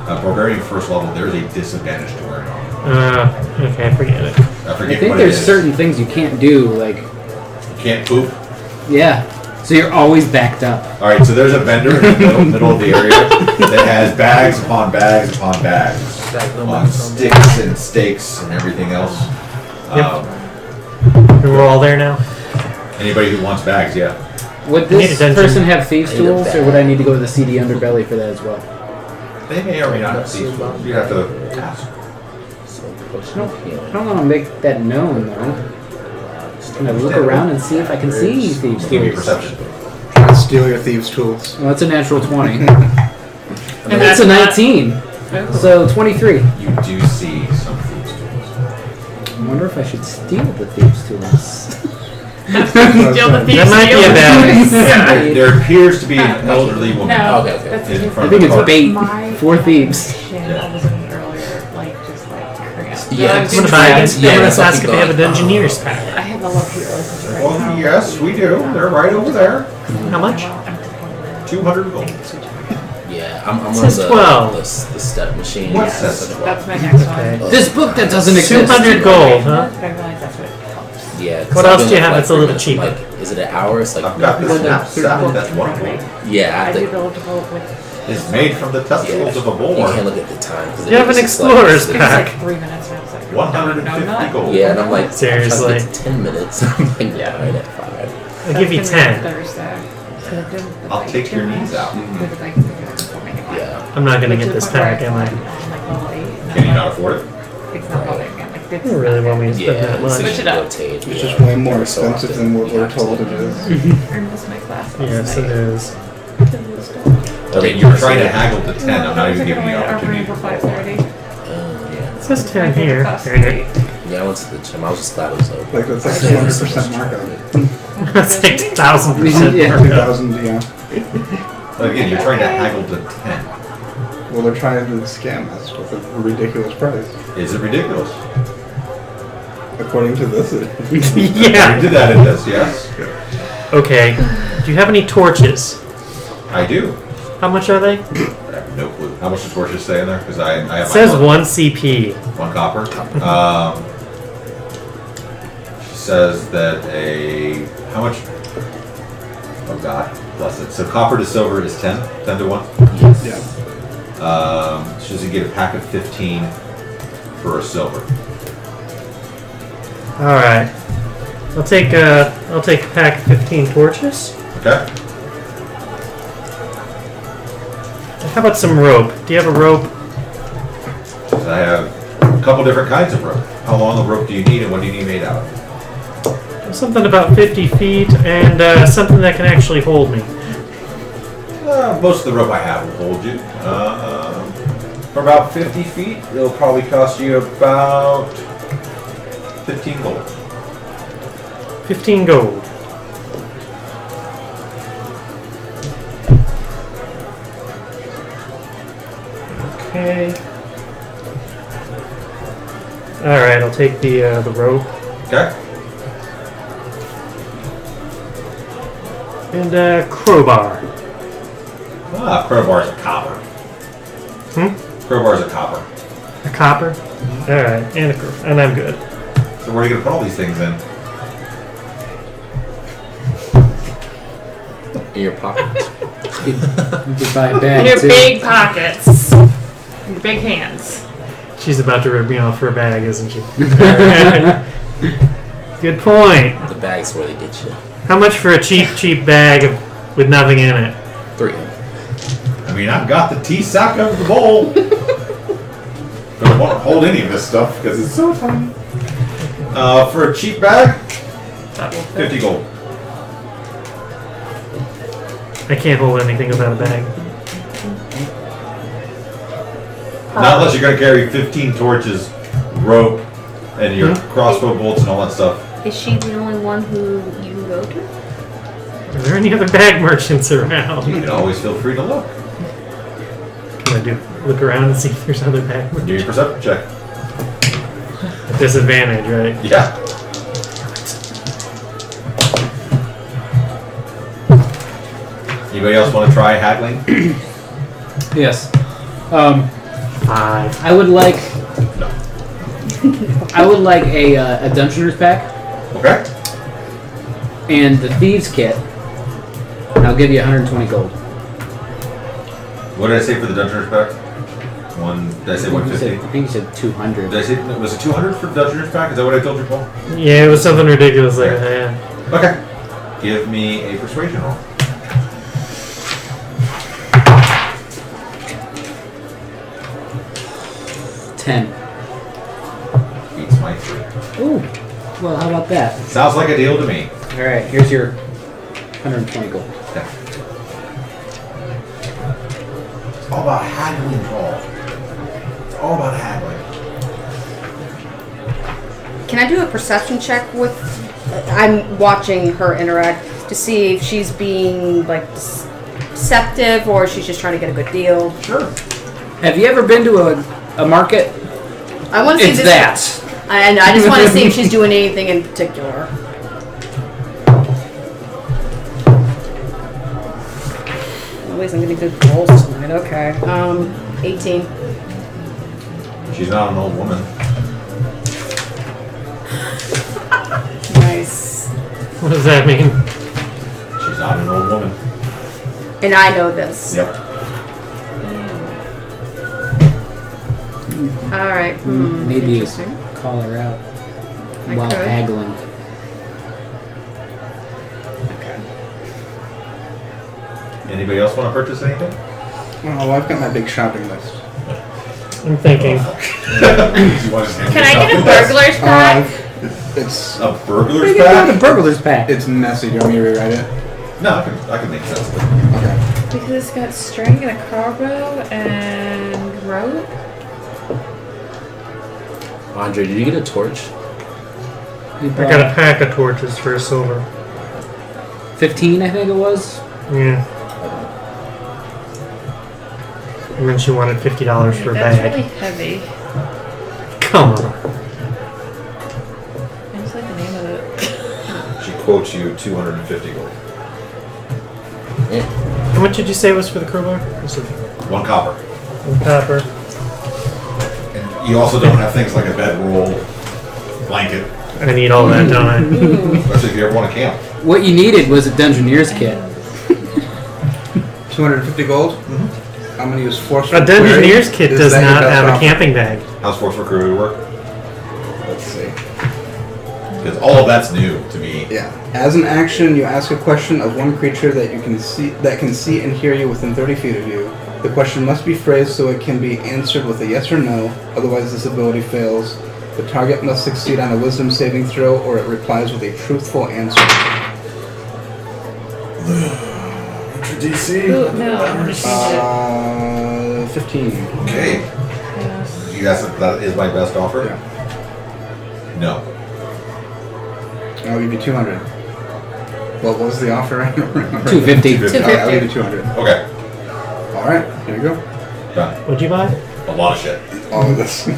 Barbarian first level, there's a disadvantage to wearing armor. Okay, forget it. I I forget think what there's it is. certain things you can't do, like, You can't poop. yeah. So you're always backed up. All right, so there's a vendor in the middle of the area that has bags upon bags upon bags on sticks and stakes and everything else. We're all there now. Anybody who wants bags, yeah. Would Need this attention. person have thieves' I need a tools, or bag. would I need to go to the CD underbelly for that as well? They may or may not have these tools. You have to ask. I don't want to make that known, though. Can I look around and see if I can see thieves' Give me tools? perception. Try to steal your thieves' tools. Well, that's a natural 20. And That's a 19. So 23. You do see some thieves' tools. I wonder if I should steal the thieves' tools. Steal the thieves' That might be a bad idea. There appears to be an elderly woman No, Okay, okay. that's in okay. I front of think the it's cart. bait My for thieves. I was in earlier, like just like crap. Yeah, I'm it's gonna trying- buy it. yeah, I'm gonna that's what ask if they have a people- Dungeoneer's pack. I have a lot of heroes right Well, now. yes, we do. They're right over there. How much? 200 gold. Yeah. Yeah, I'm on says the 12. the step machine. What Yeah, says that's That's my next Okay. one. This book that doesn't exist. 200 gold, huh? But I realize that's what it helps. Yeah. 'cause What I've else been do you up, have like, that's a little 3 minutes. cheaper? Like, is it an hour? It's like I've got the snap saddle. That's one gold. yeah. I I do think the ultimate with. It's made from the testicles of a you boar. can't look at the time. 'Cause You have it an was just, like, explorer's It was pack. like 3 minutes and I was like, 150 no, not. gold. Yeah, and I'm like, Seriously. I'm trying to get to 10 minutes. I'm like, yeah, right at 5. I'll give you 10. Thursday. I'll take your knees out. Yeah. I'm not gonna get this pack, am I? Can you not afford it? It's not all again. Like, You don't really want me to spend Yeah, that much. Switch it up. rotate. It's just way more expensive than what we're told it is. I missed my class. Yes, it is. Okay, you're trying to haggle to 10. I'm not even giving you the opportunity. For 5:30. Yeah. It says 10 here. There. Yeah, I went to the gym. I was just glad it was open. Like that's like 200% markup. That's like 1,000%. Yeah. 2,000, yeah. But again, you're trying to haggle to 10. Well, they're trying to scam us with a ridiculous price. Is it ridiculous? According to this, it Yeah. We did that in this, yes. Okay. Do you have any torches? I do. How much are they? I have no clue. How much does torches say in there? Because I have It says my 1 CP. one copper. She says that how much? Oh God, bless it. So copper to silver is 10 to 1. yeah. She says you get a pack of 15 for a silver. All right. I'll take a pack of 15 torches. Okay. How about some rope? Do you have a rope? I have a couple different kinds of rope. How long of rope do you need, and what do you need made out of? Something about 50 feet and something that can actually hold me. Most of the rope I have will hold you. For about 50 feet, it'll probably cost you about 15 gold. 15 gold. Okay. All right, I'll take the rope Okay. and crowbar. Crowbar's a copper. Crowbar's a copper. A copper. All right, and I'm good. So where are you gonna put all these things in? In your pocket. You could buy a In bag your too. big pockets. Your big hands. She's about to rip me off her bag, isn't she? Good point. The bag's where they get you. How much for a cheap bag with nothing in it? 3. I mean, I've got the tea sack of the bowl. Don't want to hold any of this stuff because it's so tiny. For a cheap bag, 50 gold. I can't hold anything without a bag. Not unless you're going to carry 15 torches, rope, and your crossbow bolts and all that stuff. Is she the only one who you can go to? Are there any other bag merchants around? You can always feel free to look. Can I look around and see if there's other bag Do merchants? your perception check. Disadvantage, right? Yeah. Anybody else want to try haggling? Yes. 5. I would like No. a Dungeoner's pack Okay. and the Thieves kit, and I'll give you 120 gold. What did I say for the Dungeoner's pack? Did I say 150? I think you said 200. Did I say, was it 200 for the Dungeoner's pack? Is that what I told you, Paul? Yeah, it was something ridiculous like that. Okay. Give me a persuasion roll. Beats my 3. Ooh. Well, how about that? Sounds like a deal to me. All right, here's your 120 gold. Yeah. It's all about haggling, Paul. It's all about haggling. Can I do a perception check with? I'm watching her interact to see if she's being like deceptive or she's just trying to get a good deal. Sure. Have you ever been to a market? I want to see It's this. that. And I just want to see if she's doing anything in particular. least I'm getting good rolls tonight. Okay. 18. She's not an old woman. Nice. What does that mean? She's not an old woman. And I know this. Yep. All right. Maybe you Interesting. call her out I while could. haggling. Anybody else want to purchase anything? Oh, I've got my big shopping list. I'm thinking. You want to hand Can I yourself get a the best? burglar's pack? It's A burglar's A pack? burglar's pack. it's messy. Do you want me to rewrite it? No, I can make sense of it. Okay. Because it's got string and a carbo and rope. Andre, did you get a torch? You I got a pack of torches for a silver. 15, I think it was. Yeah. And then she wanted $50 for a That's bag. really heavy. Come on. I just like the name of it. She quotes you 250 gold. How much did you say was for the crowbar? Was it 1 copper. copper? And you also don't have things like a bedroll, blanket, I need all that, don't I? especially if you ever want to camp. What you needed was a Dungeoneer's kit. 250 gold. I'm gonna use force. A Dungeoneer's kit Is does that your not best have a offer? camping bag. How's Force for Crew work? Let's see. Because all of that's new to me. Yeah. As an action, you ask a question of one creature that you can see and hear you within 30 feet of you. The question must be phrased so it can be answered with a yes or no. Otherwise, this ability fails. The target must succeed on a Wisdom saving throw, or it replies with a truthful answer. What's your DC? Ooh, no, I want to change 15. Okay. it. Yes. You guys, that is my best offer? Yeah. No. I'll give you 200. What was the offer? I don't remember. 250. 250. Okay, I'll give you 200. Okay. All right, here you go. Done. What'd you buy? A lot of shit. All of this.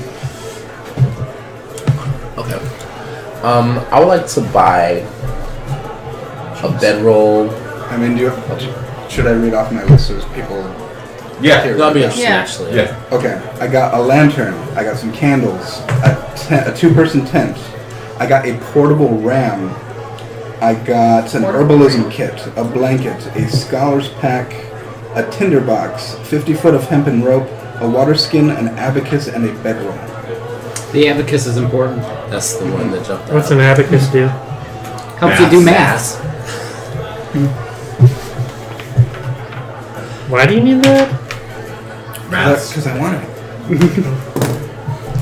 Okay. I would like to buy a bedroll. I mean, should I read off my list so people? Yeah. That'd be interesting, Yeah. actually. Yeah. Okay, I got a lantern. I got some candles. A two-person tent. I got a portable ram. I got an herbalism kit, a blanket, a scholar's pack, a tinderbox, 50 foot of hempen rope, a water skin, an abacus, and a bedroll. The abacus is important. That's the one that jumped out. What's an abacus do? Helps you do math. Why do you need that? Maths. Because I want it.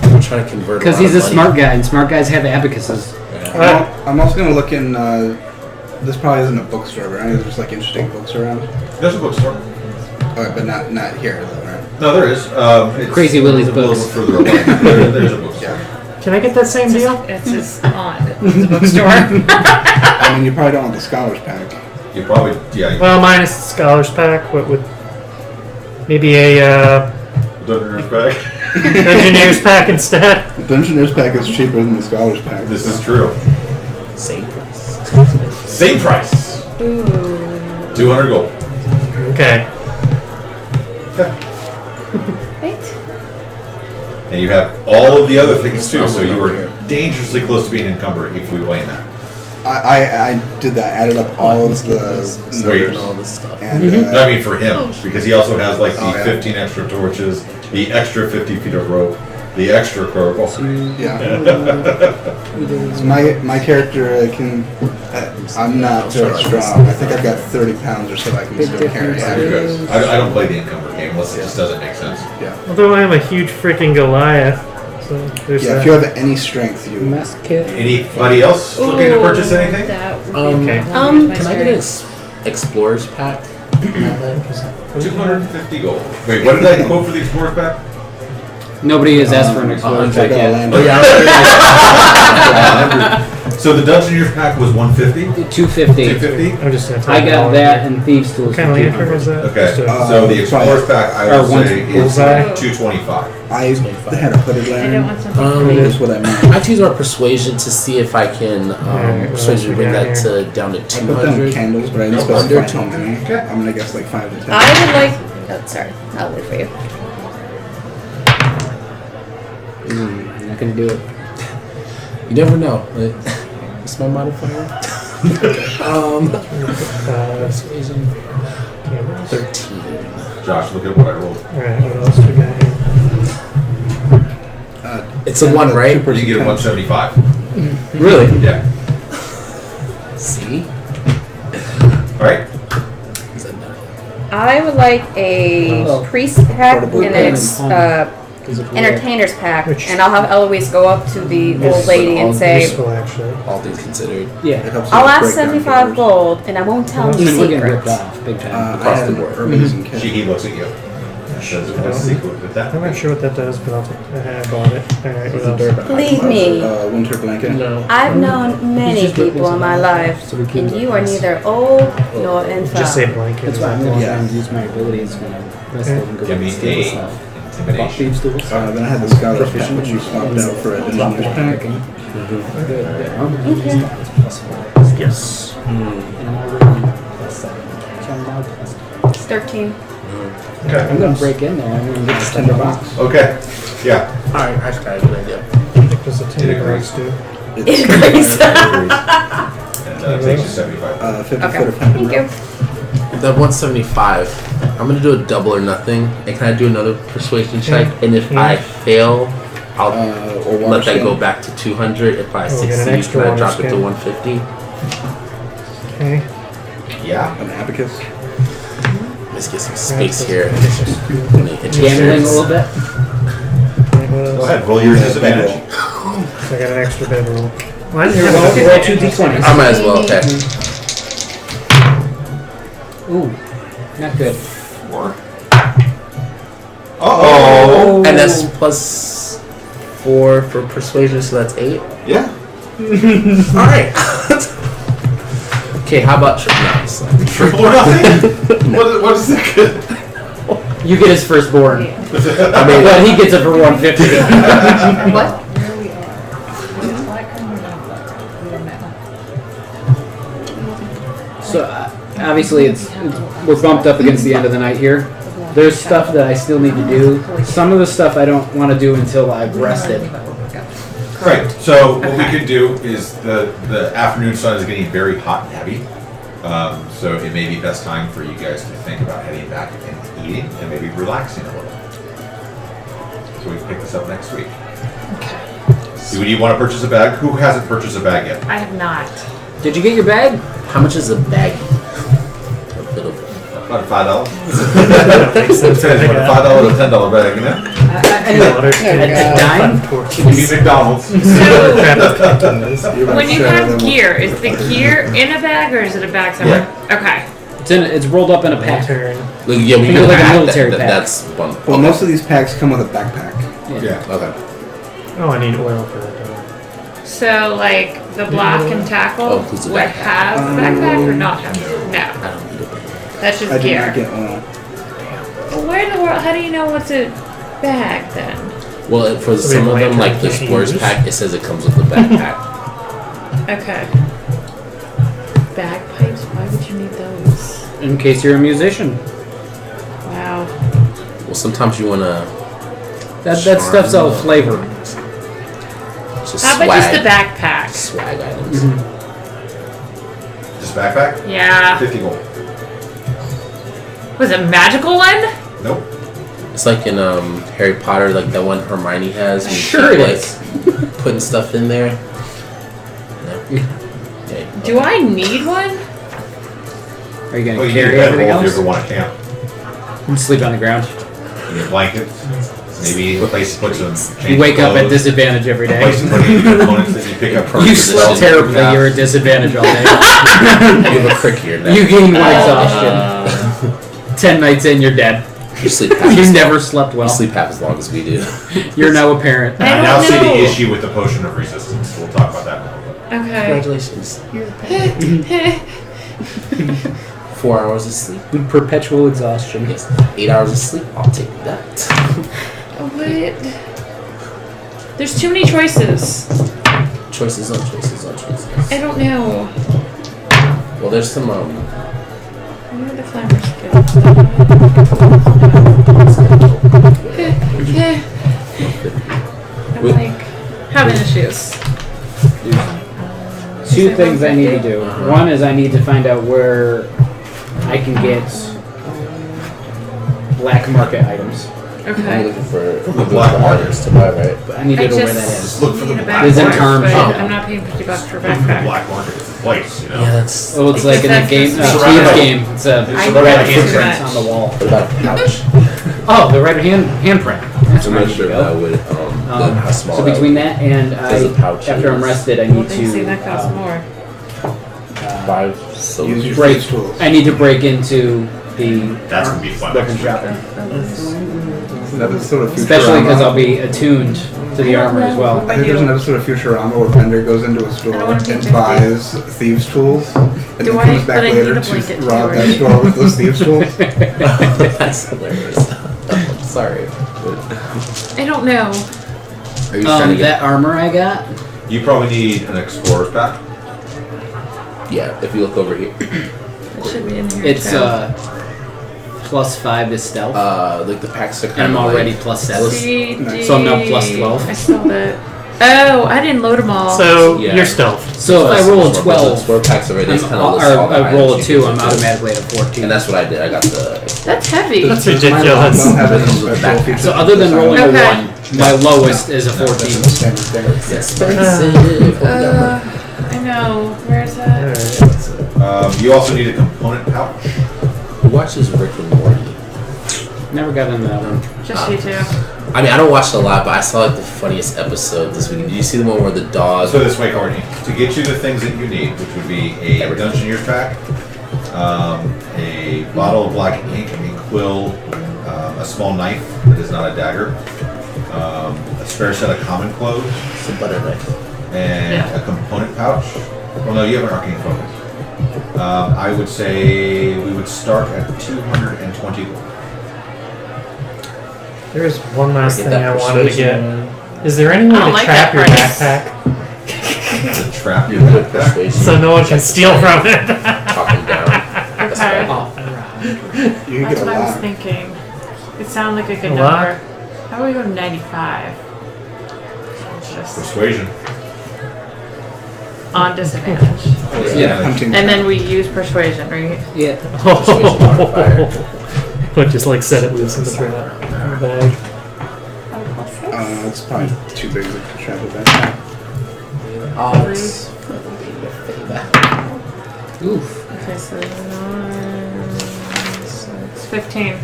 I'm trying to convert. Because he's a smart guy, and smart guys have abacuses. I'm also gonna look in. This probably isn't a bookstore, right? There's just like interesting books around. There's a bookstore. Okay, but not here though, right? No, there is. It's Crazy Willie's a little books. further away. There's a bookstore. Can I get that same deal? It's just odd. It's a bookstore. I mean, you probably don't want the scholar's pack. You probably, yeah. Well, minus the scholar's pack. What would maybe a Dungeoneer's pack. engineer's pack instead? The Dungeoneer's pack is cheaper than the scholar's pack. This is true. Same price. Same price. Ooh. 200 gold. Okay. Right? And you have all of the other things too, so you were dangerously close to being encumbered if we were playing that. I did that. Added up all of the Wait. numbers. All this stuff. And I mean for him, because he also has like the Oh, yeah. 15 extra torches, the extra 50 feet of rope, the extra crowbar. yeah. My character can. I'm not very strong. I think I've got 30 pounds or so I can still carry. You're good. I don't play the encumber game unless it just doesn't make sense. Yeah. Although I'm a huge freaking Goliath, so there's Yeah. that. If you have any strength, you. Mess kit. Anybody else looking to purchase anything? That would be Okay. my Can I get an strength. explorer's pack? 250 gold. Wait, what did I quote for the Explorer pack? Nobody has asked for an explorer 100. pack I got a yet. land. Oh yeah. So the Dungeoneer's pack was 150? 250. 250? I'm just gonna I got that and thieves tools. What kind of lantern was that? Okay, Just a- so the Explorer's pack I Or would one say is bullseye. 225. I had a hooded I don't lantern. want something. That's what I meant. I have to use our persuasion to see if I can persuade you to bring that to down to I put down 200. candles, but I didn't Under specify how many. Okay. I'm gonna guess like 5 to 10. I would like. Oh, sorry. I'll wait for you. I'm not gonna do it. You never know. Like, what's my modifier? Persuasion. 13. Josh, look at what I rolled. Alright, what else we got here? It's a 1, right? You get a 175. Really? Yeah. See? Alright. Is that 9? I would like a Oh. priest pack and an entertainer's pack, Which- and I'll have Eloise go up to the old lady and say, Useful, actually. All things considered. Yeah. It helps "I'll you ask break down 75 doors. gold, and I won't tell I them mean, we're getting ripped secrets." off big time. I Across had the an board. herbalism kit. He looks at you. Says, what's the secret with that? I'm not sure what that does, but I'll take I bought it. Alright, what else? Believe me, Winter blanket. No. I've known many Just put people this in my on. life, So we can and look you are this. neither old nor Just say infirm. blanket. That's is why I'm that gonna cool? try and use my abilities when I wrestle and go Give me steal a stuff. intimidation. Thieves tools. Then I had the scholar's pack, which you swapped out for a designer's pack. Yes. And I'm already +7. So I'm now +7. 13. Okay. I'm gonna break in there. I'm gonna get the tender box. Okay. Yeah. Alright, actually, I have a good idea. I think there's a It 10 agrees. bucks too. It agrees. And takes you 75. 50 Okay, foot of thank pentagram. you. That 175. I'm gonna do a double or nothing. And can I do another persuasion check? And if I fail, I'll Or water let that skin. go back to 200. If I We'll get an succeed, extra can I water drop it to skin. 150? Okay. Yeah. An abacus. Let's get some space here. Gambling a little bit. Go ahead. Roll your disadvantage. So I got an extra bedroll. Well, I didn't Here, have roll, enough roll advantage. 2 d20s. I might as well. Okay. Ooh, not good. 4. Uh-oh. And that's plus 4 for persuasion, so that's 8. Yeah. Alright. Okay, how about Triple or nothing? What is that good? You get his firstborn. I mean, But he gets it for 150. What? So obviously we're bumped up against the end of the night here. There's stuff that I still need to do. Some of the stuff I don't want to do until I've rested. Right. So what we could do is the afternoon sun is getting very hot and heavy. So it may be best time for you guys to think about heading back and eating and maybe relaxing a little. So we can pick this up next week. Do you want to purchase a bag? Who hasn't purchased a bag yet? I have not. Did you get your bag? how much is a bag? A little bit. About $5. Makes sense. Depends on a $5 or $10 bag, you know? At 9? Give me McDonald's. When you have gear, is the gear in a bag or is it a bag somewhere? Okay. It's rolled up in a pack. Look, yeah, we Think can of like a pack military that, pack. That's one. Well, most of these packs come with a backpack. Yeah. Okay. Oh, I need oil for that. So, like, the block and tackle Oh, includes a would backpack. have a backpack or not have? No. I don't need it. That's just I did gear. not get oil. Well, where in the world? How do you know what's a bag then? Well, for So some of we have them, like the lantern Explorer's use? pack, it says it comes with a backpack. Okay. Bagpipes? Why would you need those? In case you're a musician. Wow. Well, sometimes you wanna That stuff's all flavor. just How swag, about just the backpack? swag items. This backpack? Yeah. 50 gold. Was it a magical one? Nope. It's like in Harry Potter, like that one Hermione has. and you Sure keep, it like, is. Putting stuff in there. Yeah. Do I need one? Are you Well, gonna you carry need a bed everything roll if you else? ever want to camp. And sleep on the ground. You need blankets. Maybe a place to put some change You wake up at clothes, disadvantage every a place day. to put any components that you pick up from You the slept shelves. terribly. Yeah. You're at disadvantage all day. You have a crick here now. You gain 1 exhaustion. 10 nights in, you're dead. You sleep half You as never long. slept You well. sleep half as long as we do. You're now a parent. I I now don't see the know. issue with the potion of resistance. We'll talk about that in a little bit. Okay. Congratulations. 4 hours of sleep. Perpetual exhaustion. Yes. 8 hours of sleep. I'll take that. What? There's too many choices. Choices on choices on choices. I don't know. Well, there's some Where are the climbers I'm Wait. like having issues. Two things I need to do. One is I need to find out where I can get black market items. I'm Okay. looking for black items to buy, right? But I need to know where that is. Just look for the need a black Is it market. term? but Oh. I'm not paying $50 for a Look for the backpack. black market. It's a place, you know. Yeah, that's. Oh, it's like in the That's game, just- Thieves game. It's a I red know too footprint much. on the wall. What about a pouch? Oh, the red handprint. That's I'm where I not need sure to if that go. would. How small. So that between would that and Does a pouch after I'm is- rested, I Well, need they say to that costs more. be 5 silver. Use your break. thieves tools. I need to break into the That's gonna be fun. weapon shop, An episode of Futurama. especially because I'll be attuned to the armor as well. I think there's an episode of Futurama where Bender goes into a store I don't wanna pay and 50. buys thieves' tools, and Do then I? comes back But I need later a to blanket rob too, that right? store with those thieves' tools. That's hilarious. I'm sorry. I don't know. Are you trying to get? That armor I got. You probably need an explorer's pack. Yeah, if you look over here. It should be in here. It's too. +5 to stealth, Like the packs are kind and I'm of already like, +7. CD. So I'm now +12. I spelled it. Oh, I didn't load them all. So Yeah. you're stealth. So if I roll a Sword 12, packs already. It's I'm, kind of or I roll a 2, I'm automatically at a 14. And that's what I did. I got the. That's heavy. That's Does my ridiculous. laptop have any Comes with a special backpack. features? So other than rolling a Okay. 1, my lowest is a 14. That's a standard thing. It's expensive. I know. Where is that? You also need a component pouch. Who watches Rick and Morty? Never got into that one. Just you two. I mean, I don't watch it a lot, but I saw like the funniest episode this week. Did you see the one where the dog? So this way, Courtney, to get you the things that you need, which would be a Dungeoneer's pack, a bottle of black ink, a quill, a small knife that is not a dagger, a spare set of common clothes, It's a butter knife. and Yeah. a component pouch. Well, no, you have an arcane focus. I would say we would start at 220 gold. There's one last Get thing that I wanted to get. persuasion. Is there any way I don't to like trap that your price. backpack To trap your Good backpack. persuasion. so no one can steal from it? Talking down. That's Okay. right. You can That's get a what I was lock. thinking. It sounded like a good A lot? number. How about we go 95? It's just Persuasion. on disadvantage. Yeah. Hunting And then we use persuasion, right? Yeah. Persuasion modifier. But just like set it loose in the bag. It's probably too big to travel back. Odds. Oof. Okay, so 9, 6, 15.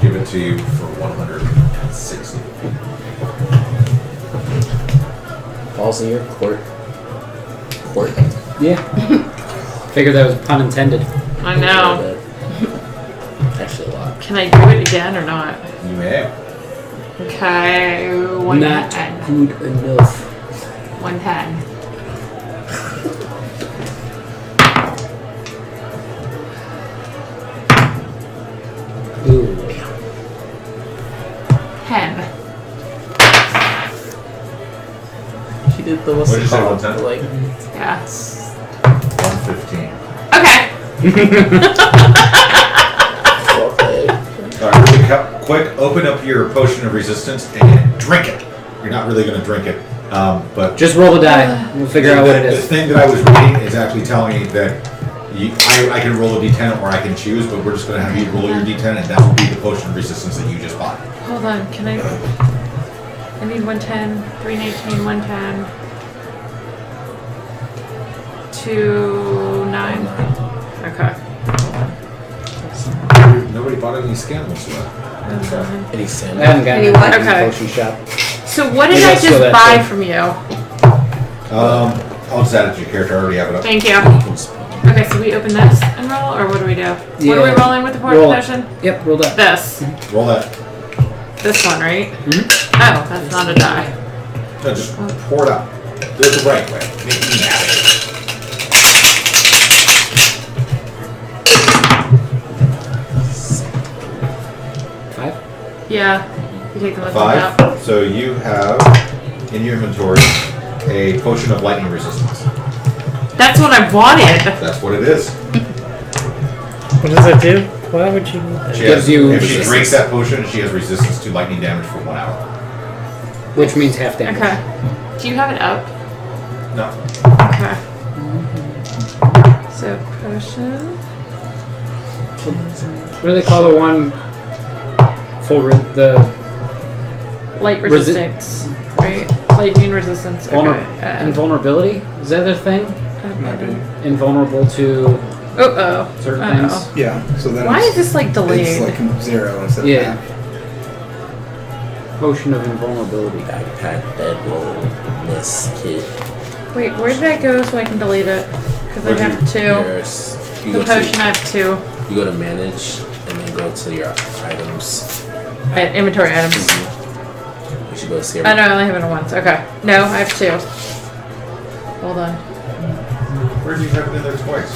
Give it to you for 160. Falls in your court. Court. Yeah. Figured that was pun intended. I know. Actually, a lot. Can I do it again or not? You may. Okay, Not 110. good enough. 110. Ooh. 10. She did the What did you say, 110? like Yeah. 115. Okay. well played. Alright, quick, open up your potion of resistance and drink it. You're not really going to drink it, but Just roll the die. We'll figure out what it the is. thing that I was reading is actually telling me that I can roll a d10 or I can choose, but we're just going to have you roll your d10 and that will be the potion of resistance that you just bought. Hold on, can I need 110, 318, 110, 2, 9. Okay. Nobody bought any scandals yet. Any I sand? haven't gotten Any into what? the Okay. potion shop. So what did Maybe I I'll steal just that buy too. from you? I'll just add it to your character. I already have it up. Thank you. Okay, so we open this and roll, or what do we do? What are we Yeah. rolling with the Roll it. potion? Yep, roll that. This. Roll that. This one, right? Mhm. Oh, that's not a die. No, just pour it out. Do it the right way. Make me happy. Yeah. You take the 5. out. So you have in your inventory a potion of lightning resistance. That's what I wanted. That's what it is. What does it do? Why would you need that? She Gives has, you if she resistance. drinks that potion, she has resistance to lightning damage for 1 hour. Which means half damage. Okay. Do you have it up? No. Okay. So potion. What do they call the one? The Light resistance. Right? Light immune resistance. Okay. invulnerability? Is that their thing? Might be. Invulnerable to certain things. Yeah. So then Why it's, is this like delayed? it's like 0 instead Yeah. of half. Potion of invulnerability. Backpack, bedroll, miss kit. Wait, where did I go so I can delete it? Because I have 2. You The go potion I have 2. to you go to manage and then go to your items. Inventory items. You should go to see I know I only have it once. Okay. No, I have 2. Hold on. Where did you have it in there twice?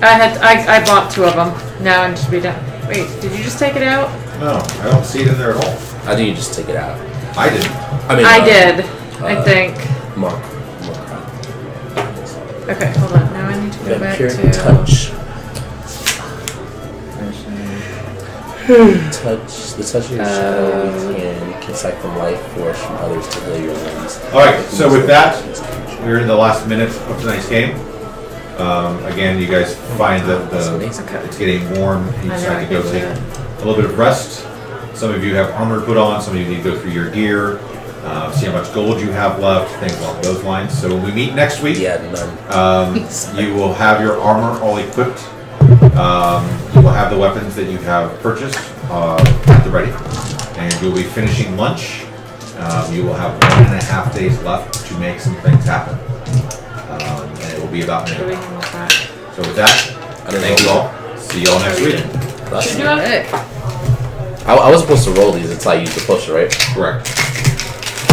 I bought 2 of them. Now it should be done. Wait, did you just take it out? No, I don't see it in there at all. I think you just take it out. I didn't. I did. I think. Mark. Okay, hold on. Now I need to go back Pure to touch. Touch. The touch of your shadow can siphon life force from others to heal your wounds. Alright, so with that, we're in the last minute of tonight's game. Again, you guys find that it's getting warm. You decide to go take a little bit of rest. Some of you have armor put on. Some of you need to go through your gear, see how much gold you have left, things along those lines. So when we meet next week, none. you will have your armor all equipped. You will have the weapons that you have purchased at the ready, and you'll be finishing lunch. You will have 1.5 days left to make some things happen, and it will be about noon. So with that, thank you all. See you all next week. Should do it. I was supposed to roll these until I used the potion, right? Correct.